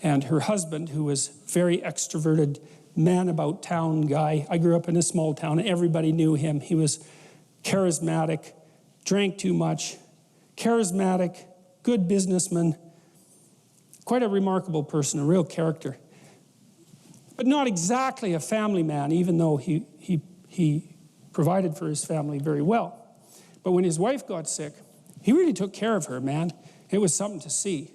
And her husband, who was very extroverted, man-about-town guy. I grew up in a small town. Everybody knew him. He was charismatic, drank too much, charismatic, good businessman, quite a remarkable person, a real character. But not exactly a family man, even though he provided for his family very well. But when his wife got sick, he really took care of her, man. It was something to see,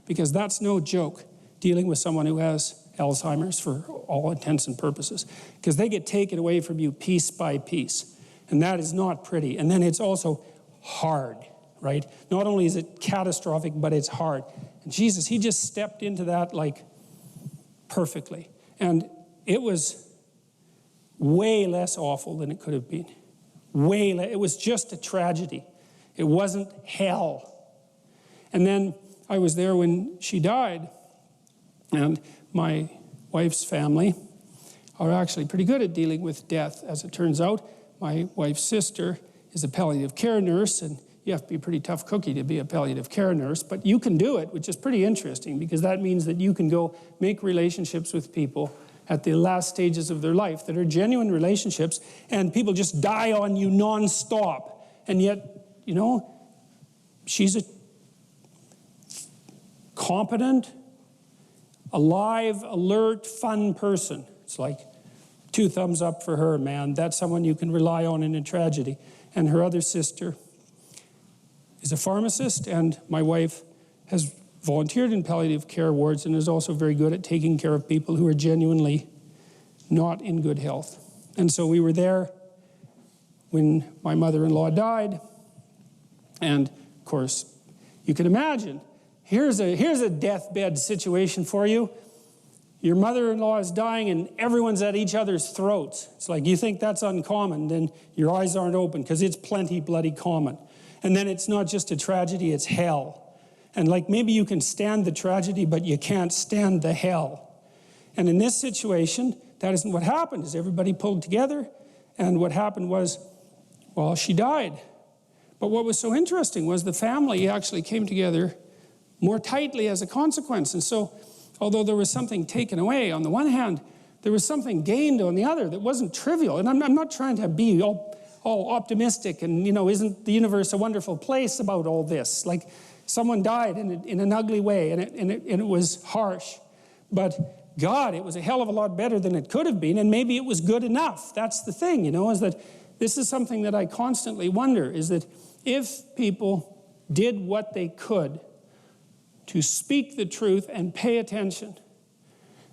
because that's no joke, dealing with someone who has Alzheimer's for all intents and purposes, because they get taken away from you piece by piece, and that is not pretty. And then it's also hard, right? Not only is it catastrophic, but it's hard. And Jesus, he just stepped into that like perfectly. And it was way less awful than it could have been. It was just a tragedy. It wasn't hell. And then I was there when she died, and my wife's family are actually pretty good at dealing with death. As it turns out, my wife's sister is a palliative care nurse, and you have to be a pretty tough cookie to be a palliative care nurse, but you can do it, which is pretty interesting, because that means that you can go make relationships with people at the last stages of their life that are genuine relationships, and people just die on you nonstop. And yet, you know, she's a competent, alive, alert, fun person. It's like 2 thumbs up for her, man. That's someone you can rely on in a tragedy. And her other sister is a pharmacist, and my wife has volunteered in palliative care wards and is also very good at taking care of people who are genuinely not in good health. And so we were there when my mother-in-law died, and of course, you can imagine, here's a deathbed situation for you. Your mother-in-law is dying and everyone's at each other's throats. It's like, you think that's uncommon, then your eyes aren't open, because it's plenty bloody common. And then it's not just a tragedy, it's hell. And like, maybe you can stand the tragedy, but you can't stand the hell. And in this situation, that isn't what happened, is everybody pulled together, and what happened was, well, she died. But what was so interesting was the family actually came together more tightly as a consequence. And so, although there was something taken away on the one hand, there was something gained on the other that wasn't trivial. And I'm not trying to be all optimistic and, you know, isn't the universe a wonderful place about all this? Like, someone died in an ugly way, and it was harsh. But God, it was a hell of a lot better than it could have been, and maybe it was good enough. That's the thing, you know, is that this is something that I constantly wonder, is that if people did what they could to speak the truth and pay attention,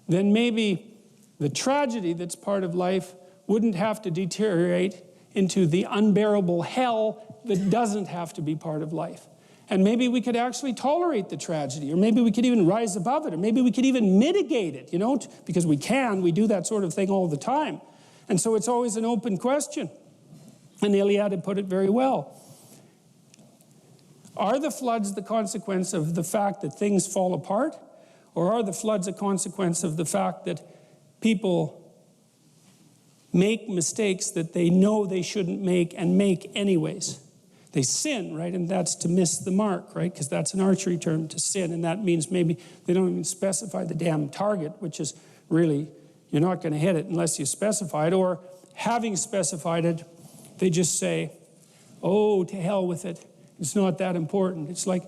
then maybe the tragedy that's part of life wouldn't have to deteriorate into the unbearable hell that doesn't have to be part of life. And maybe we could actually tolerate the tragedy, or maybe we could even rise above it, or maybe we could even mitigate it, you know, because we do that sort of thing all the time. And so it's always an open question. And the Iliad had put it very well. Are the floods the consequence of the fact that things fall apart? Or are the floods a consequence of the fact that people make mistakes that they know they shouldn't make and make anyways? They sin, right? And that's to miss the mark, right? Because that's an archery term, to sin. And that means maybe they don't even specify the damn target, which is really, you're not going to hit it unless you specify it. Or having specified it, they just say, oh, to hell with it. It's not that important. It's like,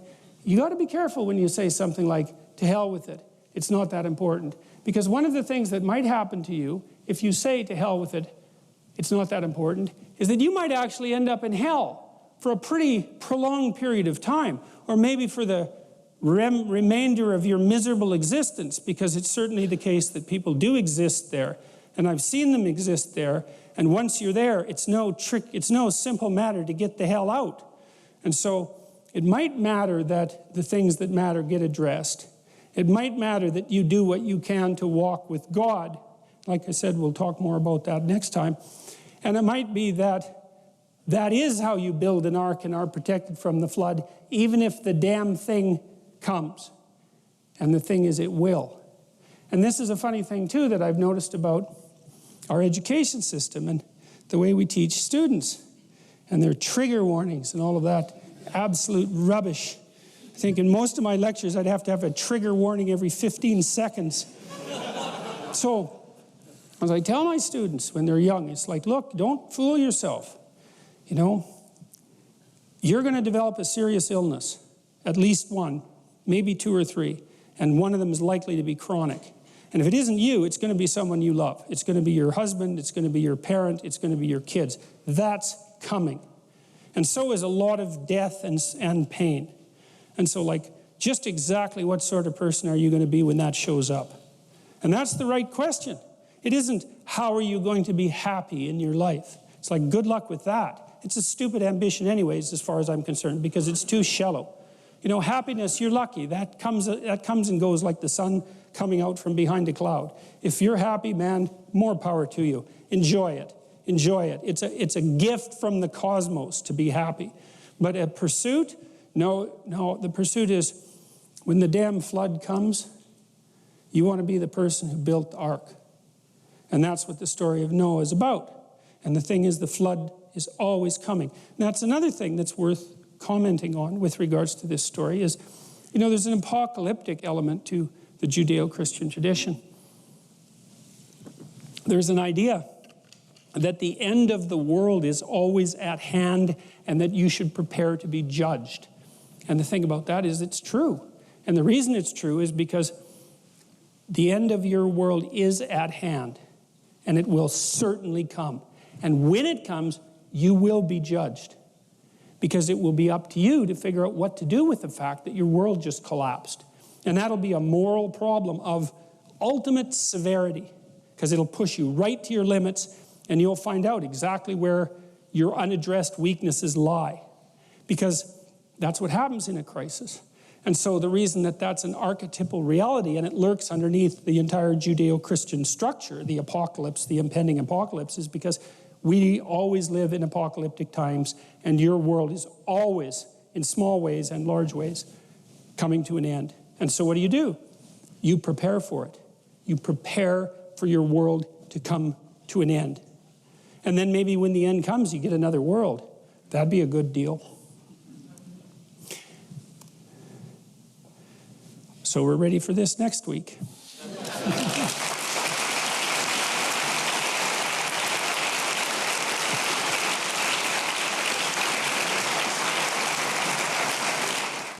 you got to be careful when you say something like, to hell with it. It's not that important. Because one of the things that might happen to you if you say, to hell with it, it's not that important, is that you might actually end up in hell for a pretty prolonged period of time, or maybe for the remainder of your miserable existence, because it's certainly the case that people do exist there, and I've seen them exist there, and once you're there, it's no simple matter to get the hell out. And so it might matter that the things that matter get addressed, It might matter that you do what you can to walk with God. Like I said, we'll talk more about that next time. And it might be that that is how you build an ark and are protected from the flood, even if the damn thing comes. And the thing is, it will. And this is a funny thing, too, that I've noticed about our education system and the way we teach students. And their trigger warnings and all of that absolute rubbish. I think in most of my lectures, I'd have to have a trigger warning every 15 seconds. So, as I tell my students when they're young, it's like, look, don't fool yourself. You know, you're going to develop a serious illness, at least one, maybe 2 or 3, and one of them is likely to be chronic. And if it isn't you, it's going to be someone you love. It's going to be your husband, it's going to be your parent, it's going to be your kids. That's coming. And so is a lot of death and pain. And so, like, just exactly what sort of person are you going to be when that shows up? And that's the right question. It isn't, how are you going to be happy in your life? It's like, good luck with that. It's a stupid ambition anyways, as far as I'm concerned, because it's too shallow. You know, happiness, you're lucky. That comes and goes like the sun coming out from behind a cloud. If you're happy, man, more power to you. Enjoy it. Enjoy it. It's a gift from the cosmos to be happy. But a pursuit, no, the pursuit is when the damn flood comes, you want to be the person who built the ark. And that's what the story of Noah is about. And the thing is, the flood is always coming. And that's another thing that's worth commenting on with regards to this story is, you know, there's an apocalyptic element to the Judeo-Christian tradition. There's an idea that the end of the world is always at hand and that you should prepare to be judged. And the thing about that is it's true. And the reason it's true is because the end of your world is at hand, and it will certainly come. And when it comes, you will be judged, because it will be up to you to figure out what to do with the fact that your world just collapsed. And that'll be a moral problem of ultimate severity, because it'll push you right to your limits, and you'll find out exactly where your unaddressed weaknesses lie, because that's what happens in a crisis. And so the reason that that's an archetypal reality, and it lurks underneath the entire Judeo-Christian structure, the apocalypse, the impending apocalypse, is because we always live in apocalyptic times, and your world is always, in small ways and large ways, coming to an end. And so what do? You prepare for it. You prepare for your world to come to an end. And then maybe when the end comes, you get another world. That'd be a good deal. So we're ready for this next week.